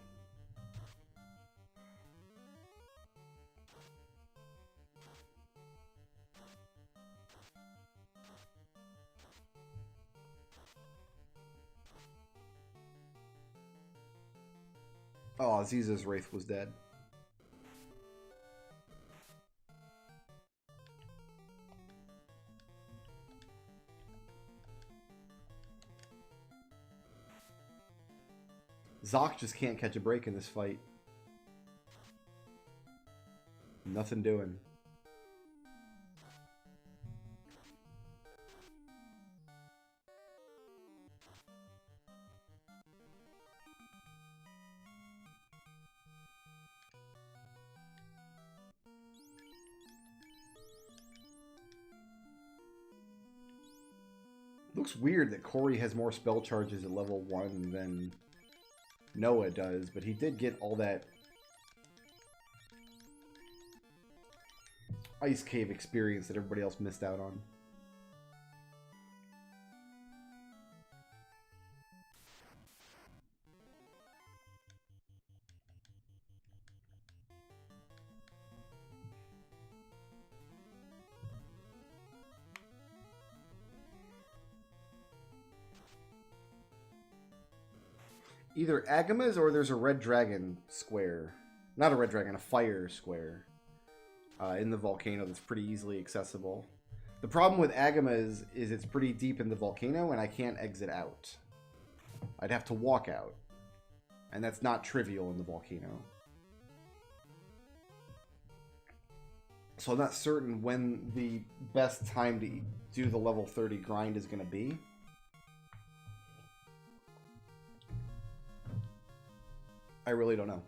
Oh, Aziza's Wraith was dead. Zoc just can't catch a break in this fight. Nothing doing. Looks weird that Corey has more spell charges at level 1 than Noah does, but he did get all that Ice Cave experience that everybody else missed out on. Either Agamas or there's a red dragon square. Not a red dragon, a fire square. In the volcano that's pretty easily accessible. The problem with Agamas is it's pretty deep in the volcano and I can't exit out. I'd have to walk out. And that's not trivial in the volcano. So I'm not certain when the best time to do the level 30 grind is going to be. I really don't know.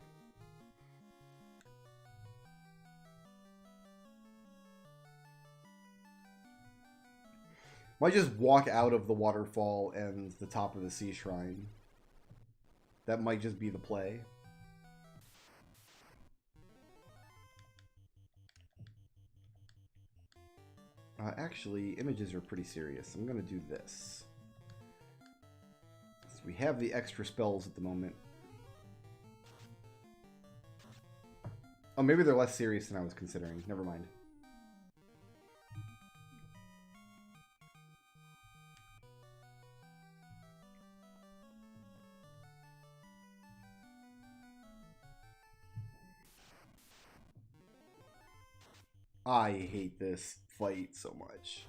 Might just walk out of the waterfall and the top of the sea shrine. That might just be the play. Actually, images are pretty serious. I'm going to do this. So we have the extra spells at the moment. Oh, maybe they're less serious than I was considering. Never mind. I hate this fight so much.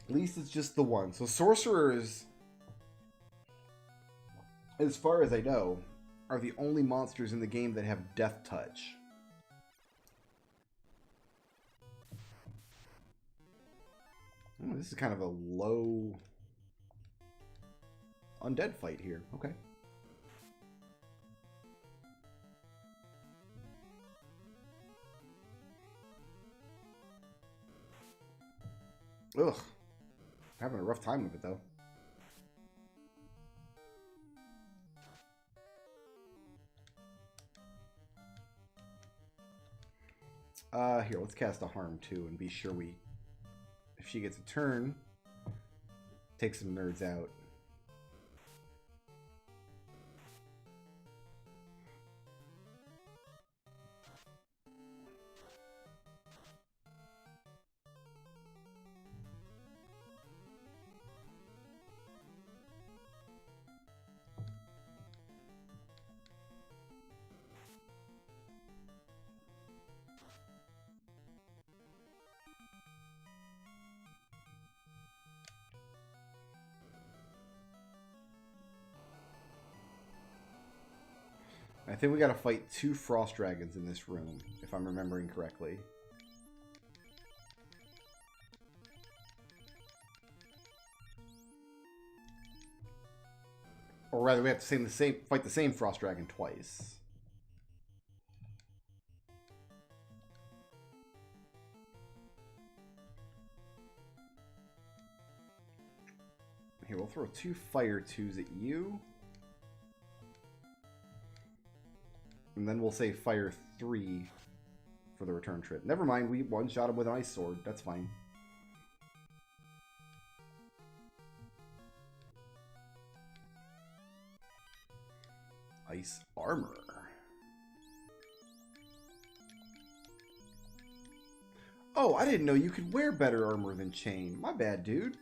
At least it's just the one. So sorcerers, as far as I know, are the only monsters in the game that have death touch. Oh, this is kind of a low undead fight here. Okay. Ugh. Having a rough time with it, though. Here, let's cast a harm, too, and be sure we... If she gets a turn, take some nerds out. I think we gotta fight 2 frost dragons in this room, if I'm remembering correctly. Or rather, we have to fight the same frost dragon twice. Here, we'll throw 2 fire 2s at you. And then we'll say fire 3 for the return trip. Never mind, we one-shot him with an ice sword. That's fine. Ice armor. Oh, I didn't know you could wear better armor than chain. My bad, dude.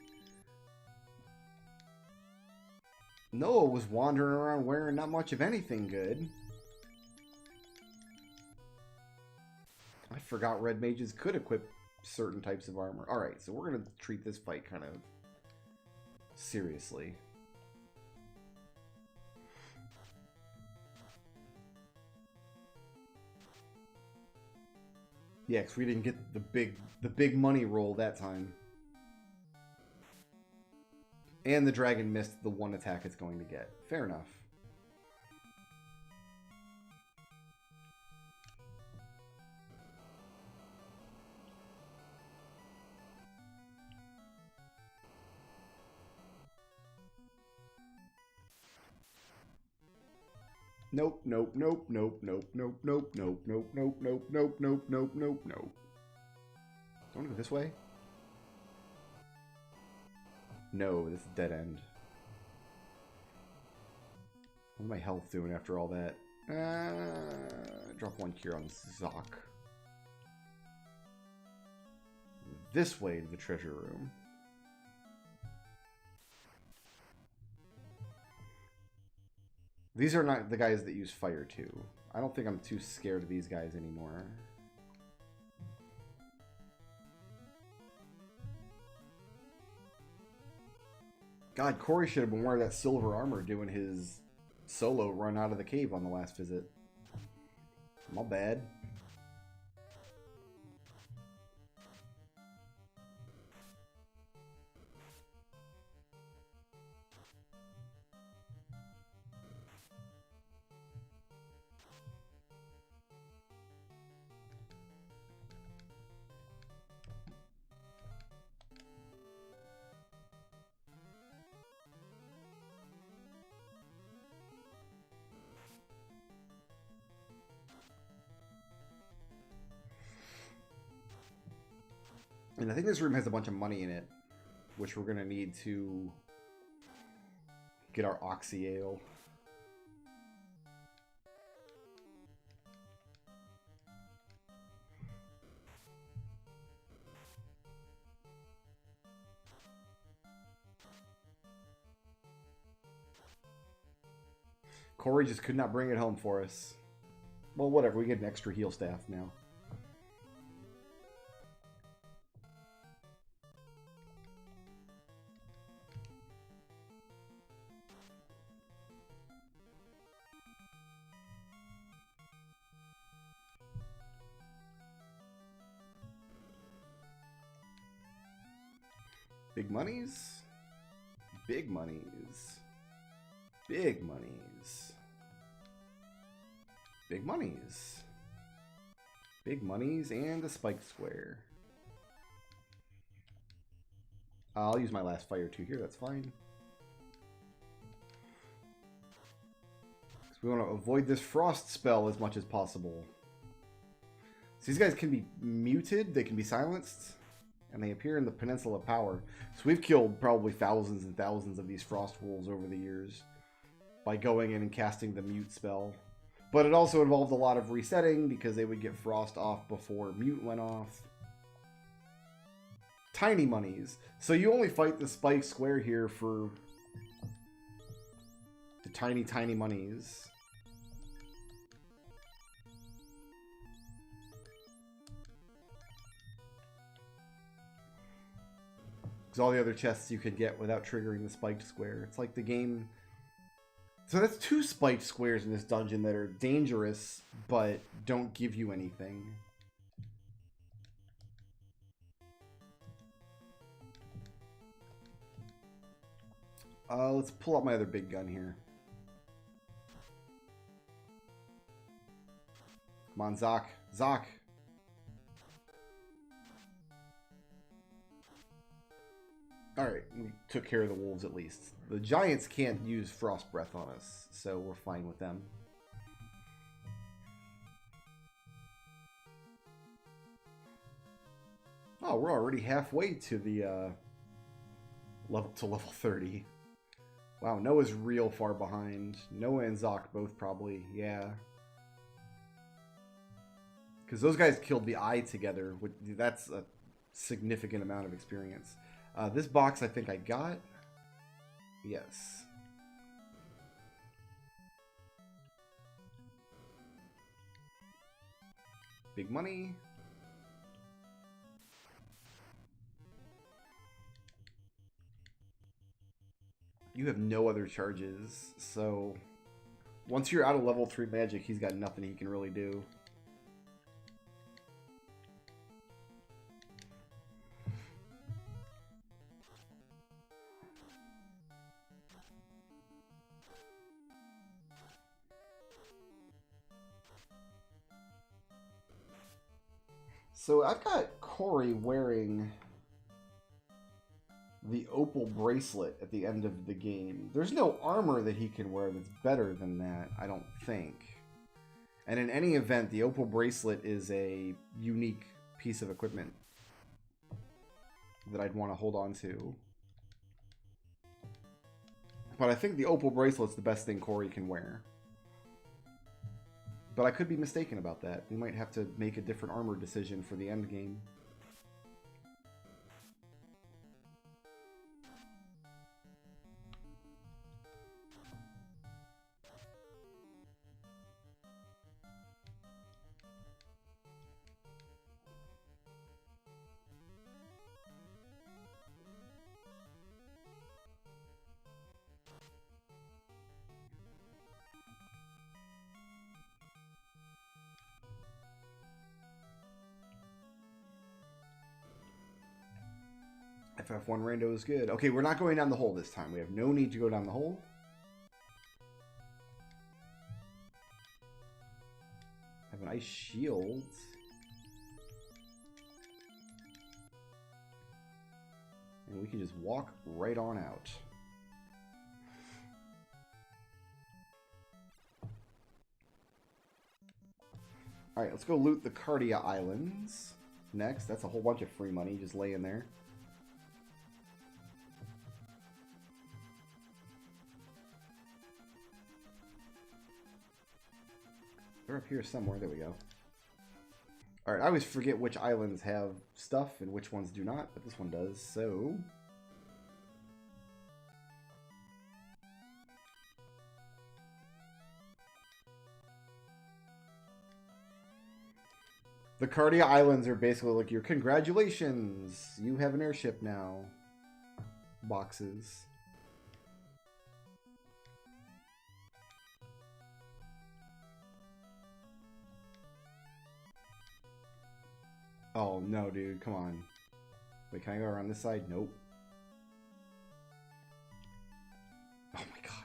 Noah was wandering around wearing not much of anything good. I forgot red mages could equip certain types of armor. Alright, so we're going to treat this fight kind of seriously. Yeah, because we didn't get the big money roll that time. And the dragon missed the one attack it's going to get. Fair enough. Nope, nope, nope, nope, nope, nope, nope, nope, nope, nope, nope, nope, nope, nope, nope, nope. Do I want to go this way? No, this is dead end. What's my health doing after all that? Drop 1 cure on Zoc. This way to the treasure room. These are not the guys that use fire too. I don't think I'm too scared of these guys anymore. God, Corey should have been wearing that silver armor doing his solo run out of the cave on the last visit. My bad. And I think this room has a bunch of money in it, which we're going to need to get our Oxy Ale. Corey just could not bring it home for us. Well, whatever. We get an extra heal staff now. Big monies. Big monies. Big monies. Big monies. Big monies and a spike square. I'll use my last fire 2 here, that's fine. Because we want to avoid this frost spell as much as possible. So these guys can be muted, they can be silenced, and they appear in the Peninsula of Power. So we've killed probably thousands and thousands of these frost wolves over the years by going in and casting the mute spell. But it also involved a lot of resetting because they would get frost off before mute went off. Tiny monies. So you only fight the spike square here for the tiny, tiny monies. Because all the other chests you could get without triggering the spiked square. It's like the game... So that's 2 spiked squares in this dungeon that are dangerous, but don't give you anything. Let's pull out my other big gun here. Come on, Zoc. Zoc! Alright, we took care of the wolves at least. The giants can't use frost breath on us, so we're fine with them. Oh, we're already halfway to the level 30. Wow, Noah's real far behind. Noah and Zoc both probably, yeah. Because those guys killed the eye together. That's a significant amount of experience. This box I think I got. Yes. Big money. You have no other charges, so once you're out of level 3 magic, he's got nothing he can really do. So I've got Corey wearing the opal bracelet at the end of the game. There's no armor that he can wear that's better than that, I don't think. And in any event, the opal bracelet is a unique piece of equipment that I'd want to hold on to. But I think the opal bracelet's the best thing Corey can wear. But I could be mistaken about that. We might have to make a different armor decision for the end game. FF1 rando is good. Okay, we're not going down the hole this time. We have no need to go down the hole. Have an ice shield. And we can just walk right on out. Alright, let's go loot the Cardia Islands. next. That's a whole bunch of free money just laying there. They're up here somewhere. There we go. Alright, I always forget which islands have stuff and which ones do not, but this one does, so... The Cardia Islands are basically like your congratulations, you have an airship now. Boxes. Oh no, dude, come on. Wait, can I go around this side? Nope. Oh my god.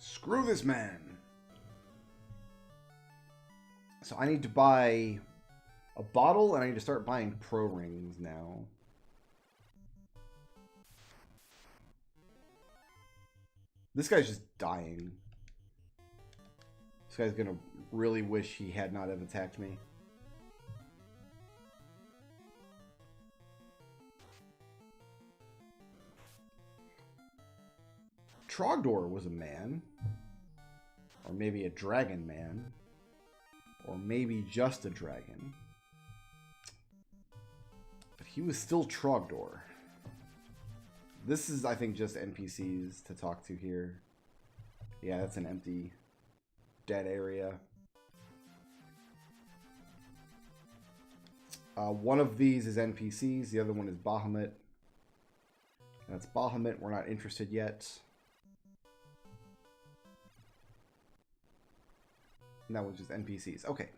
Screw this man. So I need to buy a bottle, and I need to start buying pro rings now. This guy's just dying. This guy's gonna really wish he had not have attacked me. Trogdor was a man. Or maybe a dragon man. Or maybe just a dragon. But he was still Trogdor. This is, I think, just NPCs to talk to here. Yeah, that's an empty, dead area. One of these is NPCs. The other one is Bahamut. That's Bahamut. We're not interested yet. And that was just NPCs. Okay.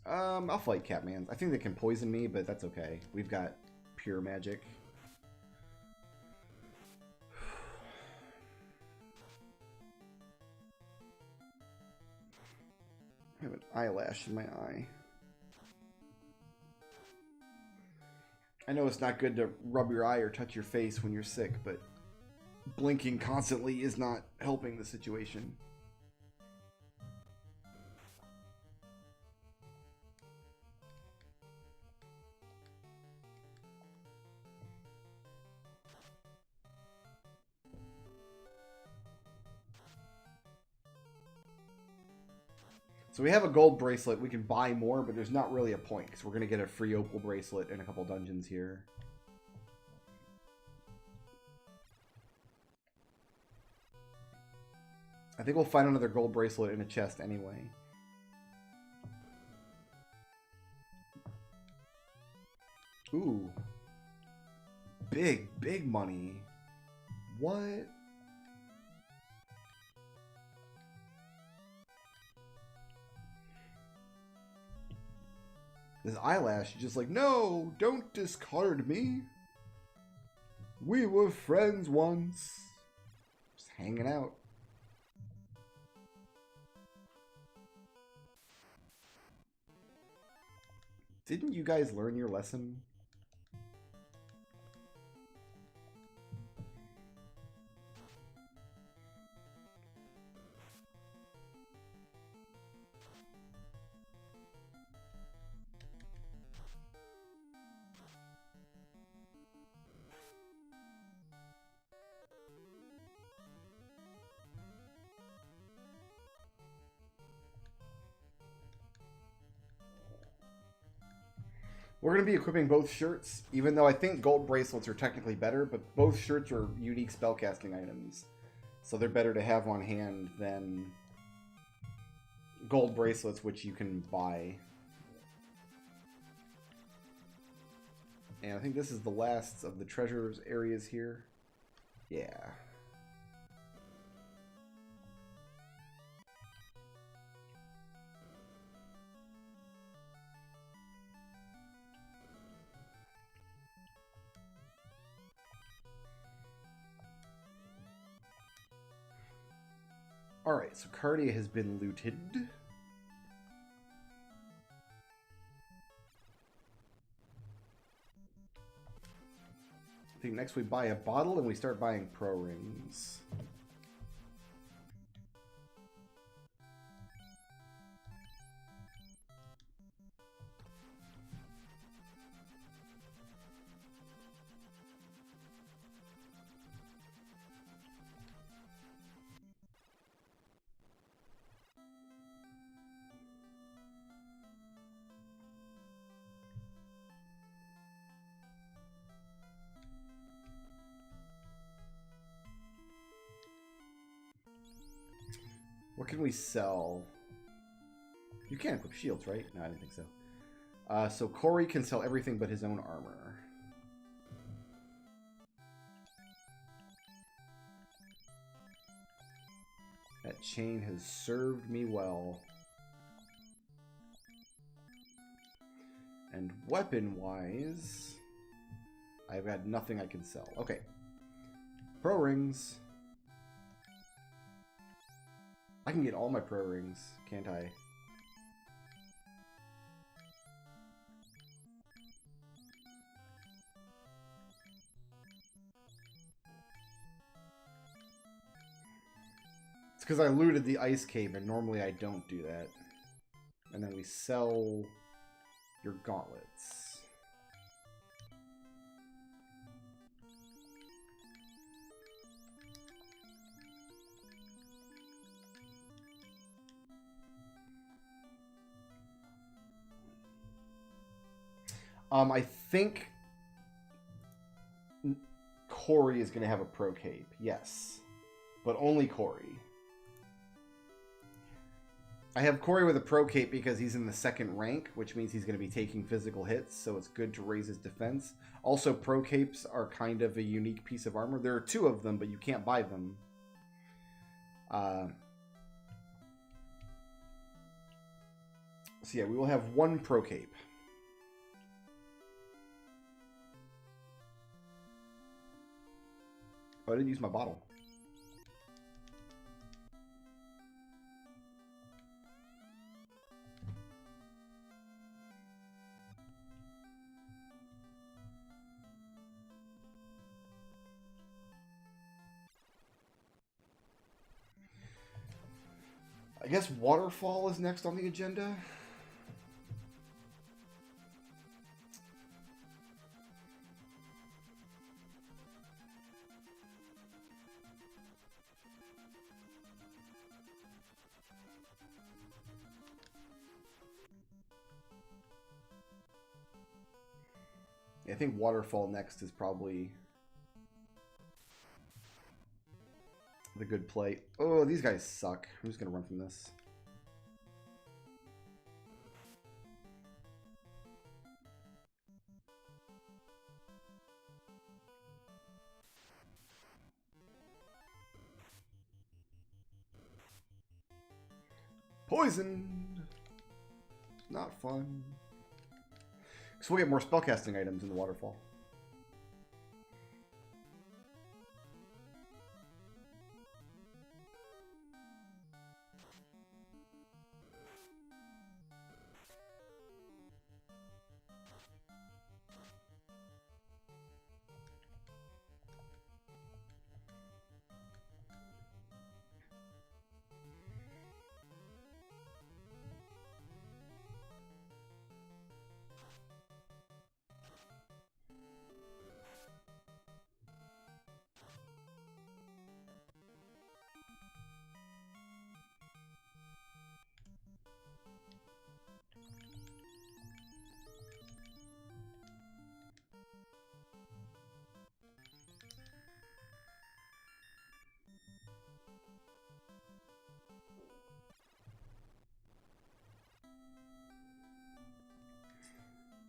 I'll fight Catmans. I think they can poison me, but that's okay. We've got pure magic. I have an eyelash in my eye. I know it's not good to rub your eye or touch your face when you're sick, but blinking constantly is not helping the situation. So we have a gold bracelet. We can buy more, but there's not really a point because we're going to get a free opal bracelet in a couple dungeons here. I think we'll find another gold bracelet in a chest anyway. Ooh. Big, big money. What? This eyelash is just like, no, don't discard me. We were friends once. Just hanging out. Didn't you guys learn your lesson? We're going to be equipping both shirts, even though I think gold bracelets are technically better, but both shirts are unique spellcasting items. So they're better to have on hand than gold bracelets, which you can buy. And I think this is the last of the treasures areas here. Yeah. Alright, so Cardia has been looted. I think next we buy a bottle and we start buying pro rings. What can we sell? You can't equip shields, right? No, I didn't think so. So Corey can sell everything but his own armor. That chain has served me well. And weapon-wise, I've got nothing I can sell. Okay. Pro rings. I can get all my pro rings, can't I? It's because I looted the ice cave, and normally I don't do that. And then we sell your gauntlets. I think Corey is going to have a pro cape. Yes. But only Corey. I have Corey with a pro cape because he's in the second rank, which means he's going to be taking physical hits, so it's good to raise his defense. Also, pro capes are kind of a unique piece of armor. There are 2 of them, but you can't buy them. So yeah, we will have 1 pro cape. Oh, I didn't use my bottle. I guess Waterfall is next on the agenda. I think Waterfall next is probably the good play. Oh, these guys suck. I'm just going to run from this. Poisoned! Not fun. So we'll get more spellcasting items in the Waterfall.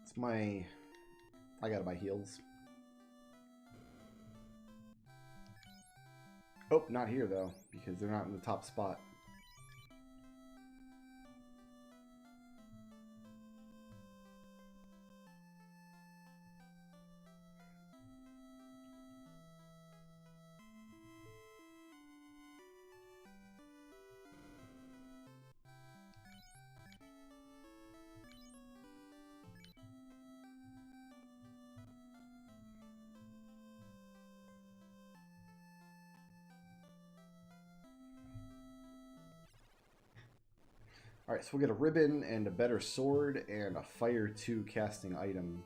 It's my... I gotta buy heals. Oh, not here though, because they're not in the top spot. Alright, so we'll get a ribbon and a better sword and a Fire 2 casting item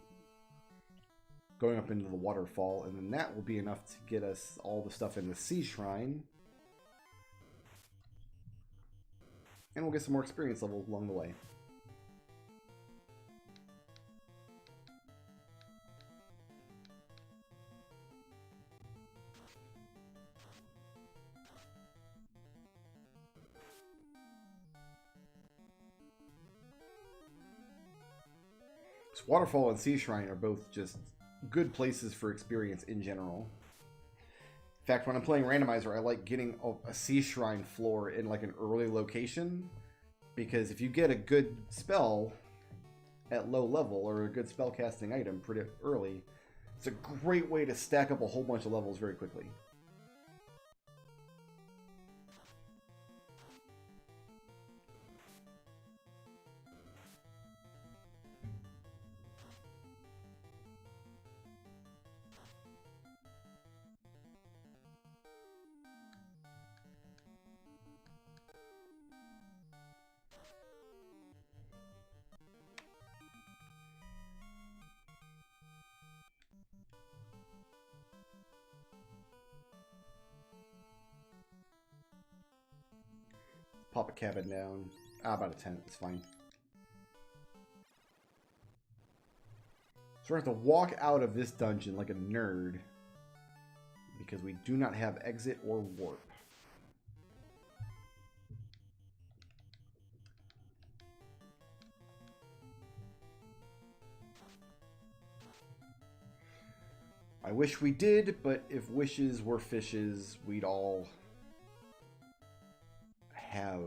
going up into the Waterfall, and then that will be enough to get us all the stuff in the Sea Shrine. And we'll get some more experience levels along the way. So Waterfall and Sea Shrine are both just good places for experience in general. In fact, when I'm playing randomizer, I like getting a Sea Shrine floor in like an early location, because if you get a good spell at low level or a good spell casting item pretty early, it's a great way to stack up a whole bunch of levels very quickly. Pop a cabin down. About a tent. It's fine. So we're going to have to walk out of this dungeon like a nerd, because we do not have exit or warp. I wish we did, but if wishes were fishes, we'd all have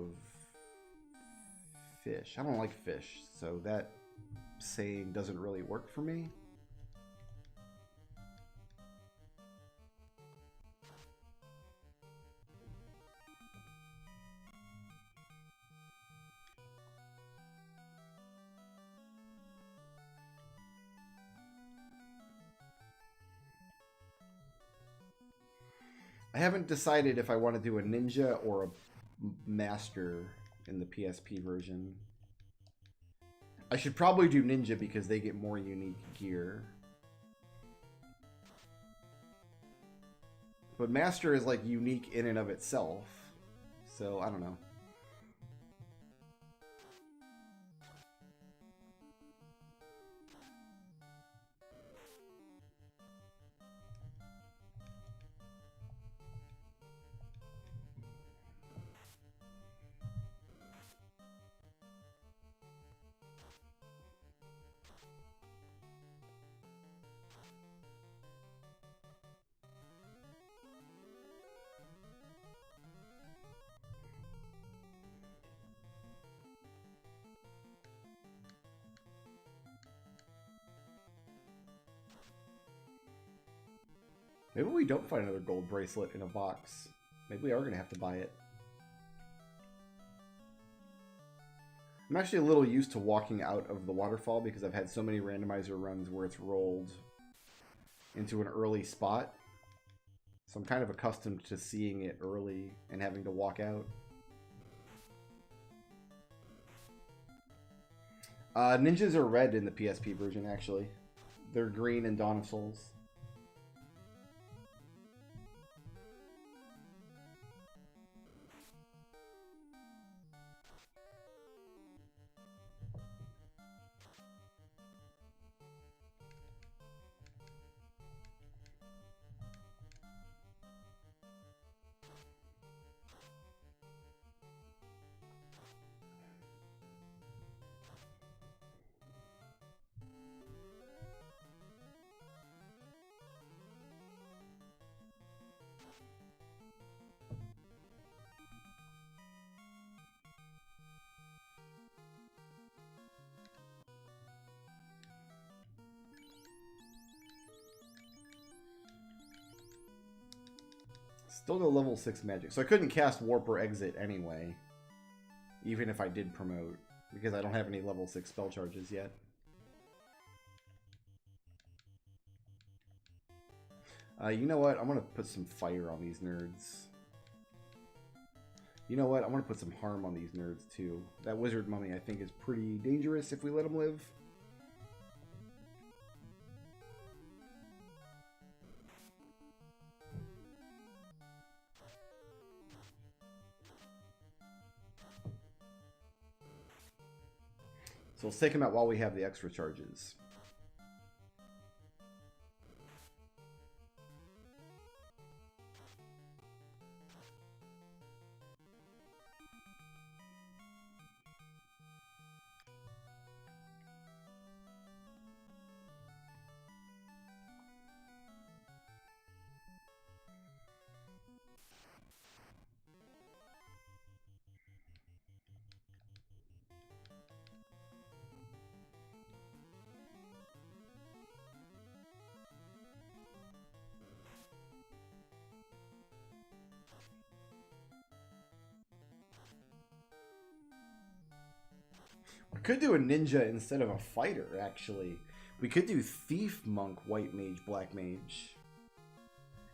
fish. I don't like fish, so that saying doesn't really work for me. I haven't decided if I want to do a ninja or a master in the PSP version. I should probably do ninja because they get more unique gear. But master is like unique in and of itself. So I don't know. Maybe we don't find another gold bracelet in a box. Maybe we are going to have to buy it. I'm actually a little used to walking out of the waterfall because I've had so many randomizer runs where it's rolled into an early spot. So I'm kind of accustomed to seeing it early and having to walk out. Ninjas are red in the PSP version, actually. They're green in Dawn of Souls. Still no level 6 magic. So I couldn't cast Warp or Exit anyway. Even if I did promote. Because I don't have any level 6 spell charges yet. You know what? I'm going to put some fire on these nerds. You know what? I want to put some harm on these nerds, too. That wizard mummy, I think, is pretty dangerous if we let him live. So let's take him out while we have the extra charges. We could do a ninja instead of a fighter, actually. We could do thief, monk, white mage, black mage.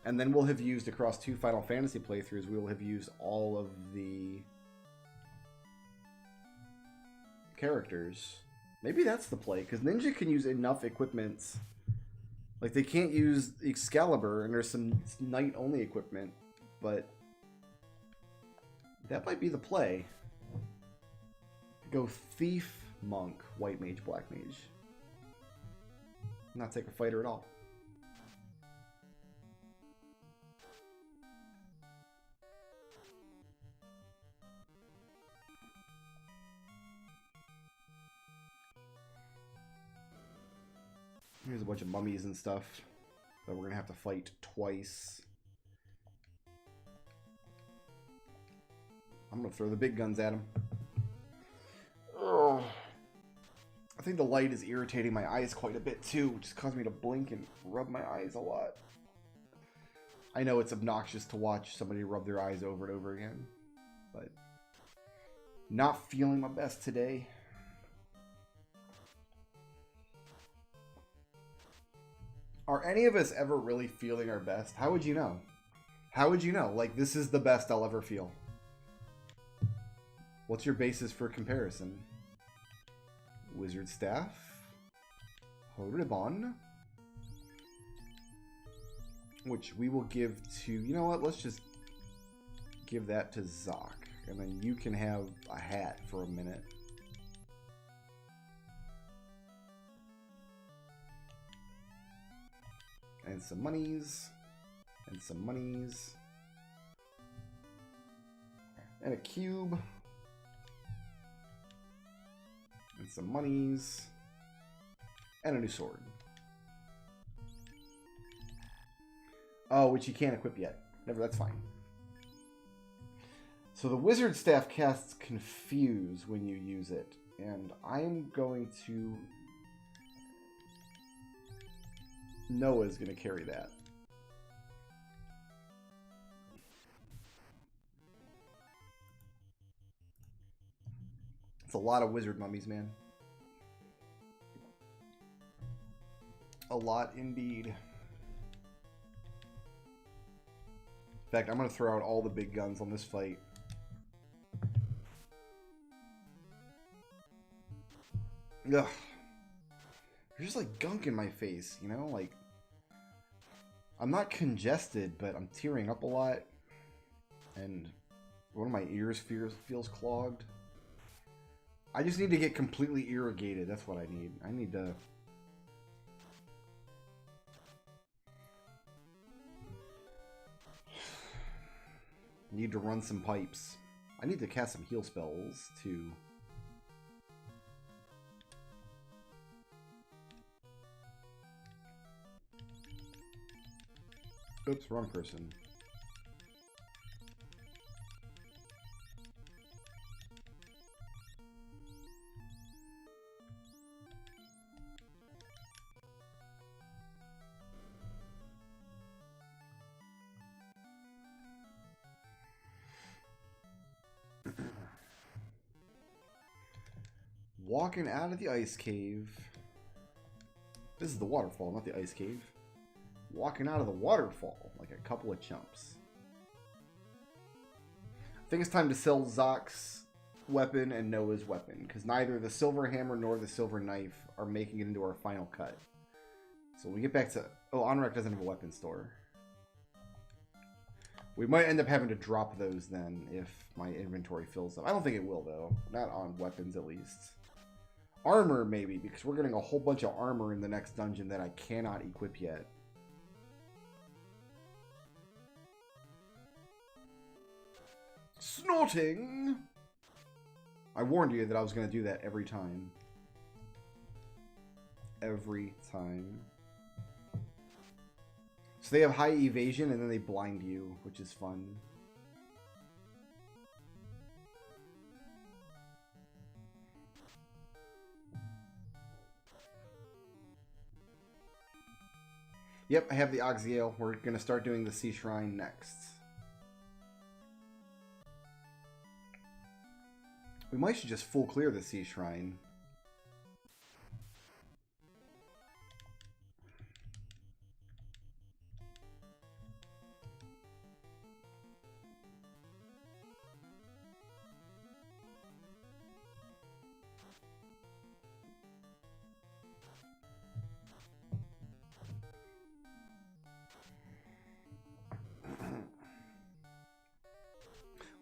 And then we'll have used, across 2 Final Fantasy playthroughs, we will have used all of the characters. Maybe that's the play, because ninja can use enough equipment. Like, they can't use Excalibur, and there's some knight-only equipment, but that might be the play. Go thief, monk, white mage, black mage. Not take a fighter at all. Here's a bunch of mummies and stuff that we're gonna have to fight twice. I'm gonna throw the big guns at him. I think the light is irritating my eyes quite a bit too, which is causing me to blink and rub my eyes a lot. I know it's obnoxious to watch somebody rub their eyes over and over again, but not feeling my best today. Are any of us ever really feeling our best? How would you know? How would you know? Like, this is the best I'll ever feel. What's your basis for comparison? Wizard Staff. Horibon. Which we will give to... You know what? Let's just give that to Zoc. And then you can have a hat for a minute. And some monies. And some monies. And a cube. And some monies. And a new sword. Oh, which you can't equip yet. Never, that's fine. So the wizard staff casts Confuse when you use it. And I'm going to... Noah's going to carry that. It's a lot of wizard mummies, man. A lot indeed. In fact, I'm going to throw out all the big guns on this fight. Ugh. There's just like gunk in my face, you know? Like, I'm not congested, but I'm tearing up a lot. And one of my ears feels clogged. I just need to get completely irrigated. That's what I need. I need to... Need to run some pipes. I need to cast some heal spells, too. Oops, wrong person. Walking out of the ice cave. This is the waterfall, not the ice cave. Walking out of the waterfall like a couple of chumps. I think it's time to sell Zock's weapon and Noah's weapon, because neither the silver hammer nor the silver knife are making it into our final cut. So we get back to... Oh, Onrak doesn't have a weapon store. We might end up having to drop those then if my inventory fills up. I don't think it will, though. Not on weapons, at least. Armor, maybe, because we're getting a whole bunch of armor in the next dungeon that I cannot equip yet. Snorting! I warned you that I was going to do that every time. Every time. So they have high evasion and then they blind you, which is fun. Yep, I have the Oxyale. We're going to start doing the Sea Shrine next. We might should just full clear the Sea Shrine.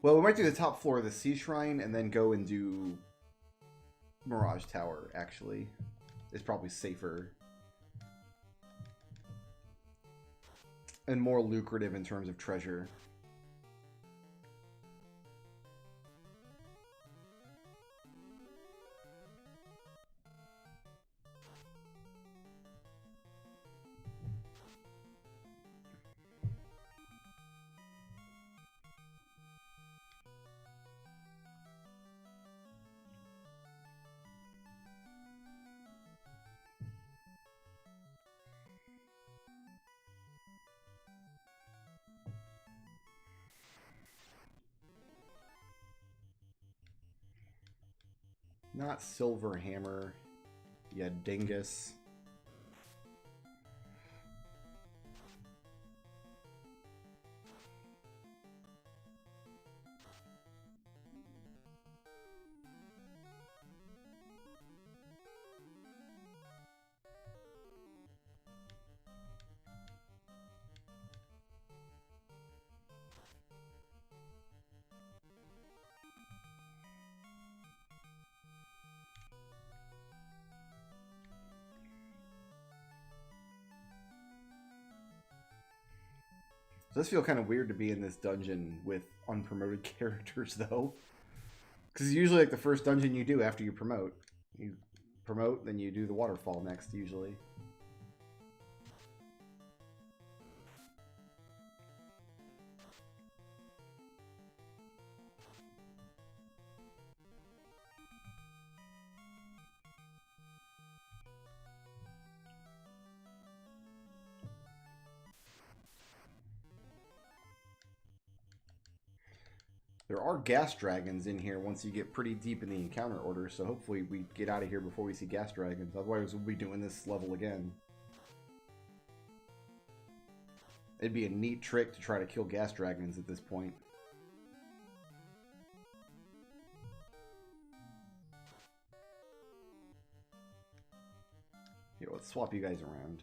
Well, we might do the top floor of the Sea Shrine and then go and do Mirage Tower, actually. It's probably safer. And more lucrative in terms of treasure. Not Silver Hammer, you dingus. It does feel kind of weird to be in this dungeon with unpromoted characters, though. Because usually, like, the first dungeon you do after you promote. You promote, then you do the Waterfall next, usually. There are gas dragons in here once you get pretty deep in the encounter order, so hopefully we get out of here before we see gas dragons. Otherwise, we'll be doing this level again. It'd be a neat trick to try to kill gas dragons at this point. Here, let's swap you guys around.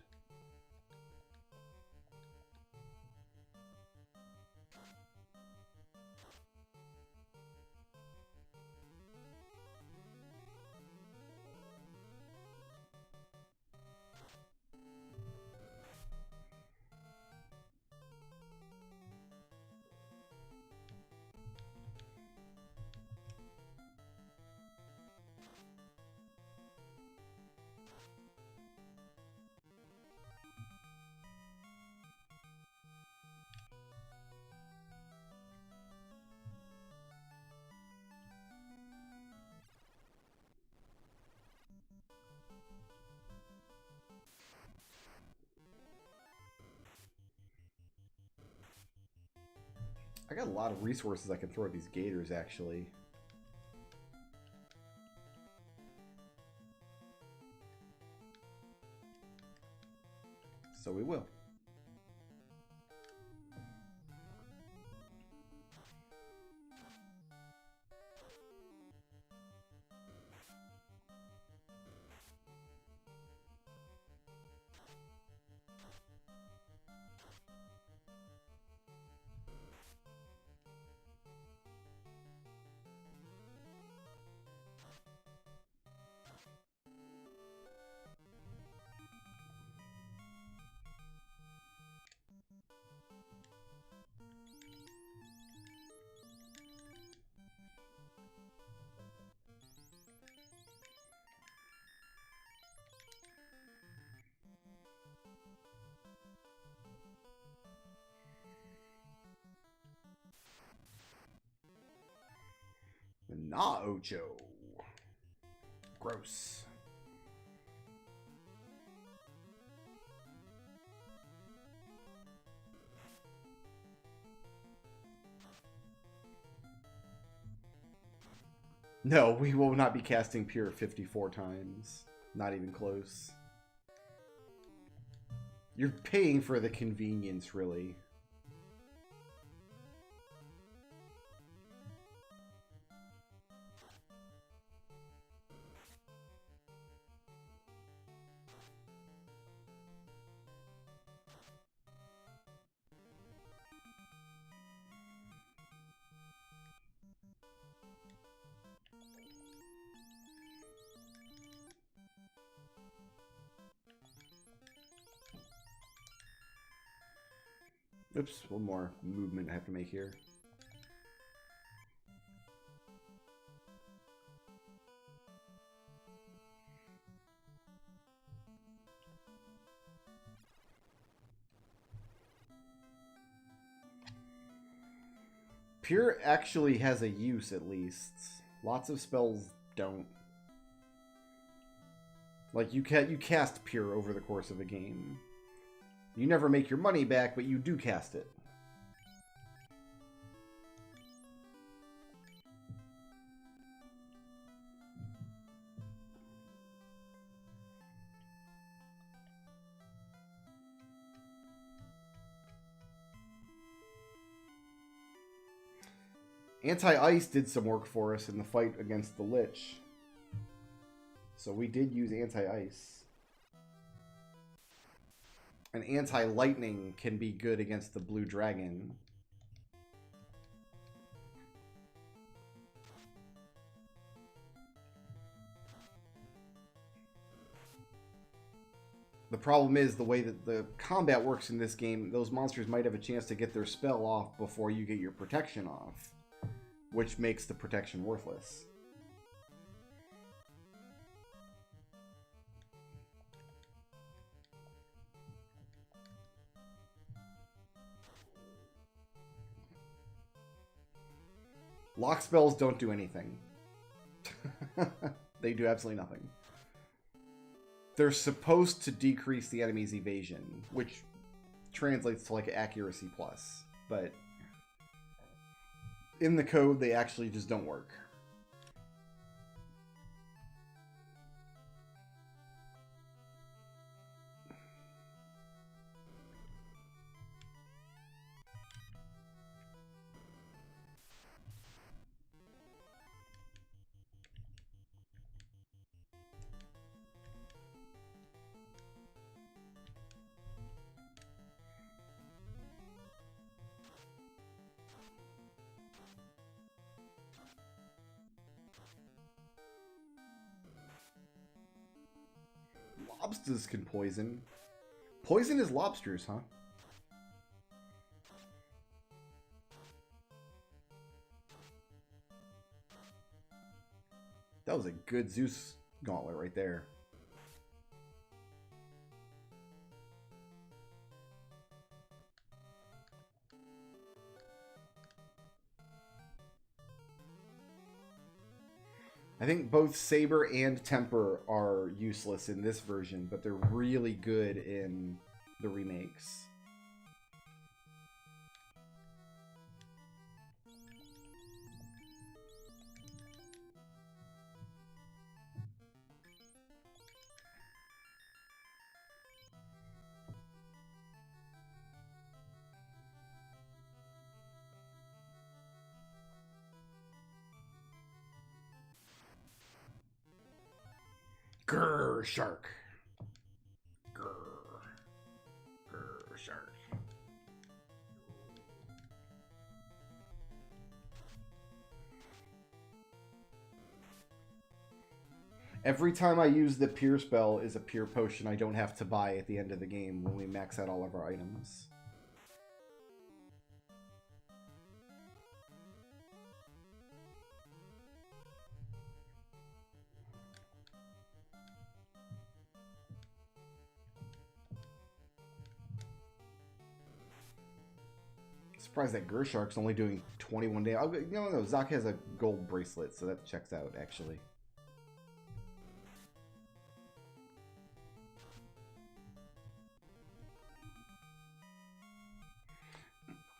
I got a lot of resources I can throw at these gators, actually. So we will. Nah, Ocho. Gross. No, we will not be casting Pure 54 times. Not even close. You're paying for the convenience, really. Oops, one more movement I have to make here. Pure actually has a use, at least. Lots of spells don't. Like, you cast Pure over the course of a game. You never make your money back, but you do cast it. Anti-Ice did some work for us in the fight against the Lich. So we did use Anti-Ice. And Anti-Lightning can be good against the Blue Dragon. The problem is the way that the combat works in this game, those monsters might have a chance to get their spell off before you get your protection off, which makes the protection worthless. Lock spells don't do anything. They do absolutely nothing. They're supposed to decrease the enemy's evasion, which translates to like accuracy plus, but in the code they actually just don't work. Lobsters can poison. Poison is lobsters, huh? That was a good Zeus gauntlet right there. I think both Saber and Temper are useless in this version, but they're really good in the remakes. Grrr, shark. Grrr. Grrr, shark. Every time I use the Pure spell is a Pure potion I don't have to buy at the end of the game when we max out all of our items. Surprised that Gershark's only doing 21 days. No, Zach has a gold bracelet, so that checks out, actually.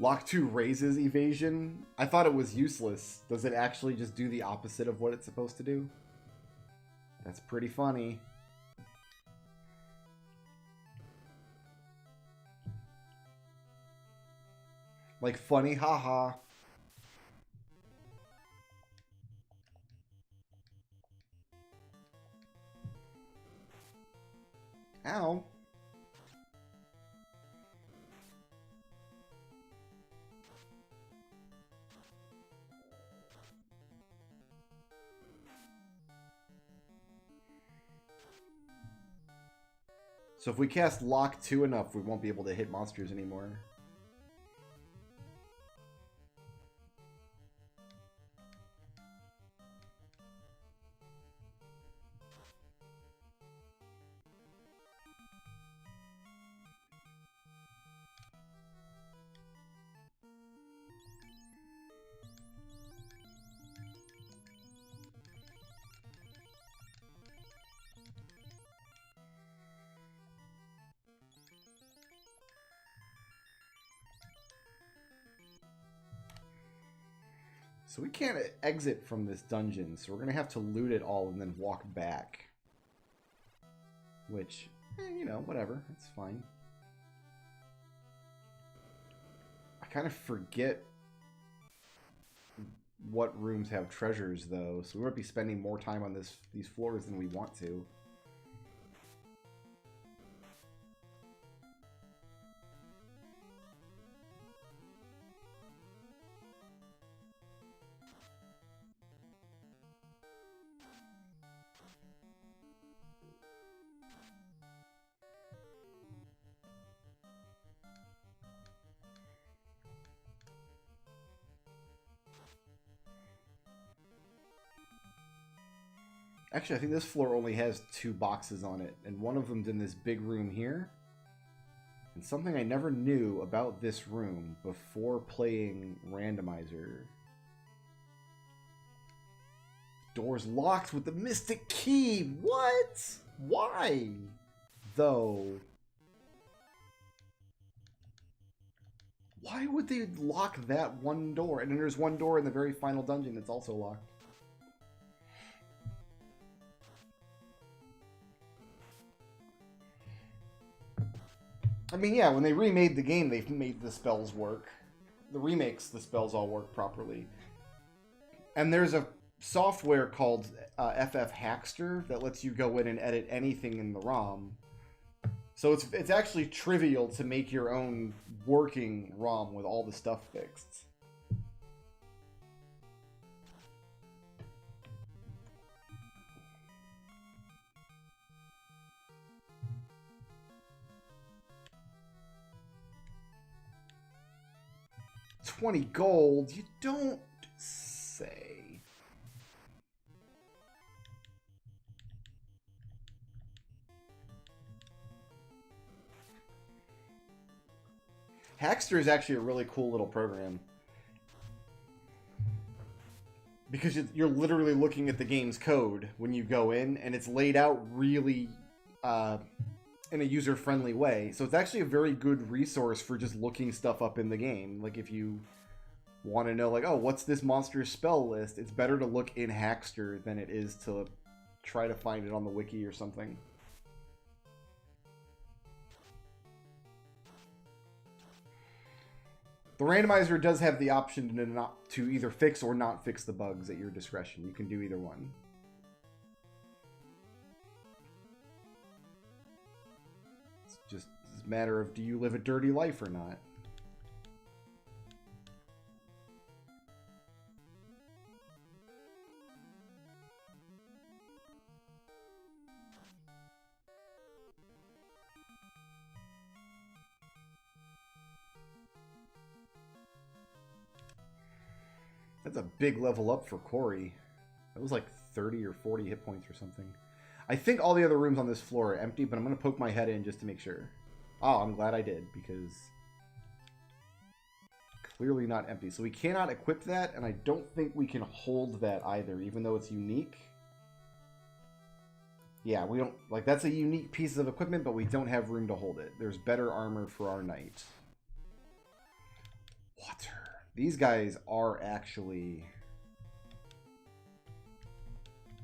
Lock 2 raises evasion. I thought it was useless. Does it actually just do the opposite of what it's supposed to do? That's pretty funny. Like funny, haha. Ow. So if we cast Lock 2 enough, we won't be able to hit monsters anymore. So we can't exit from this dungeon, so we're going to have to loot it all and then walk back. Which, you know, whatever. It's fine. I kind of forget what rooms have treasures, though, so we might be spending more time on these floors than we want to. Actually, I think this floor only has 2 boxes on it, and one of them's in this big room here. And something I never knew about this room before playing Randomizer. Door's locked with the Mystic Key! What? Why? Though... why would they lock that one door? And then there's one door in the very final dungeon that's also locked. I mean, yeah, when they remade the game, they made the spells work. The remakes, the spells all work properly. And there's a software called FFVII that lets you go in and edit anything in the ROM. So it's actually trivial to make your own working ROM with all the stuff fixed. $20 gold? You don't say. Hackster is actually a really cool little program. Because you're literally looking at the game's code when you go in, and it's laid out really in a user-friendly way. So it's actually a very good resource for just looking stuff up in the game. Like if you want to know, like, oh, what's this monster's spell list? It's better to look in Hackster than it is to try to find it on the wiki or something. The randomizer does have the option to either fix or not fix the bugs at your discretion. You can do either one. It's just a matter of, do you live a dirty life or not? That's a big level up for Corey. That was like 30 or 40 hit points or something. I think all the other rooms on this floor are empty, but I'm going to poke my head in just to make sure. Oh, I'm glad I did, because clearly not empty. So we cannot equip that, and I don't think we can hold that either, even though it's unique. Yeah, we don't... Like, that's a unique piece of equipment, but we don't have room to hold it. There's better armor for our knight. Water. These guys are actually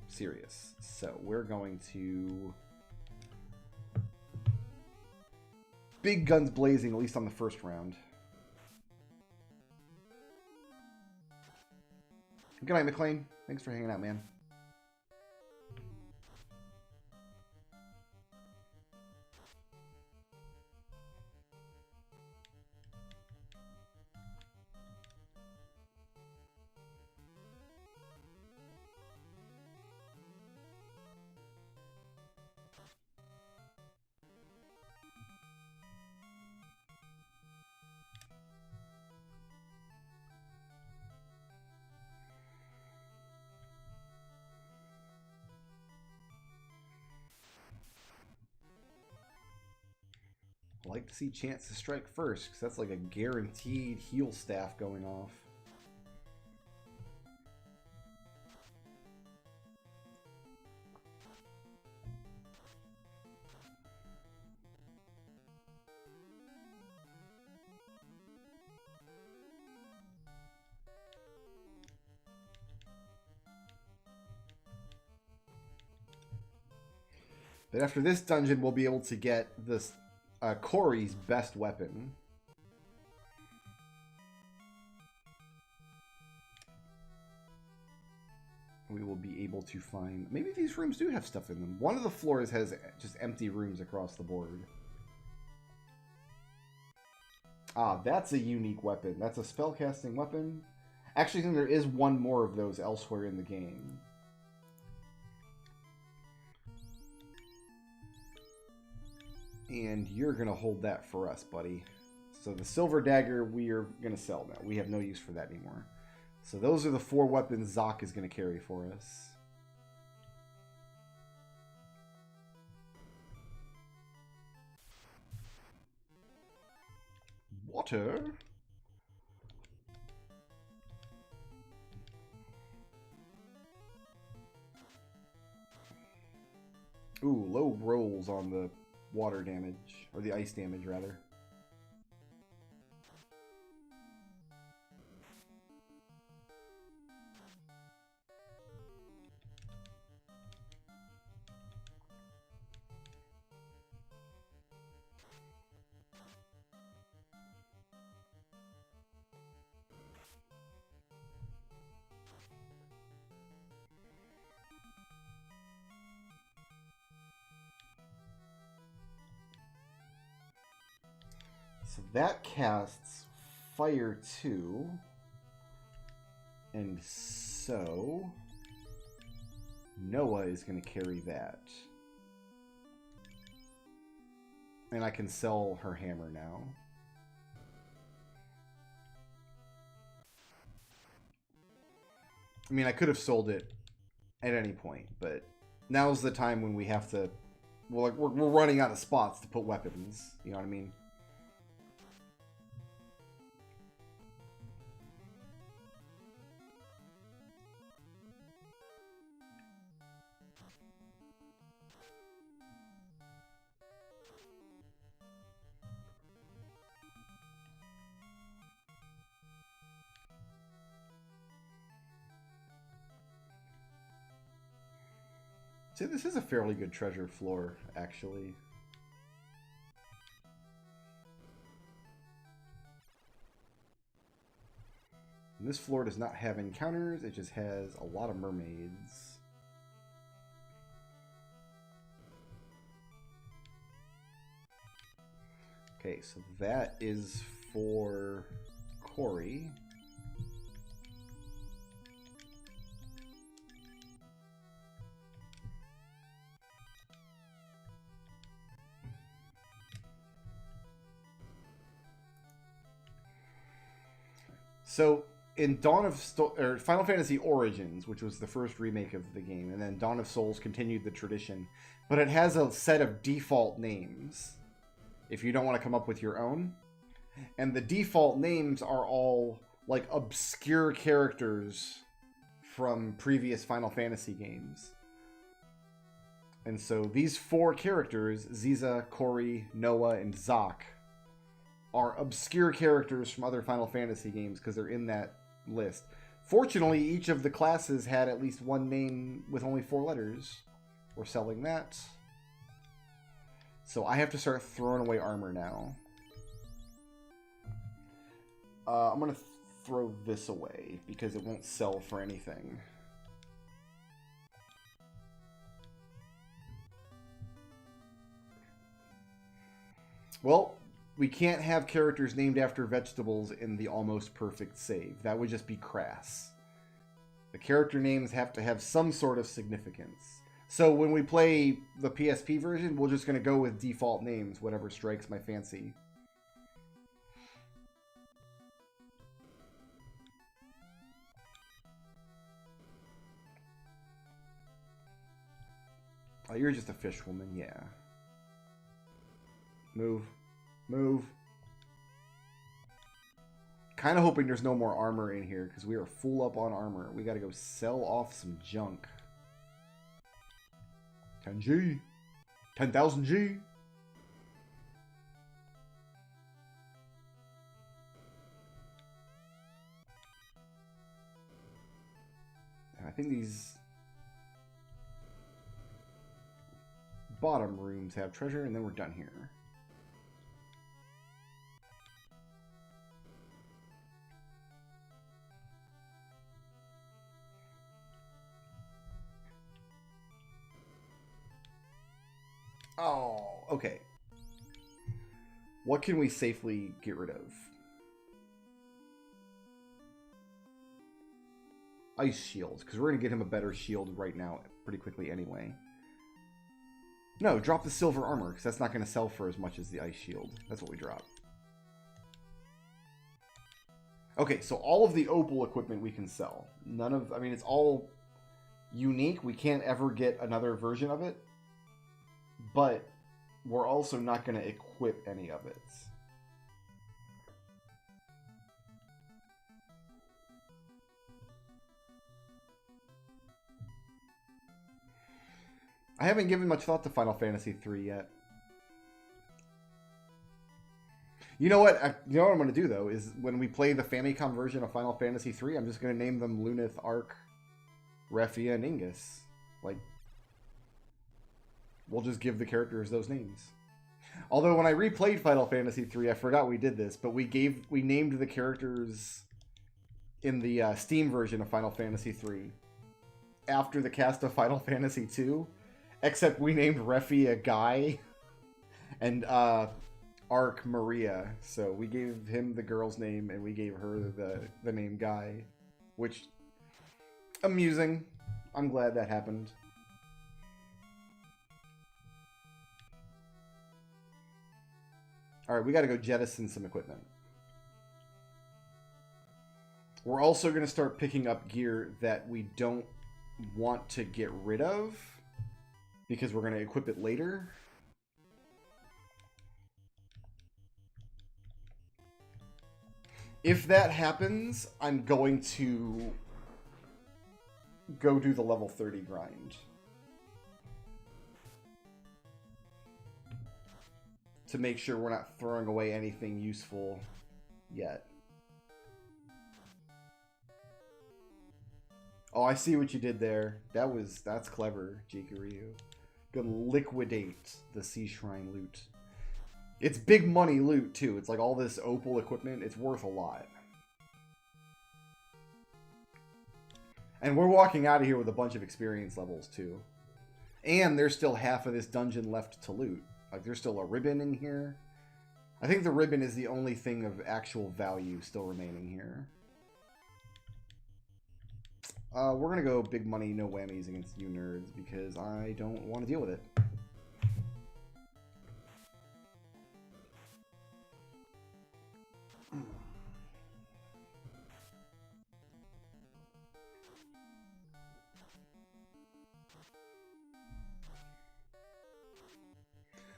serious. So we're going to... Big guns blazing, at least on the first round. Good night, McLean. Thanks for hanging out, man. I like to see chance to strike first, because that's like a guaranteed heal staff going off. But after this dungeon, we'll be able to get this Corey's best weapon. We will be able to find... Maybe these rooms do have stuff in them. One of the floors has just empty rooms across the board. Ah, that's a unique weapon. That's a spellcasting weapon. Actually, I think there is one more of those elsewhere in the game. And you're going to hold that for us, buddy. So the silver dagger we are going to sell now. We have no use for that anymore. So those are the 4 weapons Zoc is going to carry for us. Water. Ooh, low rolls on the water damage, or the ice damage rather. So that casts Fire 2. And so Noah is going to carry that. And I can sell her hammer now. I mean, I could have sold it at any point, but now's the time when we have to... Well, like, we're running out of spots to put weapons. You know what I mean? See, this is a fairly good treasure floor, actually. And this floor does not have encounters, it just has a lot of mermaids. Okay, so that is for Corey. So in Final Fantasy Origins, which was the first remake of the game, and then Dawn of Souls continued the tradition, but it has a set of default names if you don't want to come up with your own. And the default names are all like obscure characters from previous Final Fantasy games. And so these 4 characters, Ziza, Cori, Noah, and Zoc, are obscure characters from other Final Fantasy games because they're in that list. Fortunately, each of the classes had at least one name with only 4 letters. We're selling that. So I have to start throwing away armor now. I'm going to throw this away because it won't sell for anything. Well, we can't have characters named after vegetables in the almost perfect save. That would just be crass. The character names have to have some sort of significance. So when we play the PSP version, we're just going to go with default names, whatever strikes my fancy. Oh, you're just a fish woman, yeah. Move. Move. Kind of hoping there's no more armor in here, because we are full up on armor. We got to go sell off some junk. 10G. 10,000 G. I think these bottom rooms have treasure, and then we're done here. Oh, okay. What can we safely get rid of? Ice shield, because we're going to get him a better shield right now pretty quickly anyway. No, drop the silver armor, because that's not going to sell for as much as the ice shield. That's what we drop. Okay, so all of the opal equipment we can sell. None of, I mean, it's all unique. We can't ever get another version of it. But we're also not going to equip any of it. I haven't given much thought to Final Fantasy III yet. You know what? You know what I'm going to do, though, is when we play the Famicom version of Final Fantasy III, I'm just going to name them Lunith, Ark, Refia, and Ingus. Like, we'll just give the characters those names. Although when I replayed Final Fantasy III, I forgot we did this, but we named the characters in the Steam version of Final Fantasy III after the cast of Final Fantasy II, except we named Refia Guy and Ark Maria. So we gave him the girl's name and we gave her the name Guy, which, amusing. I'm glad that happened. Alright, we gotta go jettison some equipment. We're also gonna start picking up gear that we don't want to get rid of, because we're gonna equip it later. If that happens, I'm going to go do the level 30 grind. To make sure we're not throwing away anything useful yet. Oh, I see what you did there. That's clever, Jikaryu. Gonna liquidate the Sea Shrine loot. It's big money loot, too. It's like all this opal equipment. It's worth a lot. And we're walking out of here with a bunch of experience levels, too. And there's still half of this dungeon left to loot. Like, there's still a ribbon in here. I think the ribbon is the only thing of actual value still remaining here. We're gonna go big money, no whammies against you nerds, because I don't want to deal with it.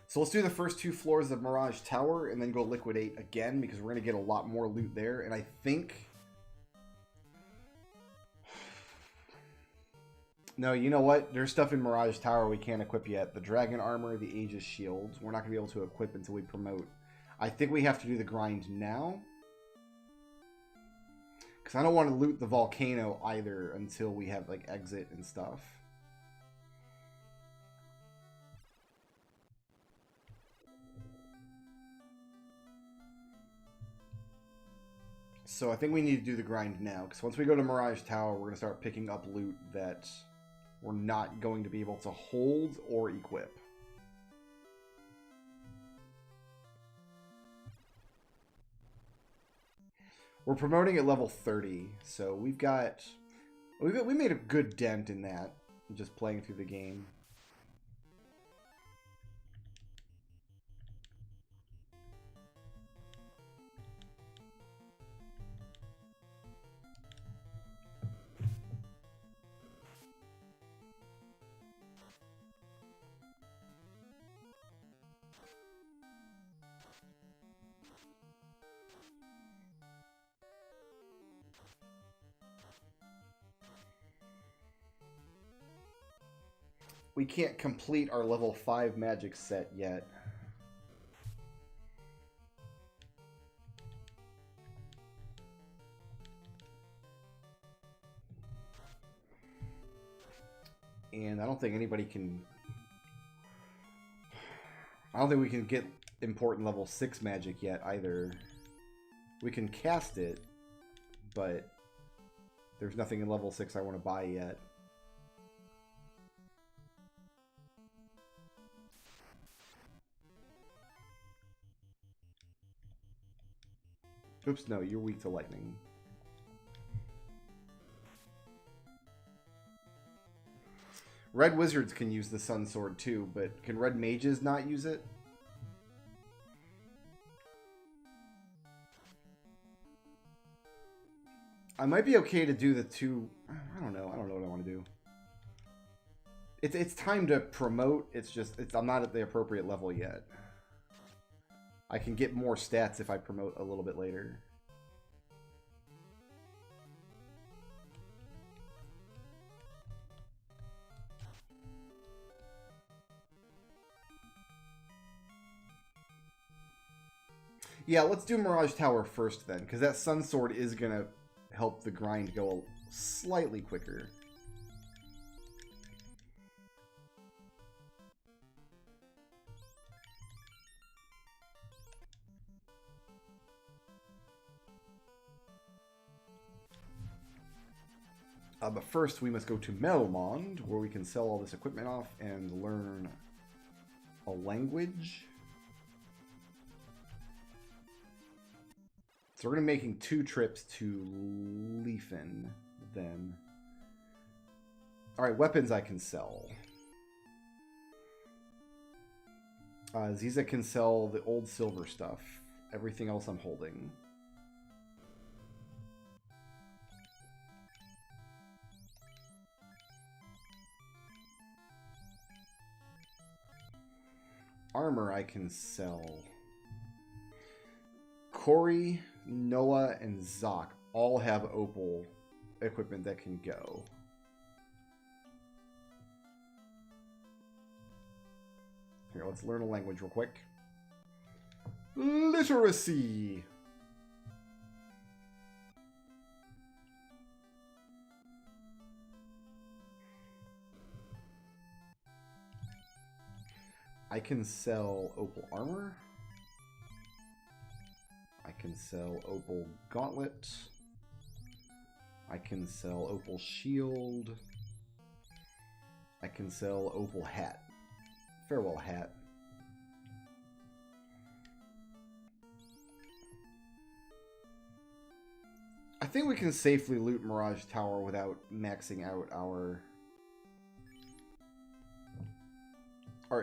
So let's do the first 2 floors of Mirage Tower and then go liquidate again because we're going to get a lot more loot there. And I think... No, you know what? There's stuff in Mirage Tower we can't equip yet. The Dragon Armor, the Aegis Shield. We're not going to be able to equip until we promote. I think we have to do the grind now. Because I don't want to loot the Volcano either until we have, like, exit and stuff. So I think we need to do the grind now, because once we go to Mirage Tower, we're going to start picking up loot that we're not going to be able to hold or equip. We're promoting at level 30, so we made a good dent in that, just playing through the game. We can't complete our level 5 magic set yet. And I don't think anybody can... I don't think we can get important level 6 magic yet either. We can cast it, but there's nothing in level 6 I want to buy yet. Oops, no, you're weak to lightning. Red wizards can use the sun sword too, but can red mages not use it? I might be okay to do the 2... I don't know what I want to do. It's time to promote, I'm not at the appropriate level yet. I can get more stats if I promote a little bit later. Yeah, let's do Mirage Tower first then, because that Sun Sword is going to help the grind go slightly quicker. But first, we must go to Melmond, where we can sell all this equipment off and learn a language. So we're going to be making 2 trips to Leafen, then. Alright, weapons I can sell. Ziza can sell the old silver stuff. Everything else I'm holding. Armor I can sell. Corey, Noah, and Zoc all have opal equipment that can go. Here, let's learn a language real quick. Literacy! I can sell opal armor. I can sell opal gauntlet. I can sell opal shield. I can sell opal hat. Farewell hat. I think we can safely loot Mirage Tower without maxing out our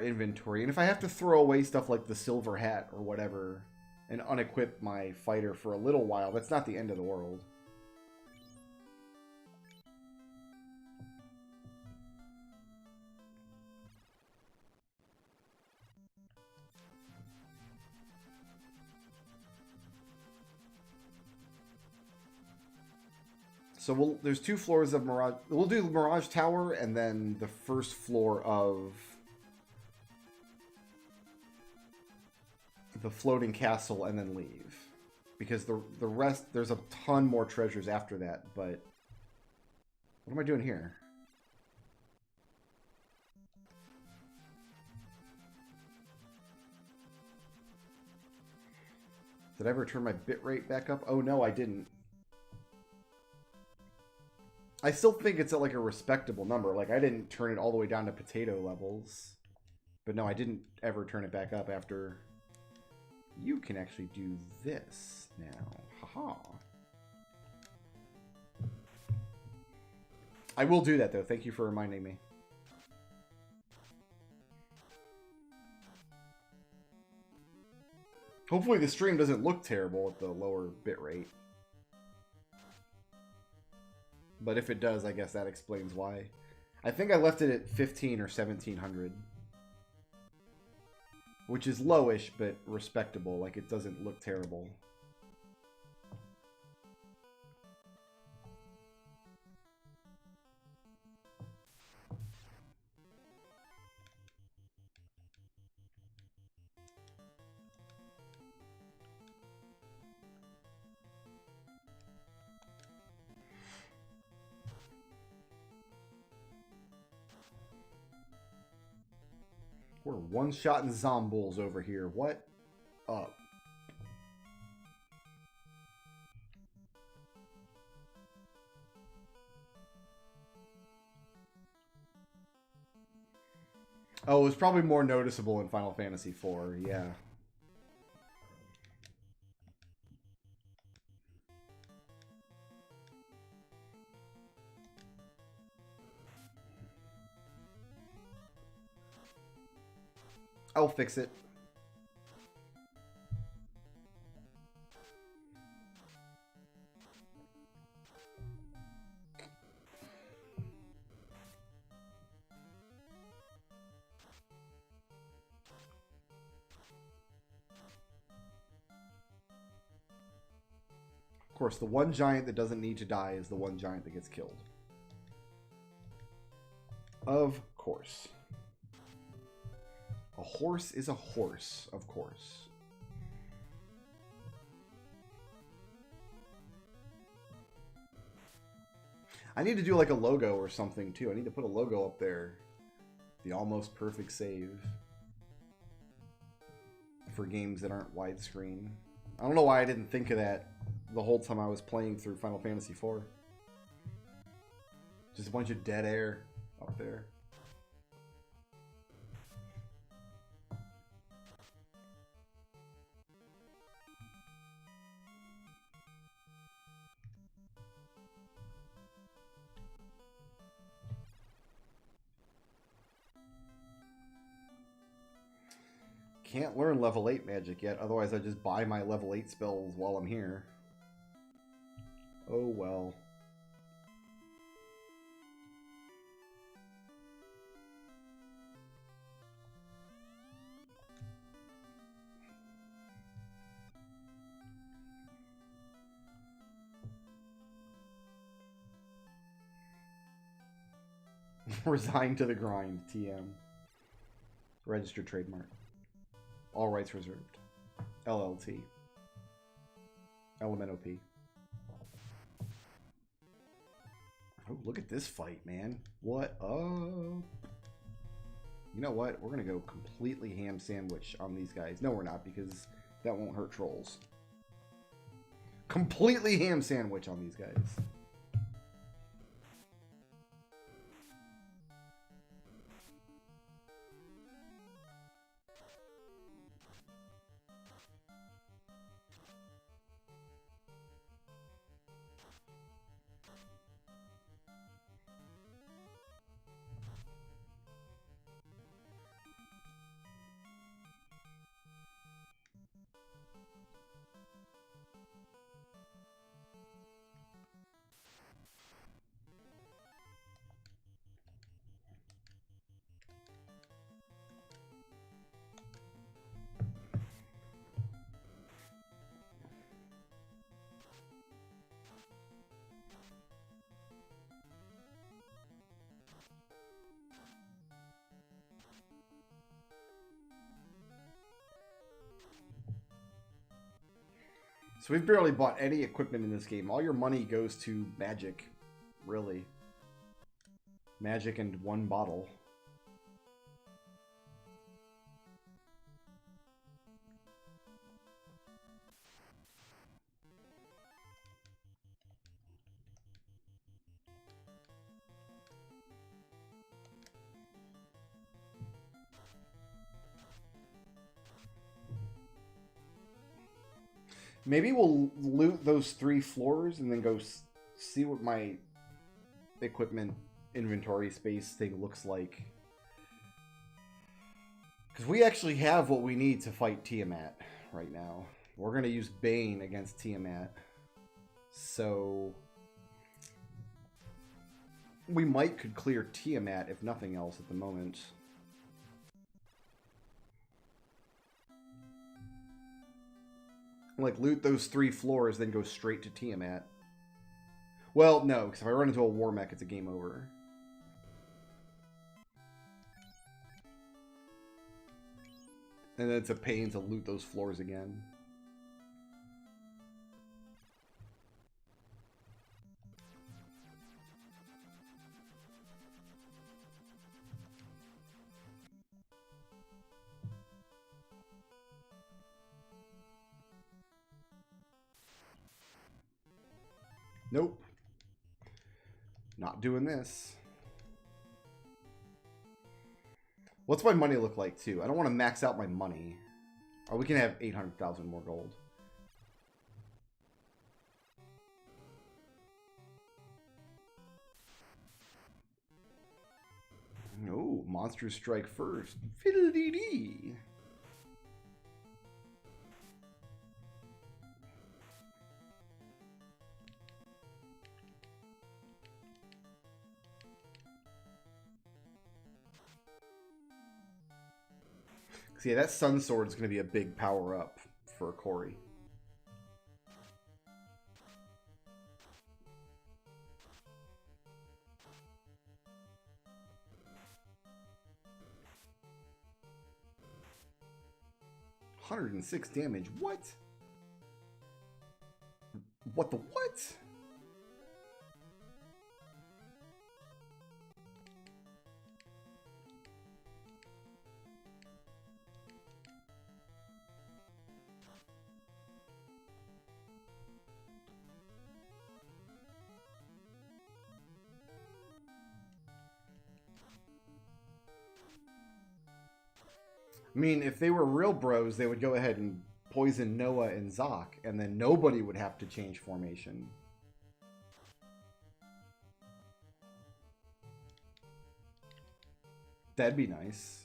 inventory. And if I have to throw away stuff like the silver hat or whatever and unequip my fighter for a little while, that's not the end of the world. So there's 2 floors of Mirage. We'll do Mirage Tower and then the first floor of the floating castle and then leave. Because the rest, there's a ton more treasures after that, but what am I doing here? Did I ever turn my bitrate back up? Oh no, I didn't. I still think it's at like a respectable number. Like I didn't turn it all the way down to potato levels. But no, I didn't ever turn it back up after. You can actually do this now. Haha. I will do that though. Thank you for reminding me. Hopefully the stream doesn't look terrible at the lower bitrate. But if it does, I guess that explains why. I think I left it at 15 or 1700. Which is lowish, but respectable. Like, it doesn't look terrible. We're one-shotting zombies over here. What up? Oh, it was probably more noticeable in Final Fantasy IV, yeah. I'll fix it. Of course, the one giant that doesn't need to die is the one giant that gets killed. Of course. A horse is a horse, of course. I need to do like a logo or something too. I need to put a logo up there. The almost perfect save. For games that aren't widescreen. I don't know why I didn't think of that the whole time I was playing through Final Fantasy IV. Just a bunch of dead air up there. Can't learn level 8 magic yet, otherwise I just buy my level 8 spells while I'm here. Oh well. Resign to the grind, TM. Registered trademark. All rights reserved. LLT. LMNOP. Oh, look at this fight, man. What up? You know what? We're going to go completely ham sandwich on these guys. No, we're not, because that won't hurt trolls. Completely ham sandwich on these guys. So we've barely bought any equipment in this game. All your money goes to magic, really. Magic and one bottle. Maybe we'll loot those 3 floors and then go see what my equipment inventory space thing looks like. Because we actually have what we need to fight Tiamat right now. We're going to use Bane against Tiamat. So we could clear Tiamat if nothing else at the moment. Like, loot those 3 floors, then go straight to Tiamat. Well, no, because if I run into a war mech, it's a game over. And then it's a pain to loot those floors again. Nope. Not doing this. What's my money look like, too? I don't want to max out my money. Or we can have 800,000 more gold. No, monsters strike first. Fiddle-dee-dee. So yeah, that Sun Sword is going to be a big power up for Corey. $106 damage. What? What the what? I mean, if they were real bros, they would go ahead and poison Noah and Zoc, and then nobody would have to change formation. That'd be nice.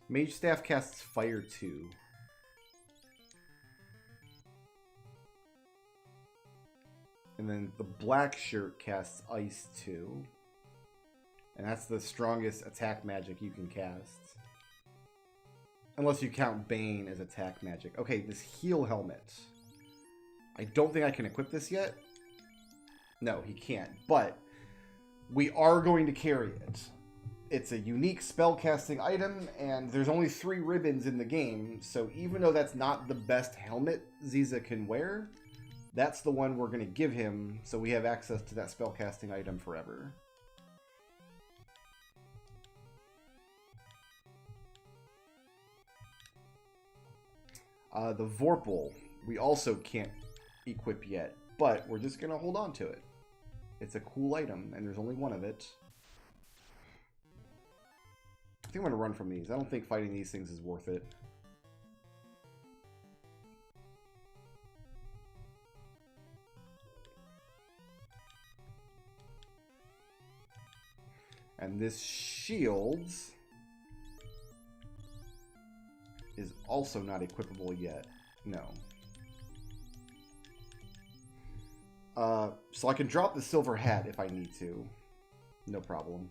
Mage Staff casts Fire 2. And then the Black Shirt casts Ice 2. And that's the strongest attack magic you can cast. Unless you count Bane as attack magic. Okay, this Heal Helmet. I don't think I can equip this yet. No, he can't. But we are going to carry it. It's a unique spellcasting item, and there's only 3 ribbons in the game, so even though that's not the best helmet Ziza can wear, that's the one we're going to give him, so we have access to that spellcasting item forever. The Vorpal, we also can't equip yet, but we're just going to hold on to it. It's a cool item, and there's only one of it. I think I'm going to run from these. I don't think fighting these things is worth it. And this shields is also not equipable yet. No. So I can drop the silver hat if I need to. No problem.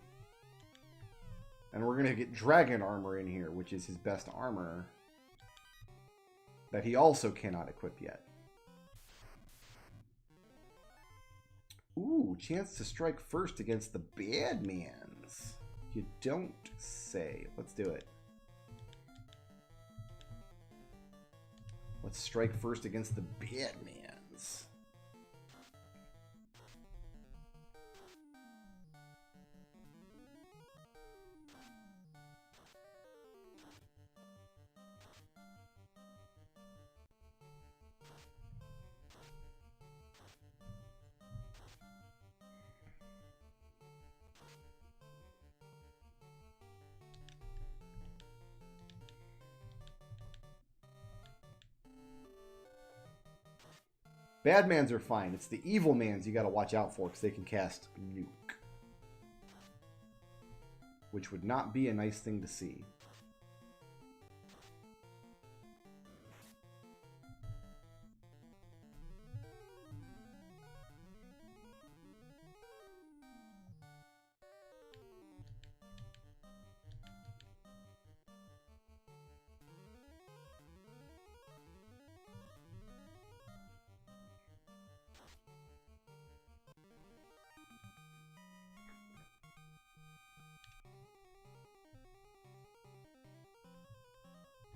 And we're going to get dragon armor in here, which is his best armor. That he also cannot equip yet. Ooh, chance to strike first against the bad mans. You don't say. Let's do it. Let's strike first against the bad mans. Bad mans are fine. It's the evil mans you gotta watch out for because they can cast nuke. Which would not be a nice thing to see.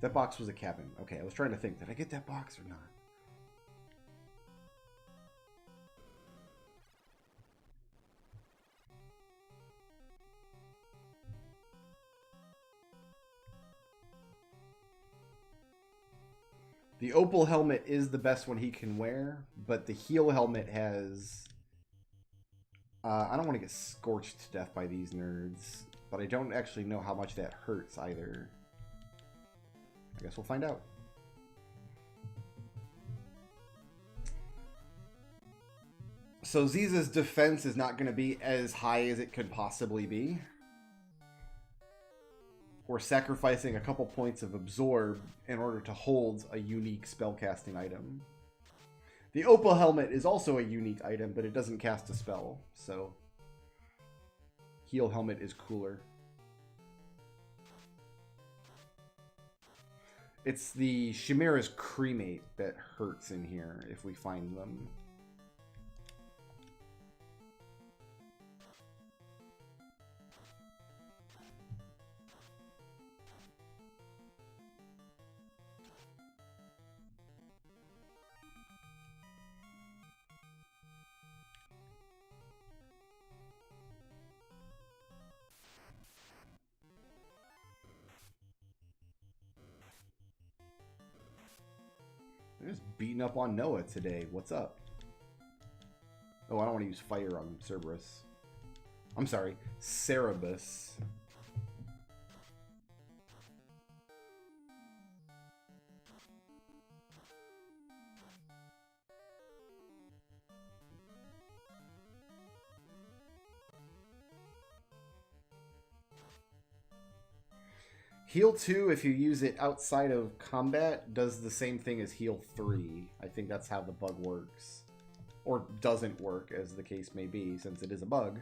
That box was a cabin. Okay, I was trying to think, did I get that box or not? The opal helmet is the best one he can wear, but the heal helmet has... I don't want to get scorched to death by these nerds, but I don't actually know how much that hurts either. I guess we'll find out. So Ziza's defense is not going to be as high as it could possibly be. We're sacrificing a couple points of absorb in order to hold a unique spellcasting item. The opal helmet is also a unique item, but it doesn't cast a spell, so heal helmet is cooler. It's the Chimera's cremate that hurts in here if we find them. They're just beating up on Noah today. What's up? Oh, I don't want to use fire on Cerberus. I'm sorry, Cerebus. Heal 2, if you use it outside of combat, does the same thing as Heal 3. I think that's how the bug works. Or doesn't work, as the case may be, since it is a bug.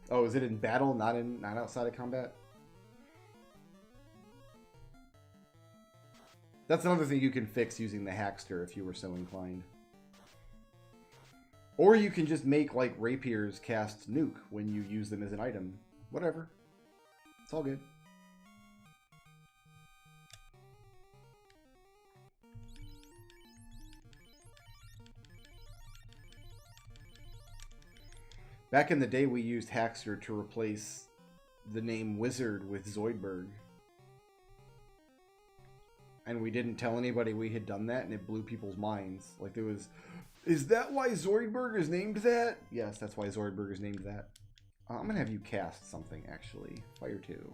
Oh, is it in battle, not outside of combat? That's another thing you can fix using the Hackster if you were so inclined. Or you can just make, like, rapiers cast nuke when you use them as an item. Whatever. It's all good. Back in the day, we used Hackster to replace the name Wizard with Zoidberg. And we didn't tell anybody we had done that, and it blew people's minds. Like, there was... Is that why Zoidberg is named that? Yes, that's why Zoidberg is named that. I'm going to have you cast something, actually. Fire 2.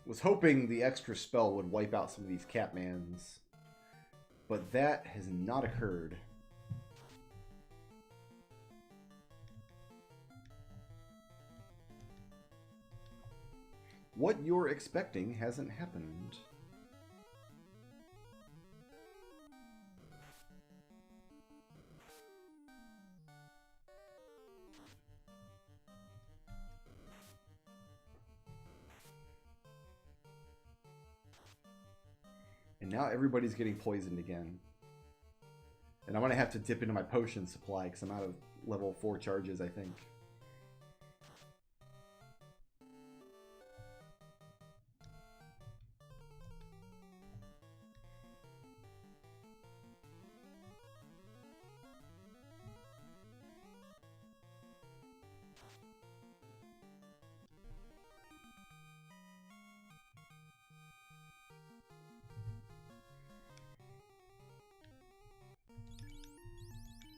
Was hoping the extra spell would wipe out some of these Catmans, but that has not occurred. What you're expecting hasn't happened. And now everybody's getting poisoned again. And I'm going to have to dip into my potion supply because I'm out of level 4 charges, I think.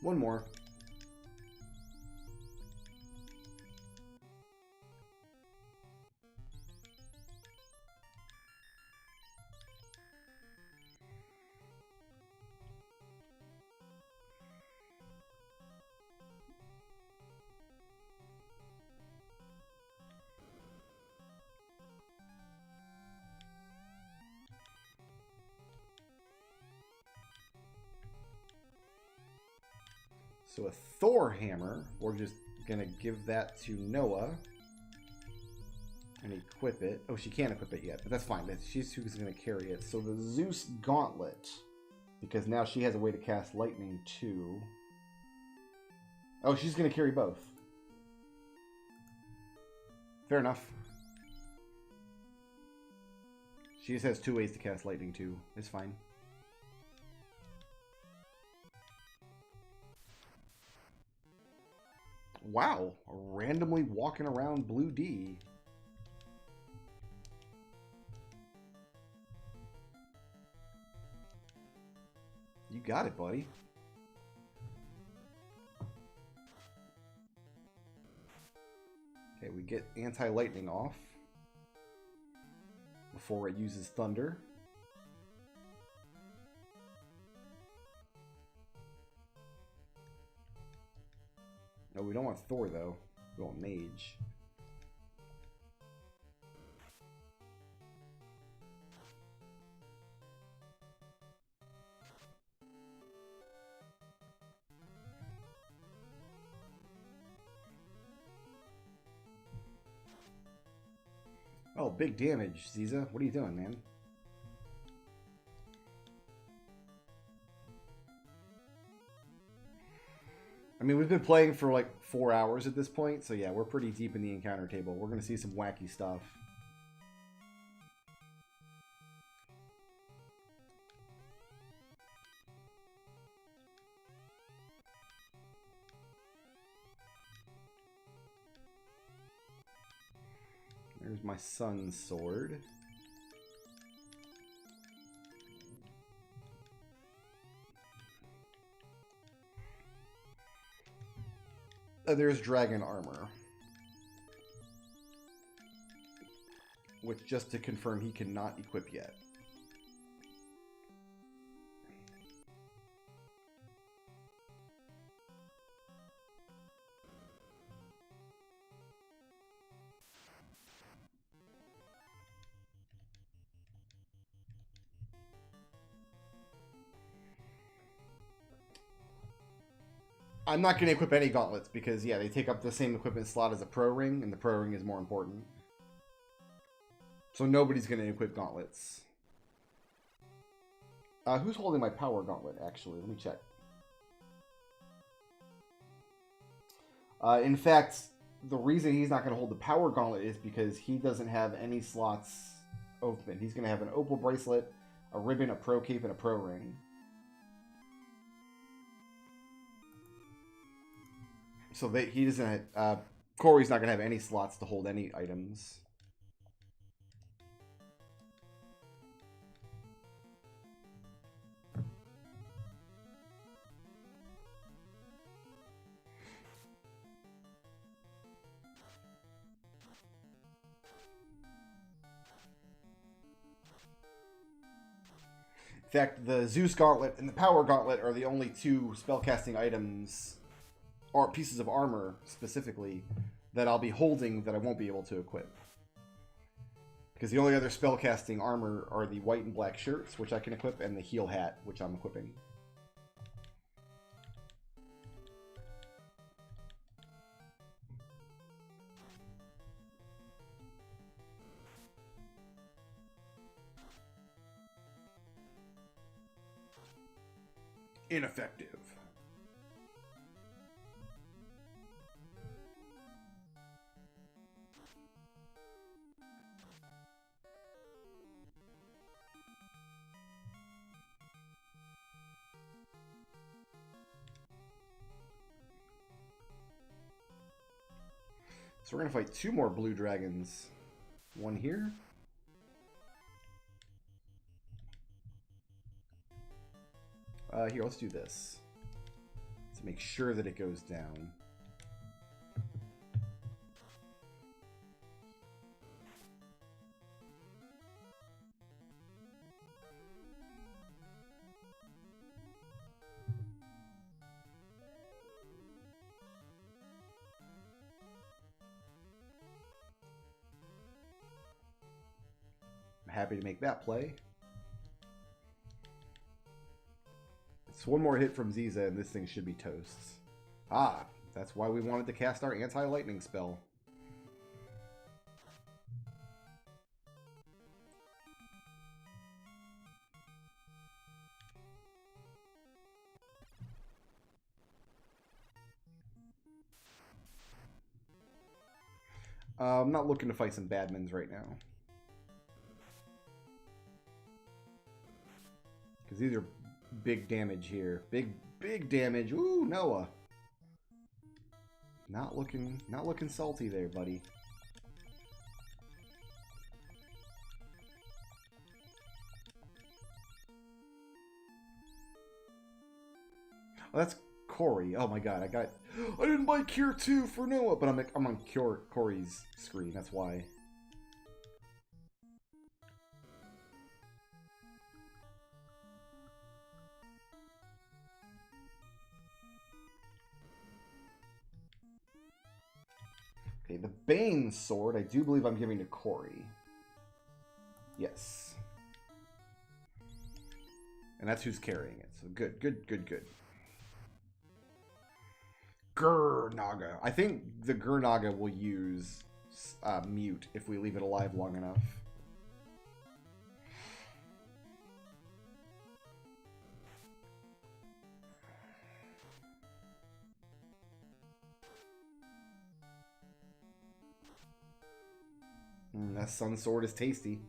One more. So a Thor hammer, we're just going to give that to Noah and equip it. Oh, she can't equip it yet, but that's fine. She's who's going to carry it. So the Zeus Gauntlet, because now she has a way to cast lightning too. Oh, she's going to carry both. Fair enough. She just has 2 ways to cast lightning too. It's fine. Wow, randomly walking around Blue D. You got it, buddy. Okay, we get anti-lightning off before it uses thunder. No, we don't want Thor, though. We want Mage. Oh, big damage, Ziza. What are you doing, man? I mean, we've been playing for like 4 hours at this point, so yeah, we're pretty deep in the encounter table. We're going to see some wacky stuff. There's my son's sword. There's dragon armor. Which, just to confirm, he cannot equip yet. I'm not going to equip any gauntlets because, yeah, they take up the same equipment slot as a pro ring, and the pro ring is more important. So nobody's going to equip gauntlets. Who's holding my power gauntlet, actually? Let me check. In fact, the reason he's not going to hold the power gauntlet is because he doesn't have any slots open. He's going to have an opal bracelet, a ribbon, a pro cape, and a pro ring. So he doesn't. Corey's not gonna have any slots to hold any items. fact, the Zeus Gauntlet and the Power Gauntlet are the only two spellcasting items, or pieces of armor specifically, that I'll be holding that I won't be able to equip. Because the only other spellcasting armor are the white and black shirts, which I can equip, and the heel hat, which I'm equipping. Ineffective. So we're going to fight 2 more blue dragons. One here. Here, let's do this. Let's make sure that it goes down. I'm happy to make that play. It's one more hit from Ziza, and this thing should be toast. Ah, that's why we wanted to cast our anti-lightning spell. I'm not looking to fight some badmans right now. Because these are big damage here. Big damage. Ooh, Noah. Not looking salty there, buddy. Oh, that's Corey. Oh my god, I didn't buy Cure 2 for Noah, but I'm on Corey's screen, that's why. Okay, the Bane sword, I do believe I'm giving to Corey. Yes. And that's who's carrying it. So good. Gurnaga. I think the Gurnaga will use mute if we leave it alive long enough. That Sun Sword is tasty.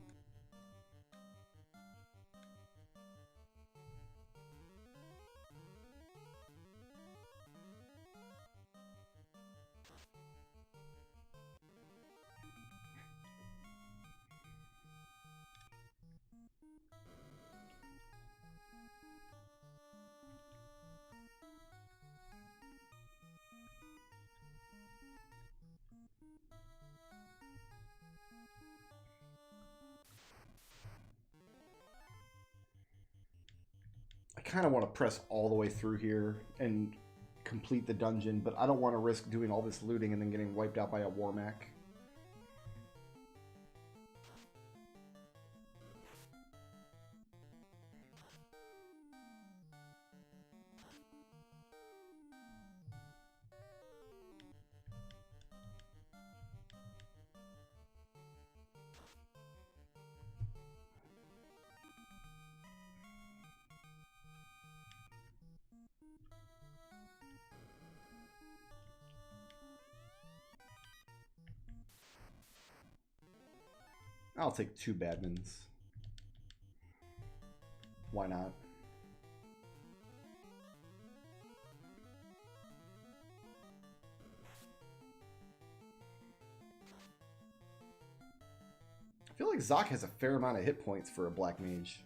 I kind of want to press all the way through here and complete the dungeon, but I don't want to risk doing all this looting and then getting wiped out by a Warmac. I'll take 2 badmans. Why not? I feel like Zoc has a fair amount of hit points for a black mage.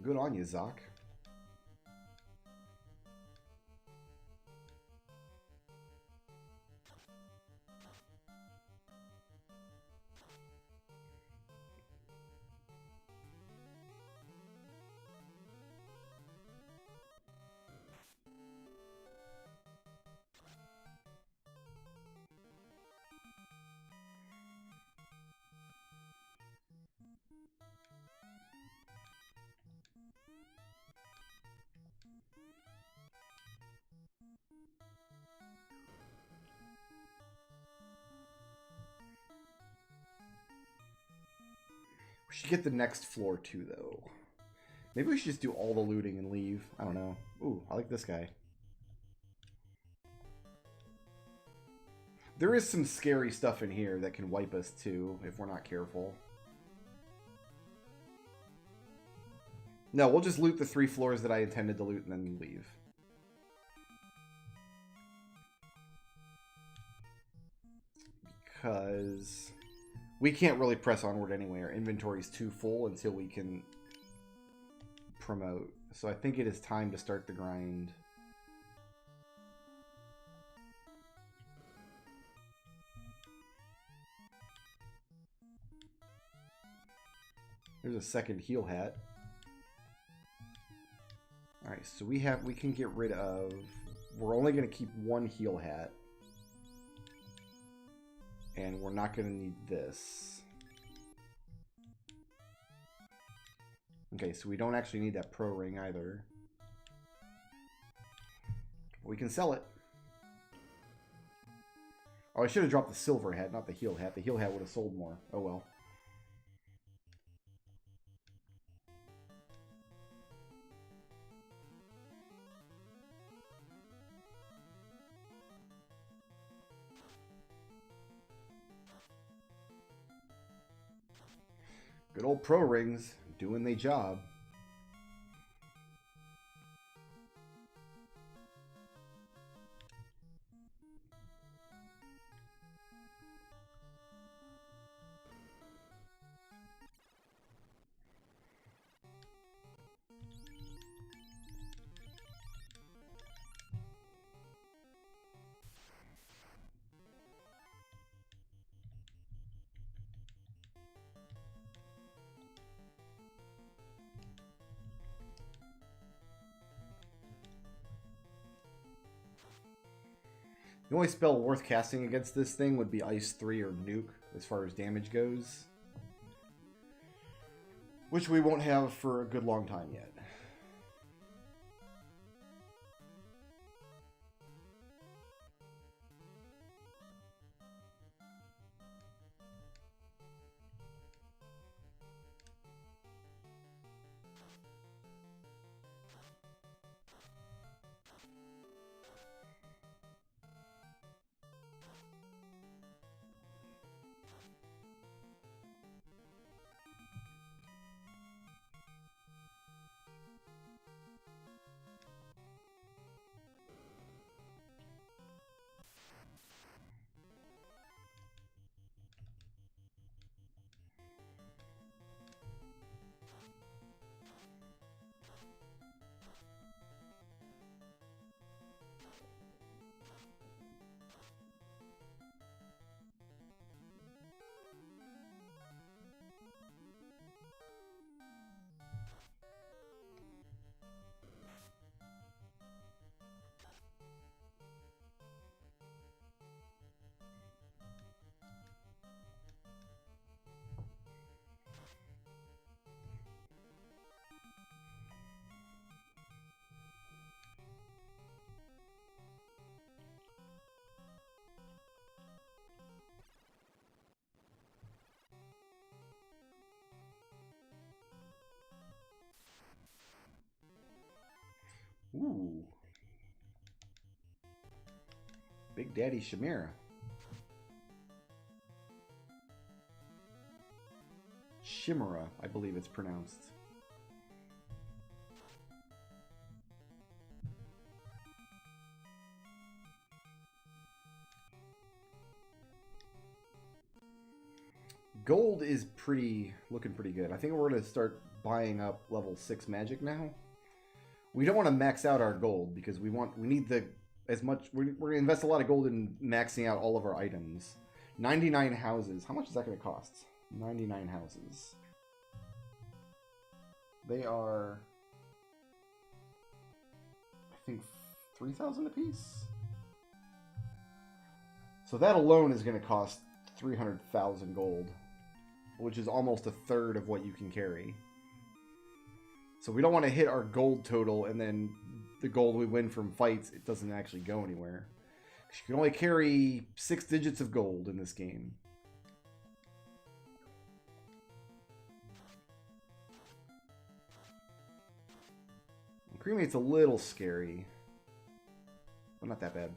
Good on you, Zoc. should get the next floor too, though. Maybe we should just do all the looting and leave. I don't know. Ooh, I like this guy. There is some scary stuff in here that can wipe us too, if we're not careful. No, we'll just loot the 3 floors that I intended to loot and then leave. Because we can't really press onward anyway. Our inventory's too full until we can promote. So I think it is time to start the grind. There's a second heal hat. Alright, so we can get rid of... We're only going to keep 1 heal hat. And we're not going to need this. Okay, so we don't actually need that pro ring either. We can sell it. Oh, I should have dropped the silver hat, not the heal hat. The heal hat would have sold more. Oh well. Good old pro rings doing their job. The only spell worth casting against this thing would be Ice 3 or Nuke, as far as damage goes. Which we won't have for a good long time yet. Ooh. Big Daddy Chimera. Chimera, I believe it's pronounced. Gold is looking pretty good. I think we're going to start buying up level 6 magic now. We don't want to max out our gold because we need we're going to invest a lot of gold in maxing out all of our items. 99 houses. How much is that going to cost? 99 houses. They are, I think, 3,000 apiece. So that alone is going to cost 300,000 gold, which is almost a third of what you can carry. So we don't want to hit our gold total and then the gold we win from fights, it doesn't actually go anywhere. You can only carry 6 digits of gold in this game. Cremate's a little scary, but not that bad.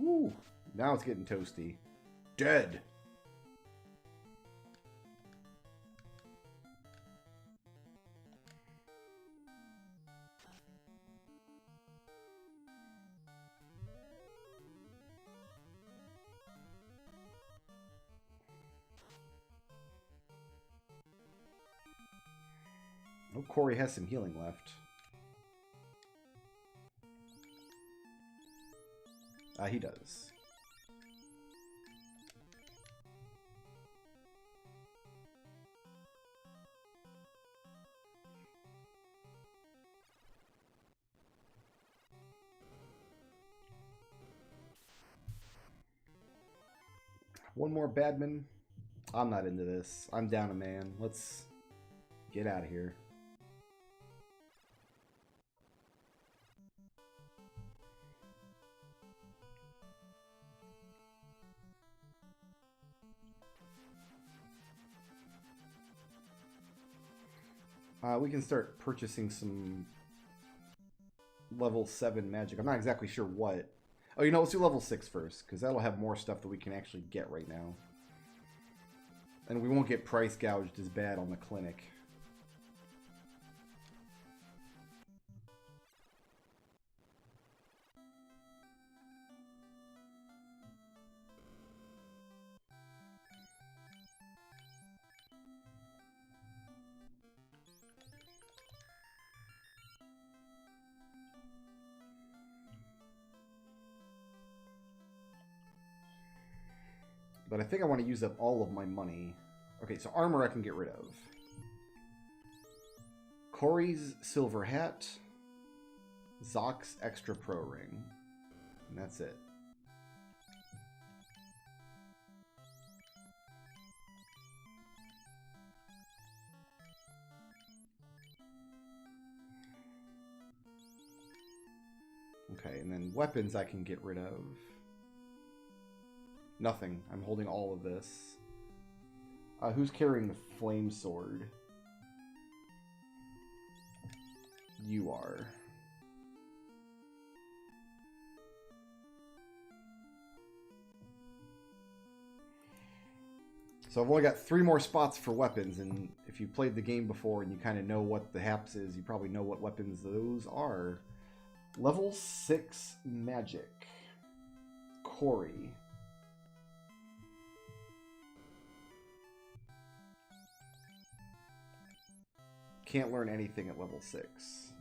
Woo! Now it's getting toasty. Dead! Oh, Corey has some healing left. He does. One more Badman. I'm not into this. I'm down a man. Let's get out of here. We can start purchasing some level 7 magic. I'm not exactly sure what. Oh, you know, let's do level 6 first, because that'll have more stuff that we can actually get right now. And we won't get price gouged as bad on the clinic. But I think I want to use up all of my money. Okay, so armor I can get rid of. Corey's silver hat. Zock's extra pro ring. And that's it. Okay, and then weapons I can get rid of. Nothing. I'm holding all of this. Who's carrying the flame sword? You are. So I've only got 3 more spots for weapons, and if you played the game before and you kind of know what the haps is, you probably know what weapons those are. Level 6 magic. Corey. Can't learn anything at level 6.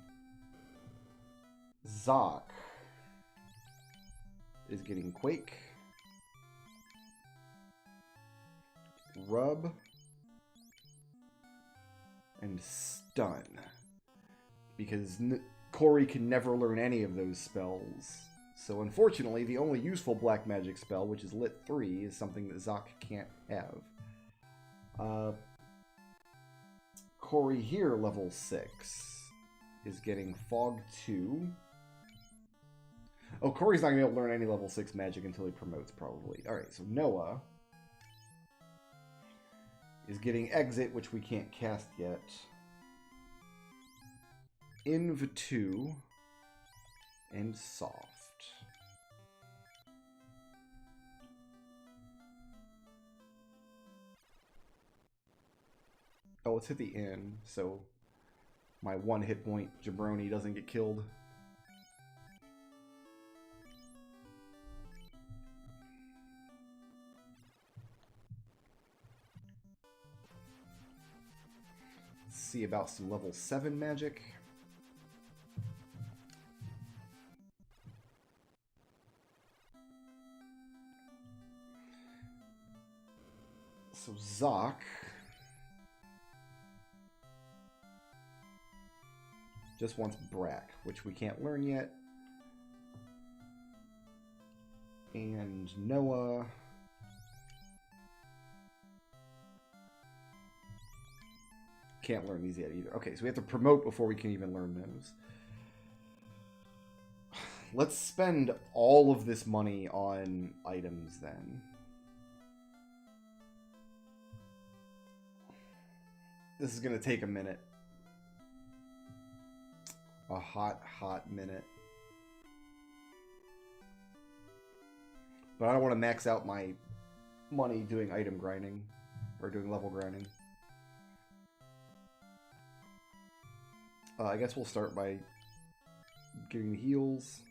Zock is getting Quake. Rub. And Stun. Because Corey can never learn any of those spells. So unfortunately, the only useful black magic spell, which is Lit 3, is something that Zock can't have. Corey here, level 6, is getting Fog 2. Oh, Corey's not going to be able to learn any level 6 magic until he promotes, probably. Alright, so Noah is getting Exit, which we can't cast yet. Inv 2 and Soft. Oh, let's hit the inn, so my 1 hit point jabroni doesn't get killed. Let's see about some level 7 magic. So Zock Just wants Brack, which we can't learn yet. And Noah. Can't learn these yet either. Okay, so we have to promote before we can even learn those. Let's spend all of this money on items then. This is going to take a minute. A hot minute. But I don't want to max out my money doing item grinding. Or doing level grinding. I guess we'll start by getting the heals.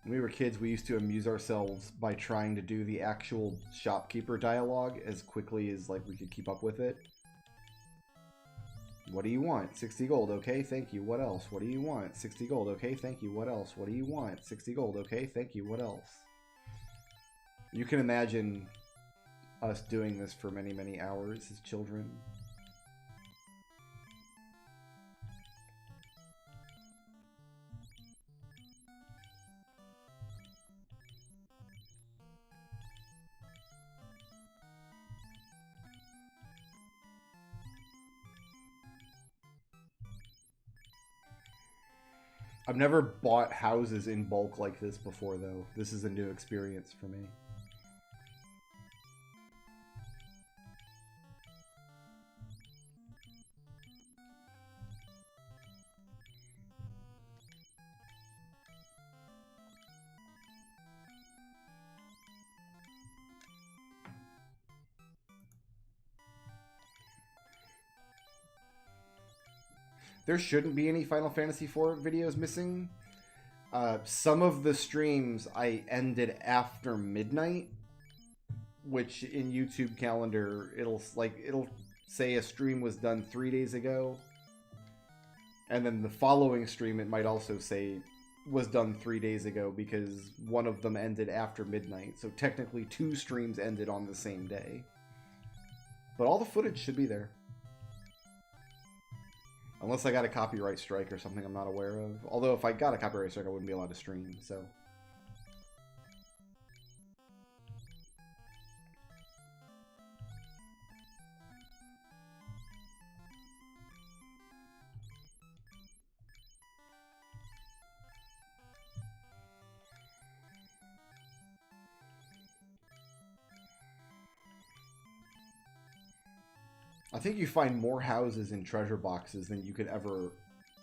When we were kids, we used to amuse ourselves by trying to do the actual shopkeeper dialogue as quickly as like we could keep up with it. What do you want? 60 gold. Okay, thank you. What else? What do you want? 60 gold. Okay, thank you. What else? What do you want? 60 gold. Okay, thank you. What else? You can imagine us doing this for many, many hours as children. I've never bought houses in bulk like this before, though. This is a new experience for me. There shouldn't be any Final Fantasy IV videos missing. Some of the streams I ended after midnight, which in YouTube calendar it'll say a stream was done 3 days ago, and then the following stream it might also say was done 3 days ago because one of them ended after midnight. So technically 2 streams ended on the same day. But all the footage should be there. Unless I got a copyright strike or something I'm not aware of. Although if I got a copyright strike, I wouldn't be allowed to stream, so. I think you find more houses in treasure boxes than you could ever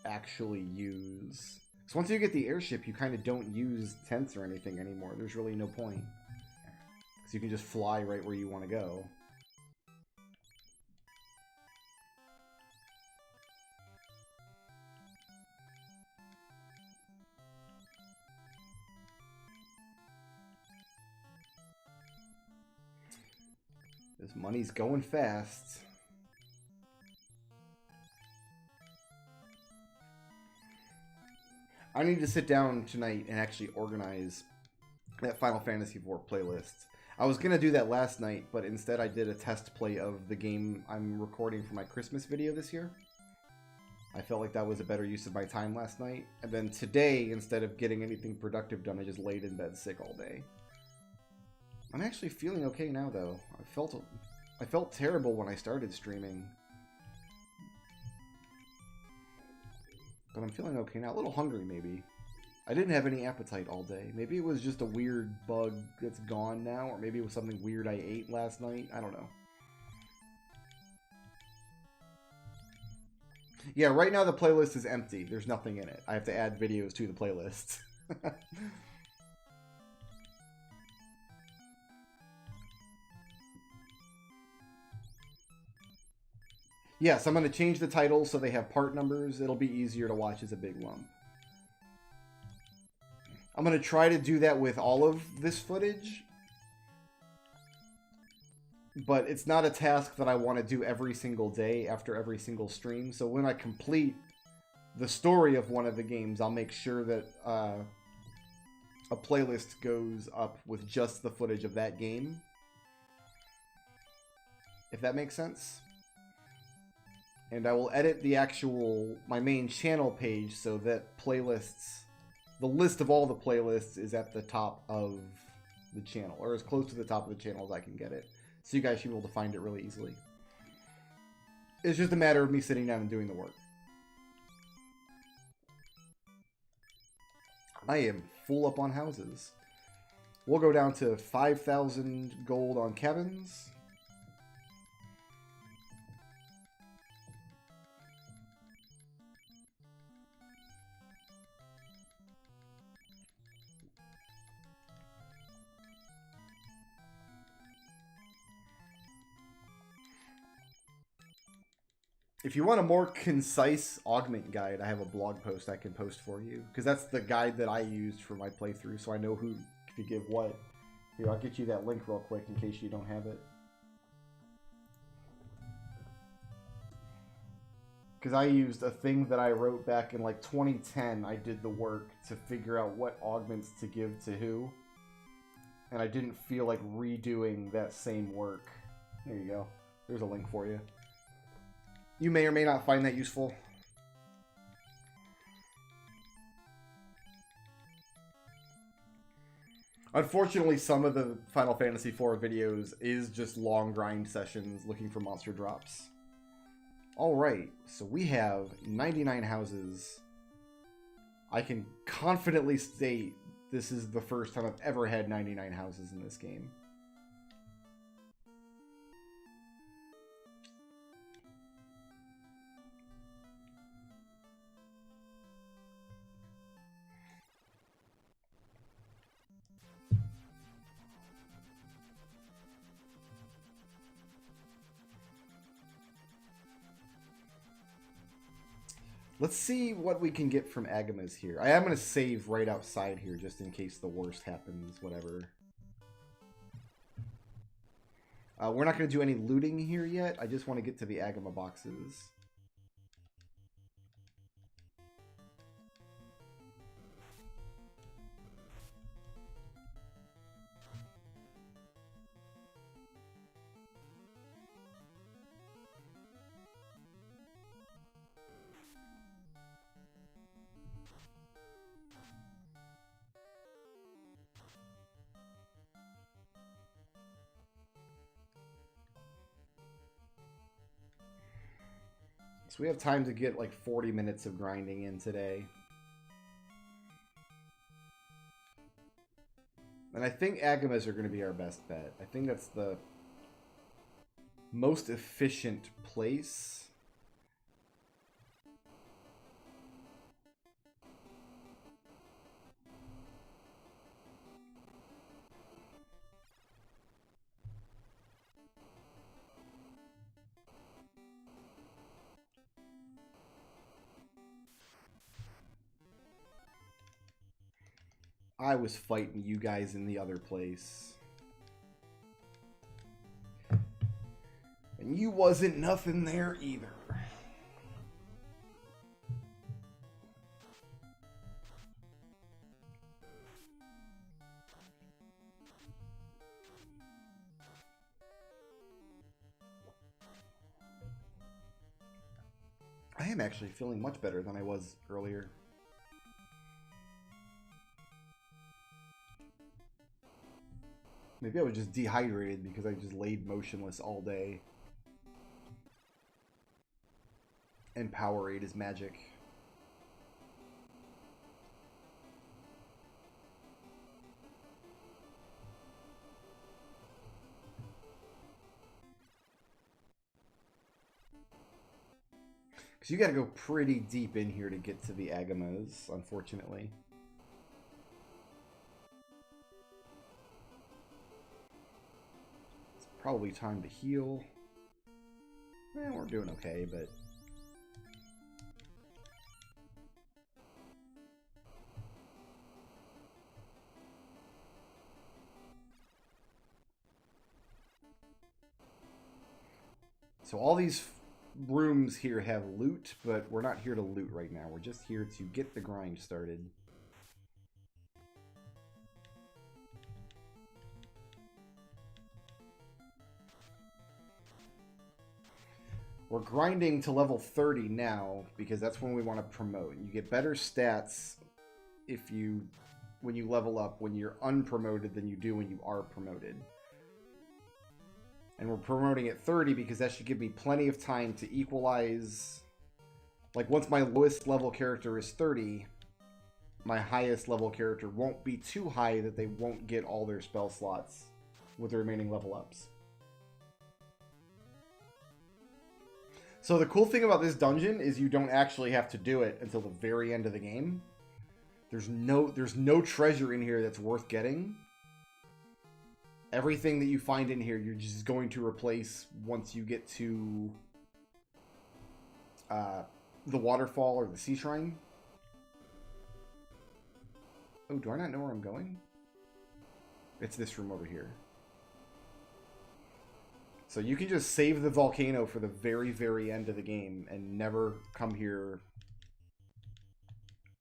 actually use. So once you get the airship, you kind of don't use tents or anything anymore. There's really no point. Because you can just fly right where you want to go. This money's going fast. I need to sit down tonight and actually organize that Final Fantasy IV playlist. I was going to do that last night, but instead I did a test play of the game I'm recording for my Christmas video this year. I felt like that was a better use of my time last night. And then today, instead of getting anything productive done, I just laid in bed sick all day. I'm actually feeling okay now, though. I felt terrible when I started streaming. But I'm feeling okay now. A little hungry, maybe. I didn't have any appetite all day. Maybe it was just a weird bug that's gone now, or maybe it was something weird I ate last night. I don't know. Yeah, right now the playlist is empty. There's nothing in it. I have to add videos to the playlist. Yes, I'm going to change the titles so they have part numbers. It'll be easier to watch as a big lump. I'm going to try to do that with all of this footage. but it's not a task that I want to do every single day after every single stream. So when I complete the story of one of the games, I'll make sure that a playlist goes up with just the footage of that game. If that makes sense. And I will edit my main channel page so that playlists, the list of all the playlists is at the top of the channel, or as close to the top of the channel as I can get it. So you guys should be able to find it really easily. It's just a matter of me sitting down and doing the work. I am full up on houses. We'll go down to 5,000 gold on cabins. If you want a more concise augment guide, I have a blog post I can post for you. Because that's the guide that I used for my playthrough, so I know who to give what. Here, I'll get you that link real quick in case you don't have it. Because I used a thing that I wrote back in like 2010. I did the work to figure out what augments to give to who. And I didn't feel like redoing that same work. There you go. There's a link for you. You may or may not find that useful. Unfortunately, some of the Final Fantasy IV videos is just long grind sessions looking for monster drops. Alright, so we have 99 houses. I can confidently state this is the first time I've ever had 99 houses in this game. Let's see what we can get from Agamas here. I am going to save right outside here just in case the worst happens, whatever. We're not going to do any looting here yet. I just want to get to the Agama boxes. So we have time to get like 40 minutes of grinding in today. And I think Agamas are going to be our best bet. I think that's the most efficient place. I was fighting you guys in the other place. And you wasn't nothing there either. I am actually feeling much better than I was earlier. Maybe I was just dehydrated because I just laid motionless all day. And Powerade is magic. Because you gotta go pretty deep in here to get to the Agamas, unfortunately. Probably time to heal. We're doing okay, but... So all these rooms here have loot, but we're not here to loot right now. We're just here to get the grind started. We're grinding to level 30 now because that's when we want to promote. You get better stats when you level up when you're unpromoted than you do when you are promoted. And we're promoting at 30 because that should give me plenty of time to equalize. Like, once my lowest level character is 30, my highest level character won't be too high that they won't get all their spell slots with the remaining level ups. So the cool thing about this dungeon is you don't actually have to do it until the very end of the game. There's no treasure in here that's worth getting. Everything that you find in here, you're just going to replace once you get to the Waterfall or the Sea Shrine. Oh, do I not know where I'm going? It's this room over here. So you can just save the volcano for the very, very end of the game and never come here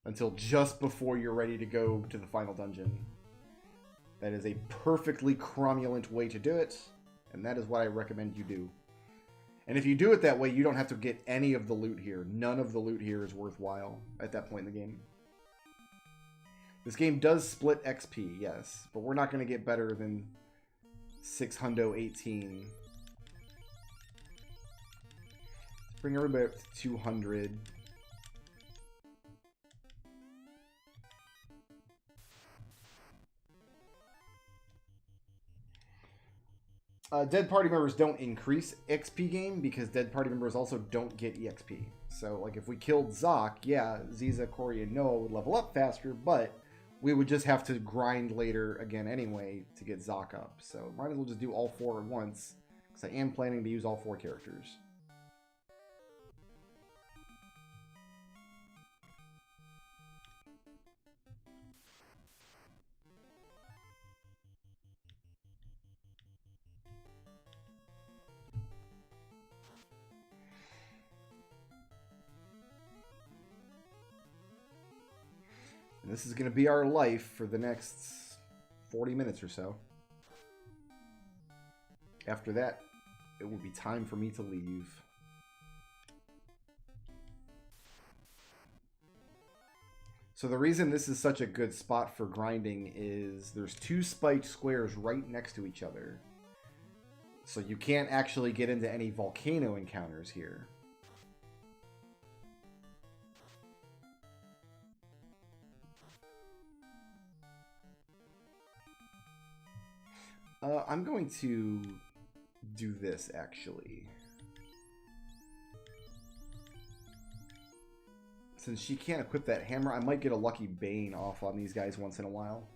until just before you're ready to go to the final dungeon. That is a perfectly cromulent way to do it, and that is what I recommend you do. And if you do it that way, you don't have to get any of the loot here. None of the loot here is worthwhile at that point in the game. This game does split XP, yes, but we're not going to get better than 618. Bring everybody up to 200. Dead party members don't increase XP gain because dead party members also don't get EXP. So, like, if we killed Zoc, yeah, Ziza, Corey, and Noah would level up faster, but we would just have to grind later again anyway to get Zoc up. So, might as well just do all four at once, because I am planning to use all four characters. And this is going to be our life for the next 40 minutes or so. After that, it will be time for me to leave. So the reason this is such a good spot for grinding is there's two spiked squares right next to each other. So you can't actually get into any volcano encounters here. I'm going to do this, actually. Since she can't equip that hammer, I might get a lucky Bane off on these guys once in a while.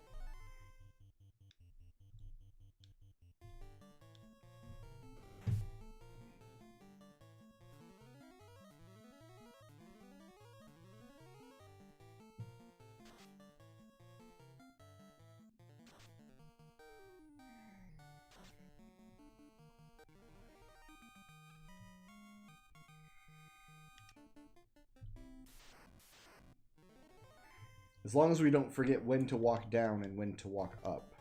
As long as we don't forget when to walk down and when to walk up.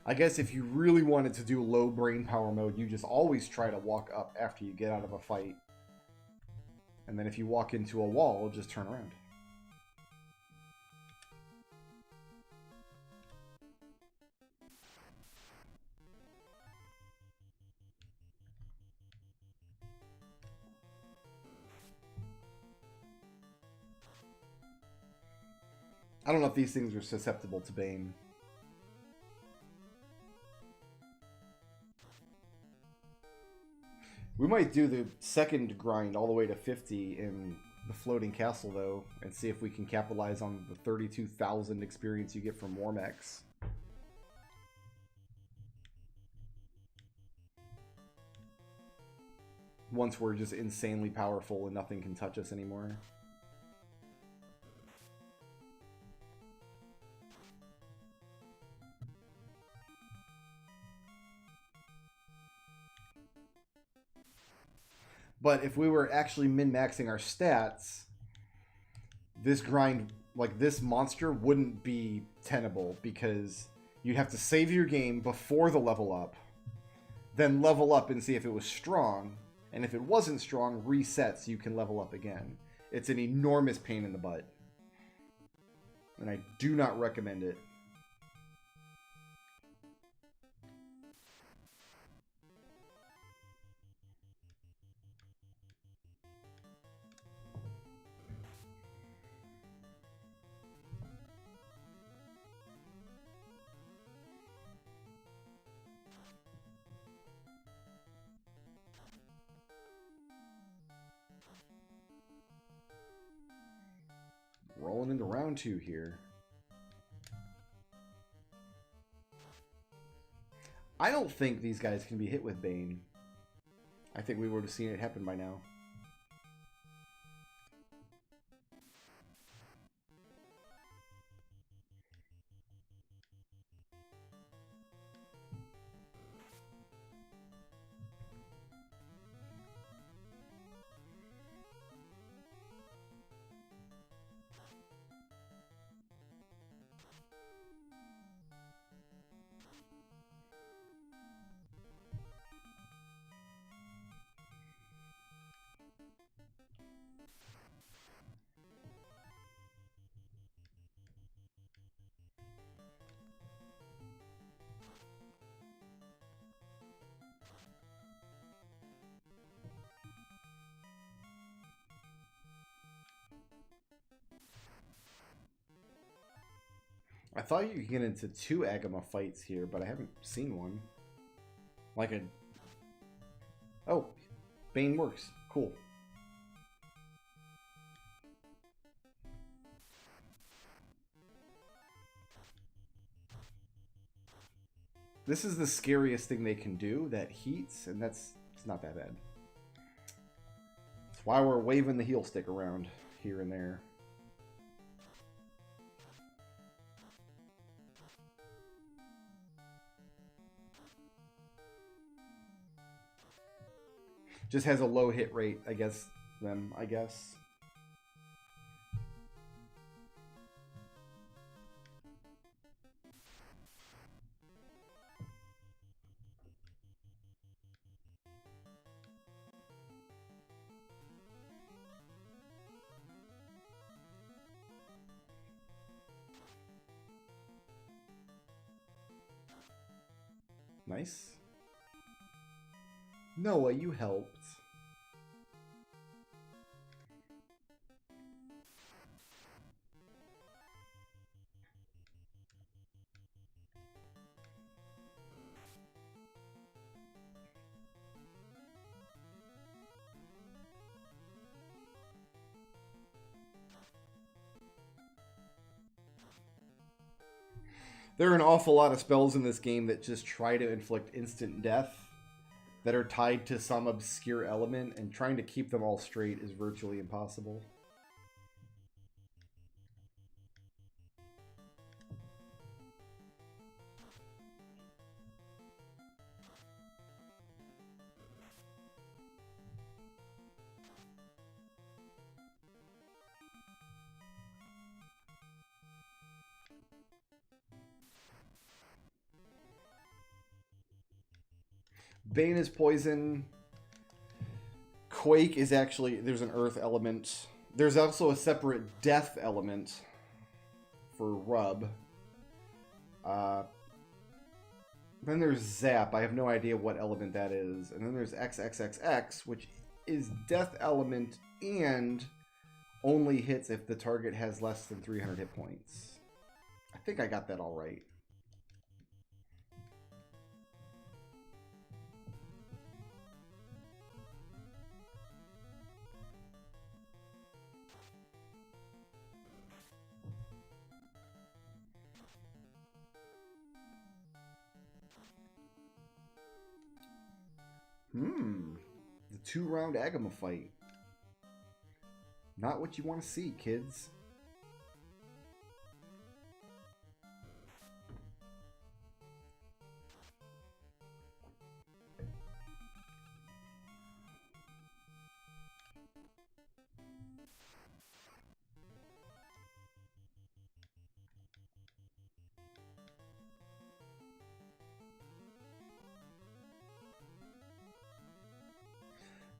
I guess if you really wanted to do low brain power mode, you just always try to walk up after you get out of a fight. And then if you walk into a wall, just turn around. I don't know if these things are susceptible to Bane. We might do the second grind all the way to 50 in the floating castle, though, and see if we can capitalize on the 32,000 experience you get from Wormex. Once we're just insanely powerful and nothing can touch us anymore. But if we were actually min-maxing our stats, this grind, like this monster, wouldn't be tenable because you'd have to save your game before the level up, then level up and see if it was strong, and if it wasn't strong, reset so you can level up again. It's an enormous pain in the butt, and I do not recommend it. Rolling into round 2 here. I don't think these guys can be hit with Bane. I think we would have seen it happen by now. I thought you could get into 2 Agama fights here, but I haven't seen one. Like a... Oh, Bane works. Cool. This is the scariest thing they can do, that heats, and it's not that bad. That's why we're waving the heel stick around here and there. Just has a low hit rate against them, I guess. Nice. Noah, you helped. There are an awful lot of spells in this game that just try to inflict instant death that are tied to some obscure element, and trying to keep them all straight is virtually impossible. Bane is poison. Quake is actually... There's an earth element. There's also a separate death element for Rub. Then there's Zap. I have no idea what element that is. And then there's XXXX, which is death element and only hits if the target has less than 300 hit points. I think I got that all right. The 2-round Agama fight. Not what you want to see, kids.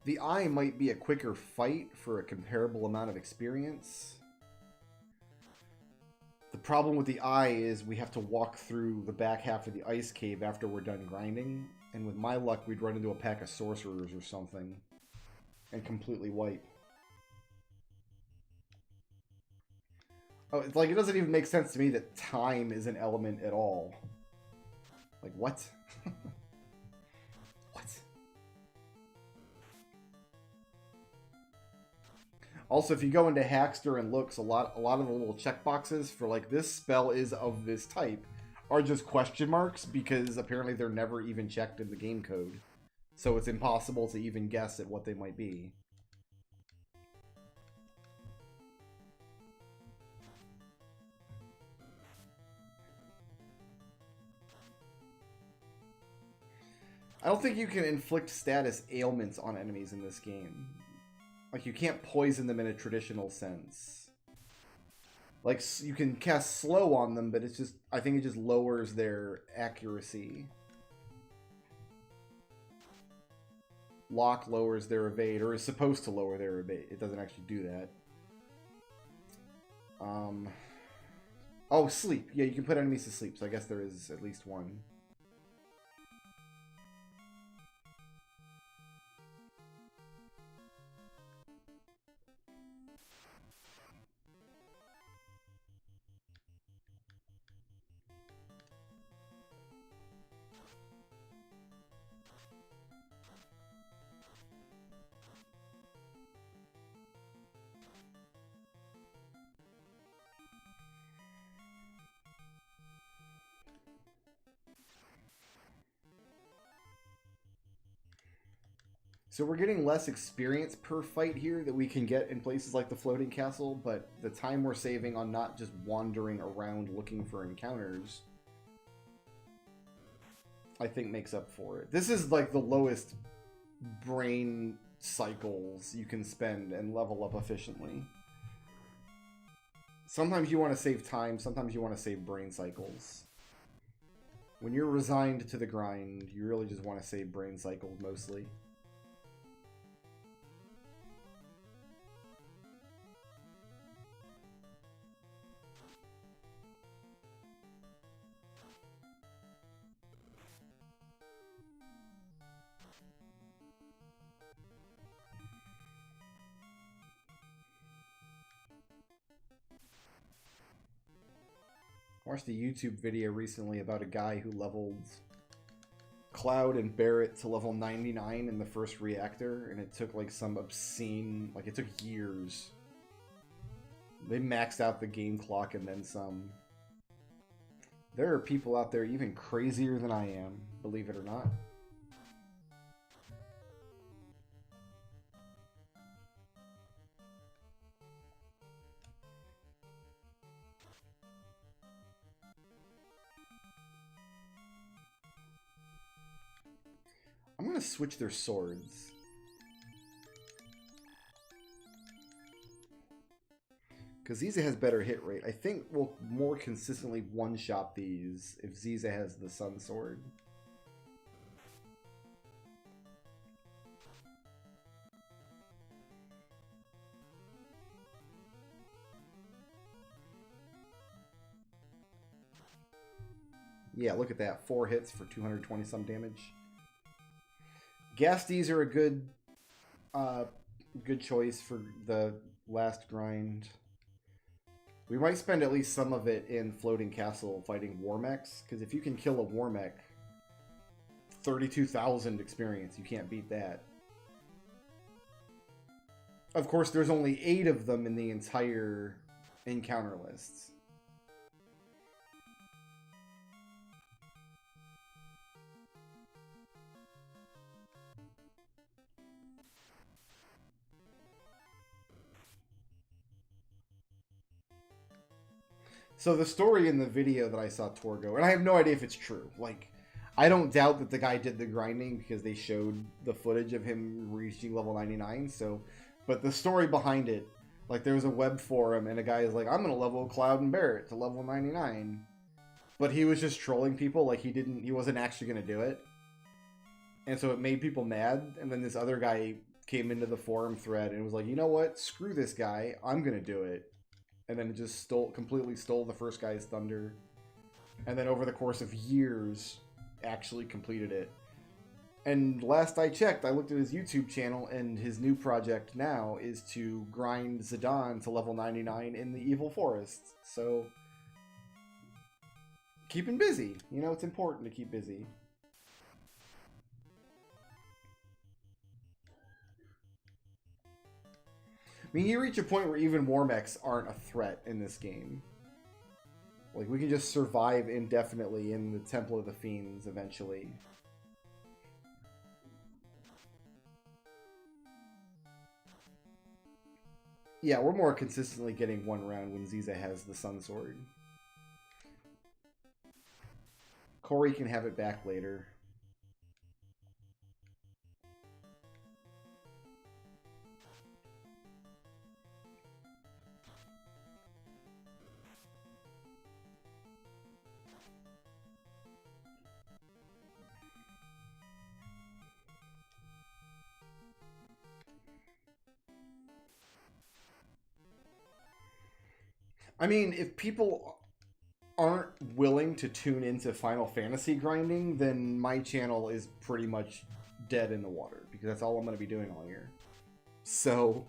The Eye might be a quicker fight for a comparable amount of experience. The problem with the Eye is we have to walk through the back half of the ice cave after we're done grinding. And with my luck, we'd run into a pack of sorcerers or something and completely wipe. Oh, it's like, it doesn't even make sense to me that time is an element at all. Like, what? What? Also, if you go into Hackster and looks, a lot of the little checkboxes for, like, this spell is of this type are just question marks, because apparently they're never even checked in the game code. So it's impossible to even guess at what they might be. I don't think you can inflict status ailments on enemies in this game. Like, you can't poison them in a traditional sense. Like, you can cast slow on them, but it's just, I think it just lowers their accuracy. Lock lowers their evade, or is supposed to lower their evade. It doesn't actually do that. Oh, sleep. Yeah, you can put enemies to sleep, so I guess there is at least one. So we're getting less experience per fight here that we can get in places like the floating castle, but the time we're saving on not just wandering around looking for encounters, I think makes up for it. This is like the lowest brain cycles you can spend and level up efficiently. Sometimes you want to save time, sometimes you want to save brain cycles. When you're resigned to the grind, you really just want to save brain cycles mostly. I watched a YouTube video recently about a guy who leveled Cloud and Barrett to level 99 in the first reactor, and it took like some obscene, like it took years. They maxed out the game clock and then some. There are people out there even crazier than I am, believe it or not. I'm going to switch their swords. Because Ziza has better hit rate. I think we'll more consistently one-shot these if Ziza has the Sun Sword. Yeah, look at that. 4 hits for 220 some damage. Gasties are a good choice for the last grind. We might spend at least some of it in Floating Castle fighting war mechs, because if you can kill a war mech, 32,000 experience, you can't beat that. Of course, there's only 8 of them in the entire encounter lists. So the story in the video that I saw Torgo, and I have no idea if it's true. Like, I don't doubt that the guy did the grinding because they showed the footage of him reaching level 99. So, but the story behind it, like there was a web forum and a guy is like, I'm gonna level Cloud and Barrett to level 99, but he was just trolling people. Like he wasn't actually gonna do it, and so it made people mad. And then this other guy came into the forum thread and was like, you know what? Screw this guy. I'm gonna do it. And then just completely stole the first guy's thunder. And then over the course of years, actually completed it. And last I checked, I looked at his YouTube channel, and his new project now is to grind Zidane to level 99 in the Evil Forest. So, keeping busy. You know, it's important to keep busy. I mean, you reach a point where even war mechs aren't a threat in this game. Like, we can just survive indefinitely in the Temple of the Fiends eventually. Yeah, we're more consistently getting one round when Ziza has the Sun Sword. Corey can have it back later. I mean, if people aren't willing to tune into Final Fantasy grinding, then my channel is pretty much dead in the water, because that's all I'm going to be doing all year. So,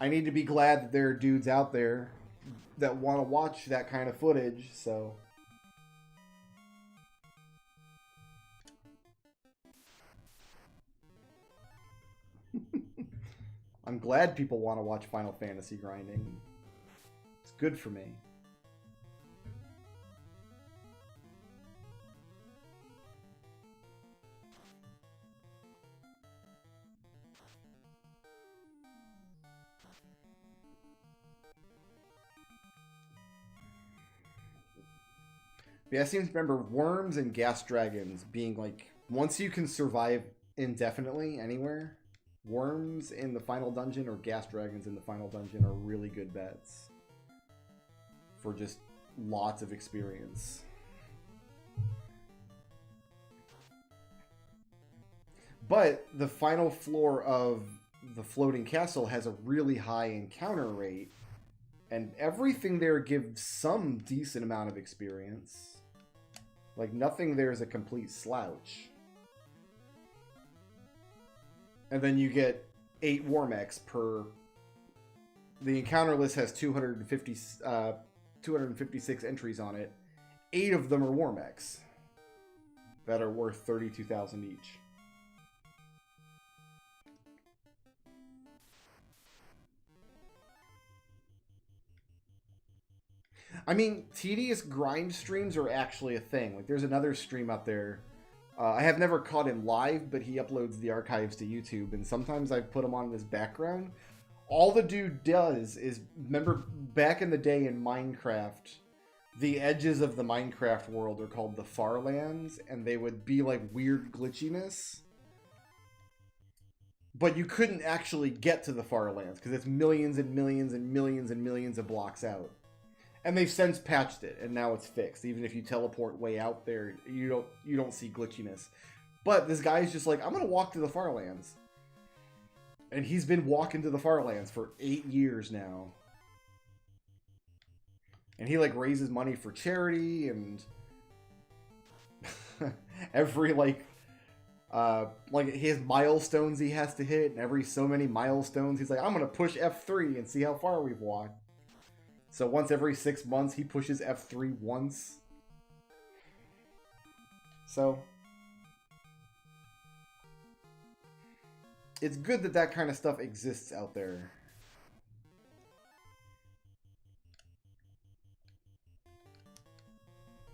I need to be glad that there are dudes out there that want to watch that kind of footage, so... I'm glad people want to watch Final Fantasy grinding. It's good for me. Yeah, I seem to remember worms and gas dragons being like, once you can survive indefinitely anywhere, worms in the final dungeon or gas dragons in the final dungeon are really good bets for just lots of experience. But the final floor of the floating castle has a really high encounter rate, and everything there gives some decent amount of experience. Like, nothing there is a complete slouch. And then you get 8 war mechs per... The encounter list has 256 entries on it. 8 of them are war mechs that are worth 32,000 each. I mean, tedious grind streams are actually a thing. Like, there's another stream out there. I have never caught him live, but he uploads the archives to YouTube, and sometimes I've put him on in his background. All the dude does is, remember back in the day in Minecraft, the edges of the Minecraft world are called the far lands, and they would be like weird glitchiness. But you couldn't actually get to the far lands, because it's millions and millions and millions and millions of blocks out. And they've since patched it, and now it's fixed. Even if you teleport way out there, you don't see glitchiness. But this guy's just like, I'm gonna walk to the Farlands. And he's been walking to the Farlands for 8 years now. And he like raises money for charity, and every like he has milestones he has to hit, and every so many milestones he's like, I'm gonna push F3 and see how far we've walked. So once every 6 months, he pushes F3 once. So it's good that that kind of stuff exists out there.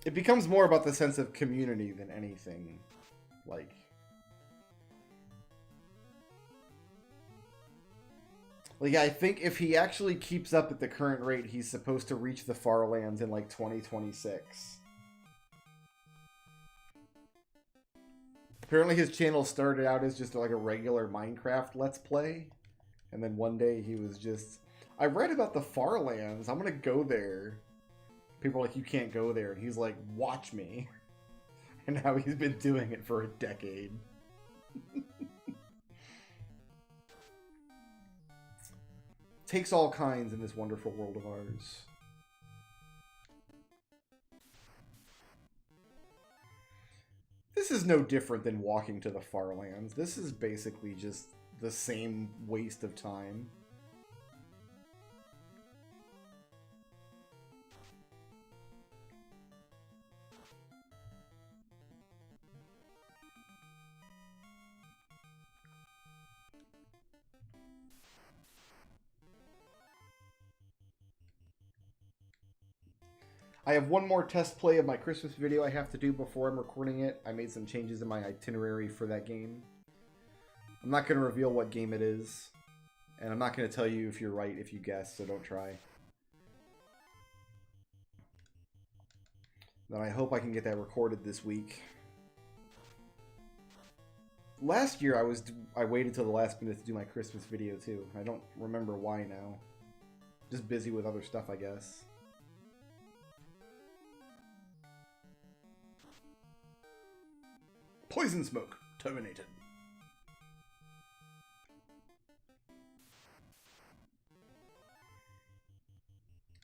It becomes more about the sense of community than anything. Like... Like, I think if he actually keeps up at the current rate, he's supposed to reach the Farlands in, like, 2026. Apparently his channel started out as just, like, a regular Minecraft Let's Play. And then one day he was just, I read about the Farlands, I'm gonna go there. People are like, you can't go there. And he's like, watch me. And now he's been doing it for a decade. takes all kinds in this wonderful world of ours. This is no different than walking to the far lands. This is basically just the same waste of time. I have one more test play of my Christmas video I have to do before I'm recording it. I made some changes in my itinerary for that game. I'm not going to reveal what game it is. And I'm not going to tell you if you're right if you guess, so don't try. Then I hope I can get that recorded this week. Last year I waited till the last minute to do my Christmas video too. I don't remember why now. Just busy with other stuff, I guess. Poison smoke terminated.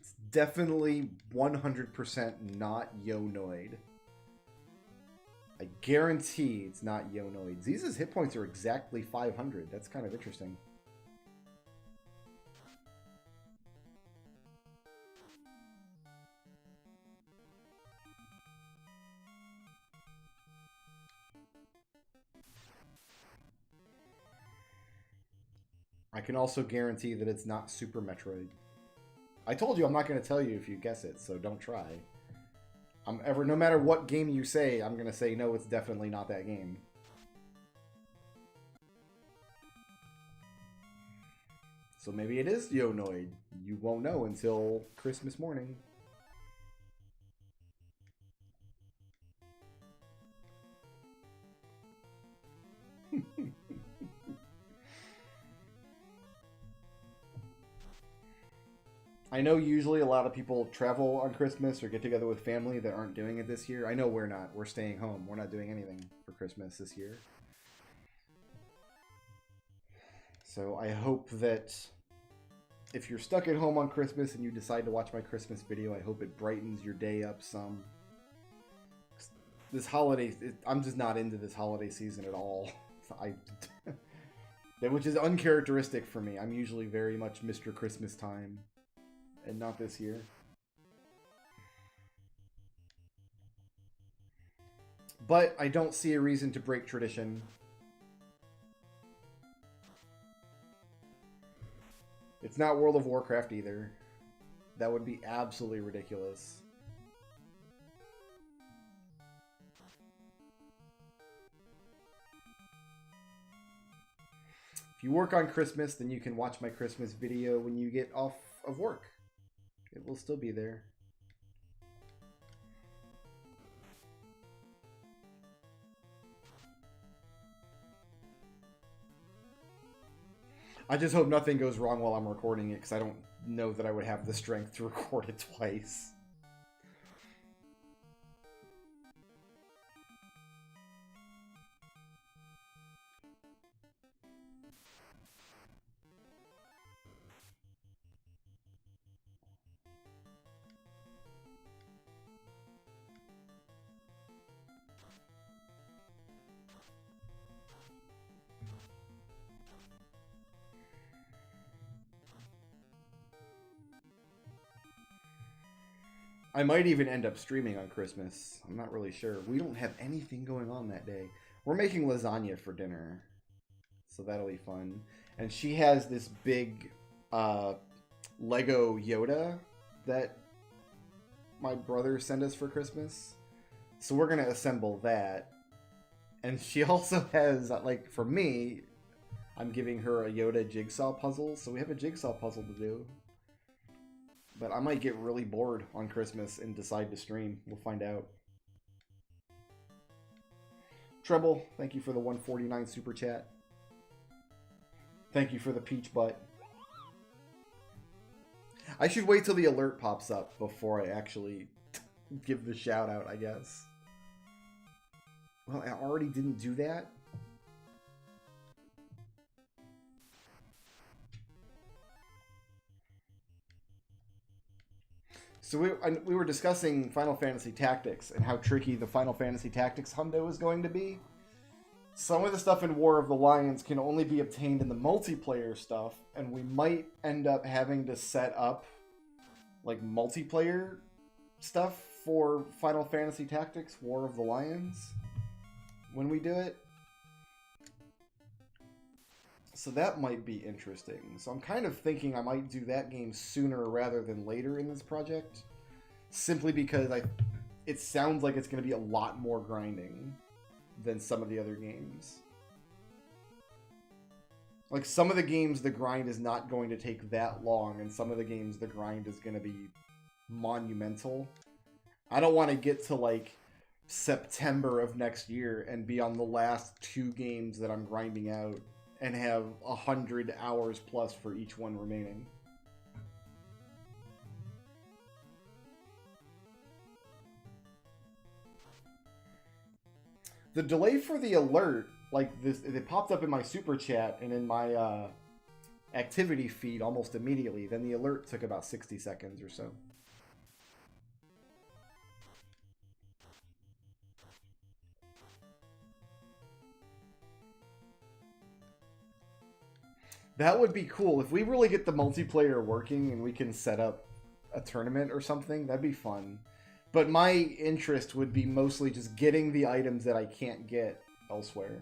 It's definitely 100% not Yonoid. I guarantee it's not Yonoid. Ziza's hit points are exactly 500. That's kind of interesting. I can also guarantee that it's not Super Metroid. I told you I'm not going to tell you if you guess it, so don't try. No matter what game you say, I'm going to say, no, it's definitely not that game. So maybe it is Yonoid. You won't know until Christmas morning. I know usually a lot of people travel on Christmas or get together with family that aren't doing it this year. I know we're not. We're staying home. We're not doing anything for Christmas this year. So I hope that if you're stuck at home on Christmas and you decide to watch my Christmas video, I hope it brightens your day up some. This holiday, I'm just not into this holiday season at all. Which is uncharacteristic for me. I'm usually very much Mr. Christmas time. And not this year. But I don't see a reason to break tradition. It's not World of Warcraft either. That would be absolutely ridiculous. If you work on Christmas, then you can watch my Christmas video when you get off of work. It will still be there. I just hope nothing goes wrong while I'm recording it, because I don't know that I would have the strength to record it twice. I might even end up streaming on Christmas. I'm not really sure. We don't have anything going on that day. We're making lasagna for dinner. So that'll be fun. And she has this big Lego Yoda that my brother sent us for Christmas. So we're going to assemble that. And she also has, like, for me, I'm giving her a Yoda jigsaw puzzle. So we have a jigsaw puzzle to do. But I might get really bored on Christmas and decide to stream. We'll find out. Treble, thank you for the 149 super chat. Thank you for the peach butt. I should wait till the alert pops up before I actually give the shout out, I guess. Well, I already didn't do that. So we were discussing Final Fantasy Tactics and how tricky the Final Fantasy Tactics hundo is going to be. Some of the stuff in War of the Lions can only be obtained in the multiplayer stuff, and we might end up having to set up like multiplayer stuff for Final Fantasy Tactics War of the Lions when we do it. So that might be interesting. So I'm kind of thinking I might do that game sooner rather than later in this project. Simply because it sounds like it's going to be a lot more grinding than some of the other games. Like, some of the games, the grind is not going to take that long, and some of the games, the grind is going to be monumental. I don't want to get to, like, September of next year and be on the last 2 games that I'm grinding out and have 100 hours plus for each one remaining. The delay for the alert, like this, it popped up in my super chat and in my activity feed almost immediately. Then the alert took about 60 seconds or so. That would be cool. If we really get the multiplayer working and we can set up a tournament or something, that'd be fun. But my interest would be mostly just getting the items that I can't get elsewhere.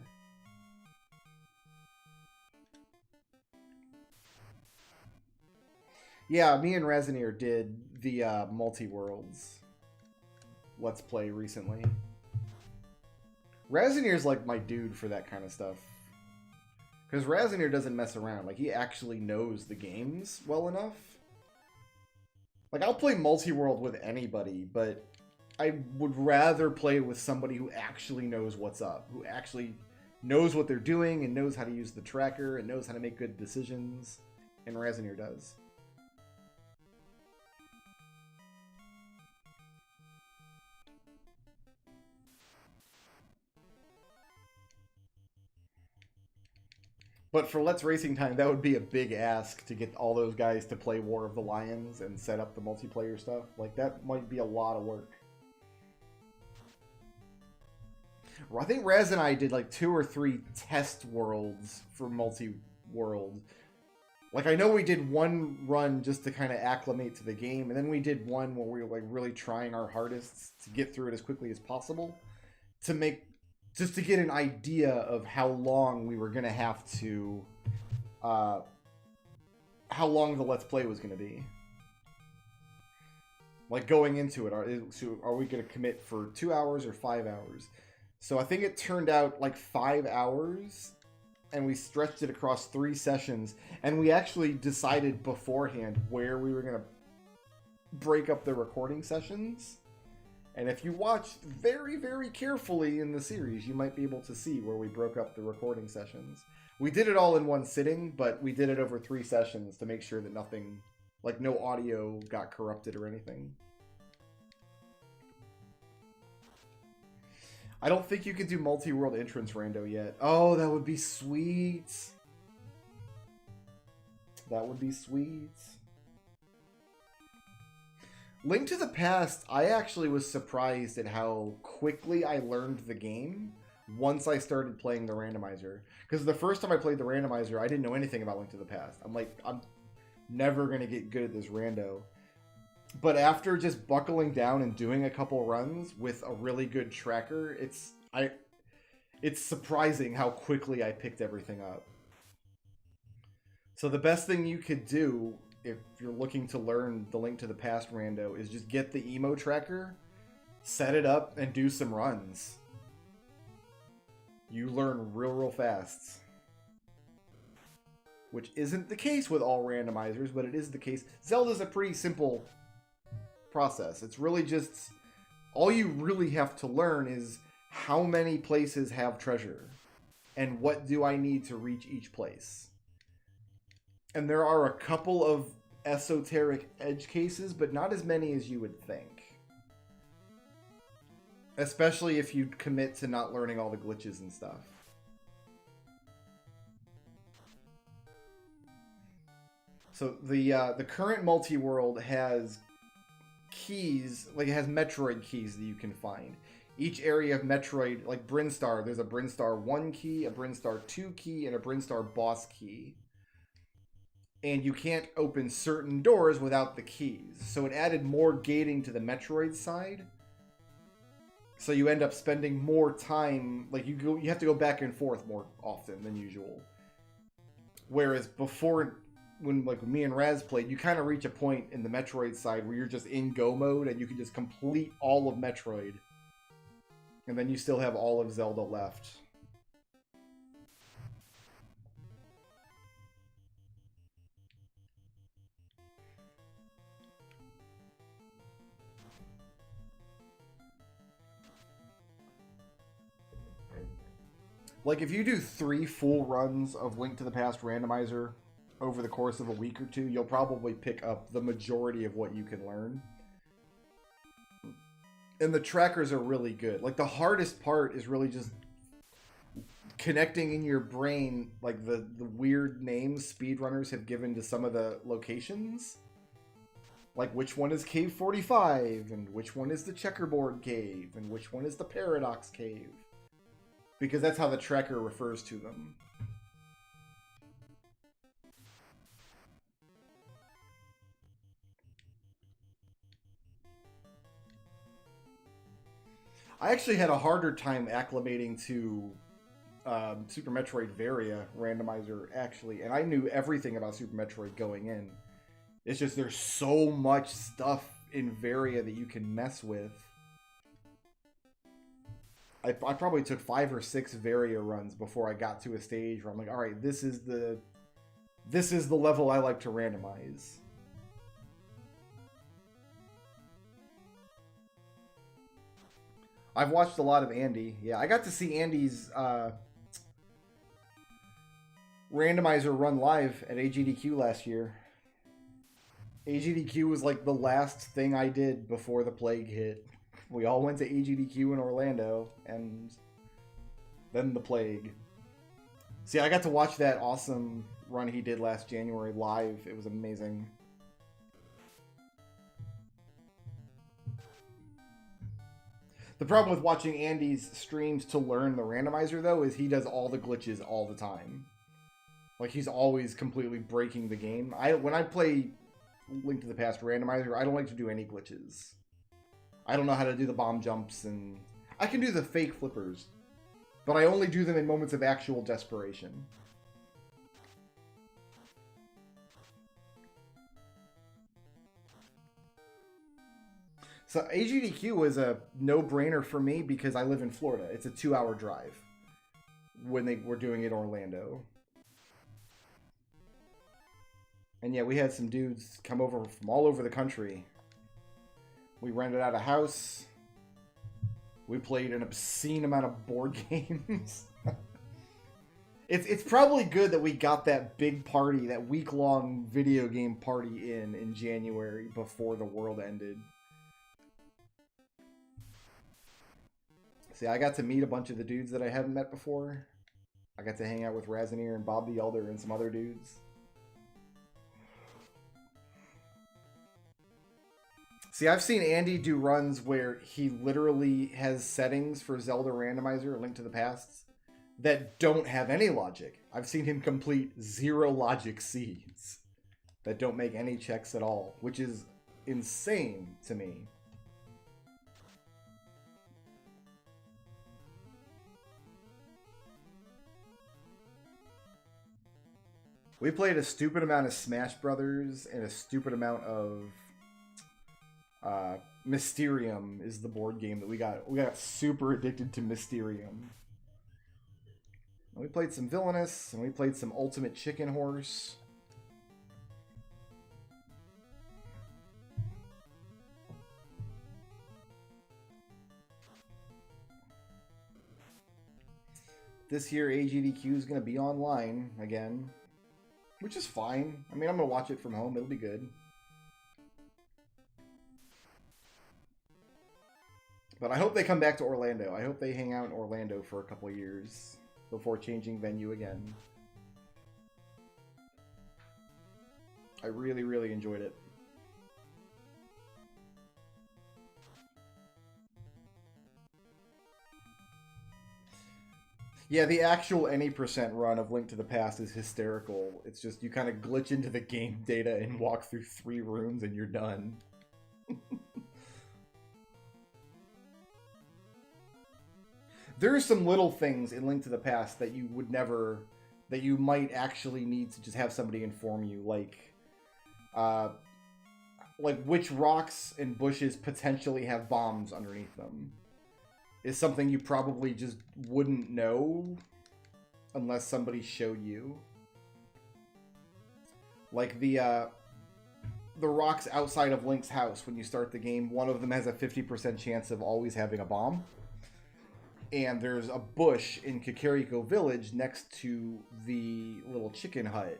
Yeah, me and Razanier did the multi-worlds Let's Play recently. Razanier's like my dude for that kind of stuff. Because Razanier doesn't mess around. Like, he actually knows the games well enough. Like, I'll play multi-world with anybody, but I would rather play with somebody who actually knows what's up. Who actually knows what they're doing and knows how to use the tracker and knows how to make good decisions. And Razanier does. But for Let's Racing Time, that would be a big ask to get all those guys to play War of the Lions and set up the multiplayer stuff. Like, that might be a lot of work. I think Raz and I did like 2 or 3 test worlds for multi-world. Like, I know we did one run just to kind of acclimate to the game, and then we did one where we were like really trying our hardest to get through it as quickly as possible to make... just to get an idea of how long we were going to have to... how long the Let's Play was going to be. Like, going into it, are we going to commit for 2 hours or 5 hours? So I think it turned out like 5 hours, and we stretched it across 3 sessions, and we actually decided beforehand where we were going to break up the recording sessions. And if you watch very, very carefully in the series, you might be able to see where we broke up the recording sessions. We did it all in one sitting, but we did it over 3 sessions to make sure that nothing, like no audio got corrupted or anything. I don't think you can do multi-world entrance rando yet. Oh, that would be sweet. That would be sweet. Link to the Past, I actually was surprised at how quickly I learned the game once I started playing the randomizer. Because the first time I played the randomizer, I didn't know anything about Link to the Past. I'm like, I'm never going to get good at this rando. But after just buckling down and doing a couple runs with a really good tracker, it's surprising how quickly I picked everything up. So the best thing you could do if you're looking to learn the Link to the Past rando is just get the emo tracker, set it up, and do some runs. You learn real fast. Which isn't the case with all randomizers, but it is the case. Zelda's a pretty simple process. It's really just... all you really have to learn is how many places have treasure. And what do I need to reach each place. And there are a couple of esoteric edge cases, but not as many as you would think. Especially if you commit to not learning all the glitches and stuff. So the current multi-world has keys, like it has Metroid keys that you can find. Each area of Metroid, like Brinstar, there's a Brinstar 1 key, a Brinstar 2 key, and a Brinstar boss key. And you can't open certain doors without the keys. So it added more gating to the Metroid side. So you end up spending more time, like you have to go back and forth more often than usual. Whereas before, when like me and Raz played, you kind of reach a point in the Metroid side where you're just in go mode and you can just complete all of Metroid. And then you still have all of Zelda left. Like, if you do 3 full runs of Link to the Past randomizer over the course of a week or two, you'll probably pick up the majority of what you can learn. And the trackers are really good. Like, the hardest part is really just connecting in your brain, like, the weird names speedrunners have given to some of the locations. Like, which one is Cave 45, and which one is the Checkerboard Cave, and which one is the Paradox Cave. Because that's how the tracker refers to them. I actually had a harder time acclimating to Super Metroid Varia randomizer, actually. And I knew everything about Super Metroid going in. It's just there's so much stuff in Varia that you can mess with. I probably took 5 or 6 Varia runs before I got to a stage where I'm like, all right, this is the level I like to randomize. I've watched a lot of Andy. Yeah, I got to see Andy's randomizer run live at AGDQ last year. AGDQ was like the last thing I did before the plague hit. We all went to AGDQ in Orlando, and then the plague. See, I got to watch that awesome run he did last January live. It was amazing. The problem with watching Andy's streams to learn the randomizer, though, is he does all the glitches all the time. Like, he's always completely breaking the game. When I play Link to the Past randomizer, I don't like to do any glitches. I don't know how to do the bomb jumps, and I can do the fake flippers, but I only do them in moments of actual desperation. So AGDQ was a no-brainer for me because I live in Florida. It's a 2-hour drive when they were doing it in Orlando. And yeah, we had some dudes come over from all over the country. We rented out a house. We played an obscene amount of board games. It's probably good that we got that big party, that week-long video game party in January before the world ended. See, I got to meet a bunch of the dudes that I haven't met before. I got to hang out with Razanier and Bob the Elder and some other dudes. See, I've seen Andy do runs where he literally has settings for Zelda Randomizer or Link to the Past that don't have any logic. I've seen him complete 0 logic seeds that don't make any checks at all, which is insane to me. We played a stupid amount of Smash Brothers and a stupid amount of Mysterium is the board game that we got. We got super addicted to Mysterium. And we played some Villainous, and we played some Ultimate Chicken Horse. This year, AGDQ is going to be online again, which is fine. I mean, I'm going to watch it from home. It'll be good. But I hope they come back to Orlando. I hope they hang out in Orlando for a couple of years before changing venue again. I really, really enjoyed it. Yeah, the actual any percent run of Link to the Past is hysterical. It's just you kind of glitch into the game data and walk through 3 rooms and you're done. There are some little things in Link to the Past that you would never, that you might actually need to just have somebody inform you, like which rocks and bushes potentially have bombs underneath them. Is something you probably just wouldn't know unless somebody showed you. Like the rocks outside of Link's house when you start the game, one of them has a 50% chance of always having a bomb. And there's a bush in Kakariko Village next to the little chicken hut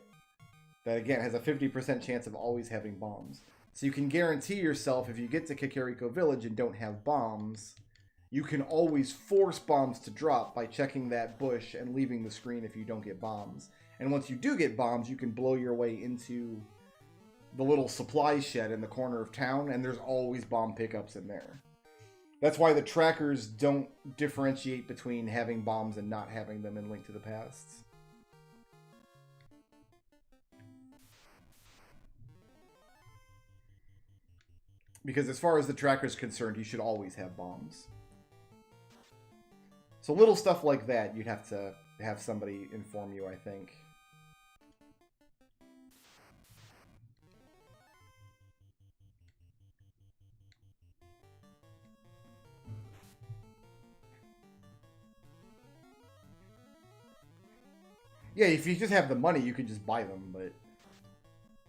that, again, has a 50% chance of always having bombs. So you can guarantee yourself, if you get to Kakariko Village and don't have bombs, you can always force bombs to drop by checking that bush and leaving the screen if you don't get bombs. And once you do get bombs, you can blow your way into the little supply shed in the corner of town, and there's always bomb pickups in there. That's why the trackers don't differentiate between having bombs and not having them in Link to the Past. Because as far as the tracker's concerned, you should always have bombs. So little stuff like that, you'd have to have somebody inform you, I think. Yeah, if you just have the money, you can just buy them, but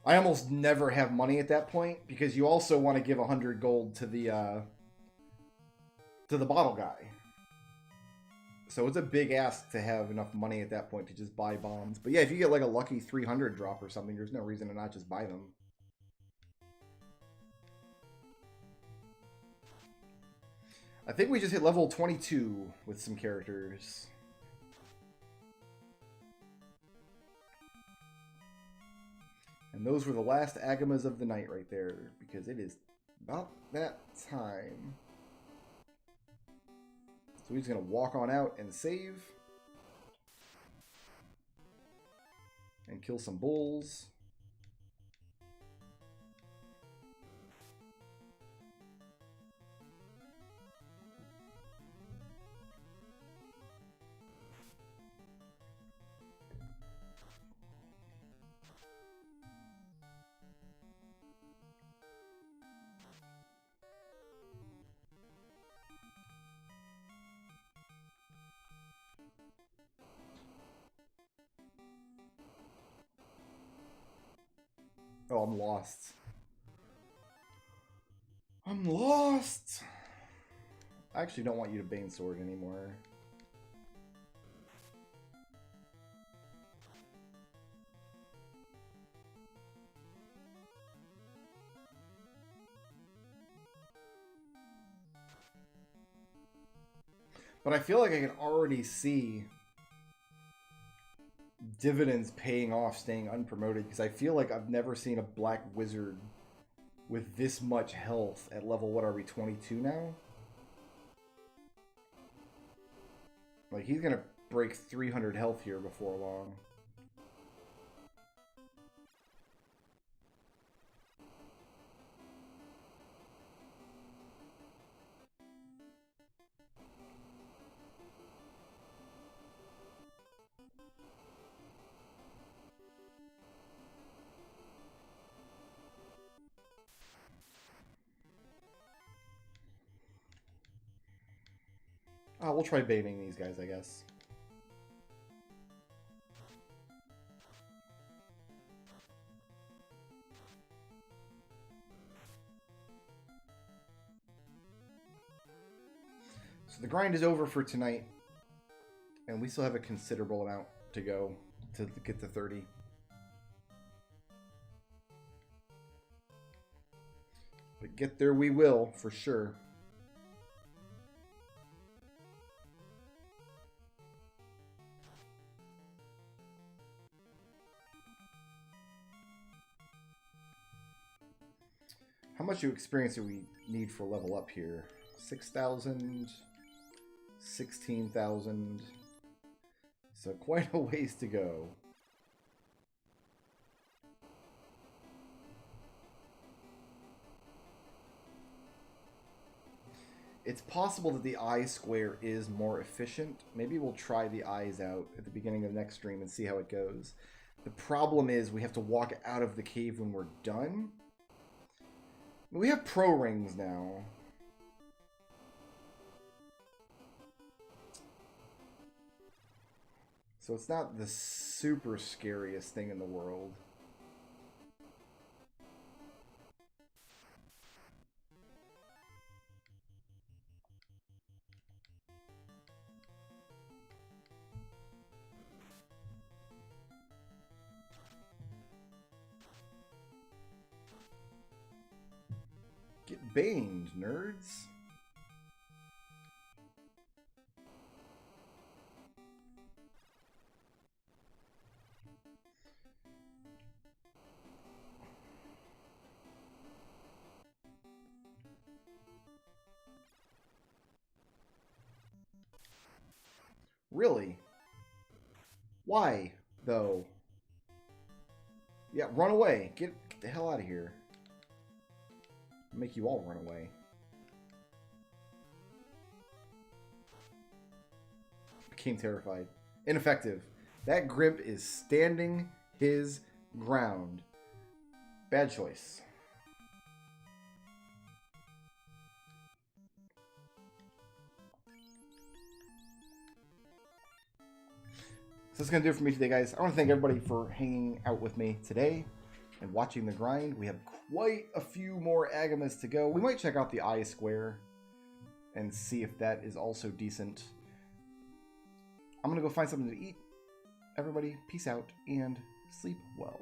I almost never have money at that point because you also want to give 100 gold to the bottle guy. So it's a big ask to have enough money at that point to just buy bombs. But yeah, if you get like a lucky 300 drop or something, there's no reason to not just buy them. I think we just hit level 22 with some characters. And those were the last Agamas of the night right there, because it is about that time. So he's going to walk on out and save. And kill some bulls. Oh, I'm lost. I'm lost! I actually don't want you to Bane Sword anymore. But I feel like I can already see dividends paying off staying unpromoted, because I feel like I've never seen a black wizard with this much health at level, what are we, 22 now? Like, he's gonna break 300 health here before long. We'll try baiting these guys, I guess. So the grind is over for tonight, and we still have a considerable amount to go to get to 30. But get there we will, for sure. How much experience do we need for level up here? 6,000, 16,000. So quite a ways to go. It's possible that the eye square is more efficient. Maybe we'll try the eyes out at the beginning of the next stream and see how it goes. The problem is we have to walk out of the cave when we're done. We have pro rings now. So it's not the super scariest thing in the world. Get baned, nerds. Really? Why, though? Yeah, run away. Get the hell out of here. I'll make you all run away. Became terrified. Ineffective. That grip is standing his ground. Bad choice. So that's going to do it for me today, guys. I want to thank everybody for hanging out with me today and watching the grind. We have quite a few more Agamas to go. We might check out the eye square and see if that is also decent. I'm going to go find something to eat. Everybody, peace out and sleep well.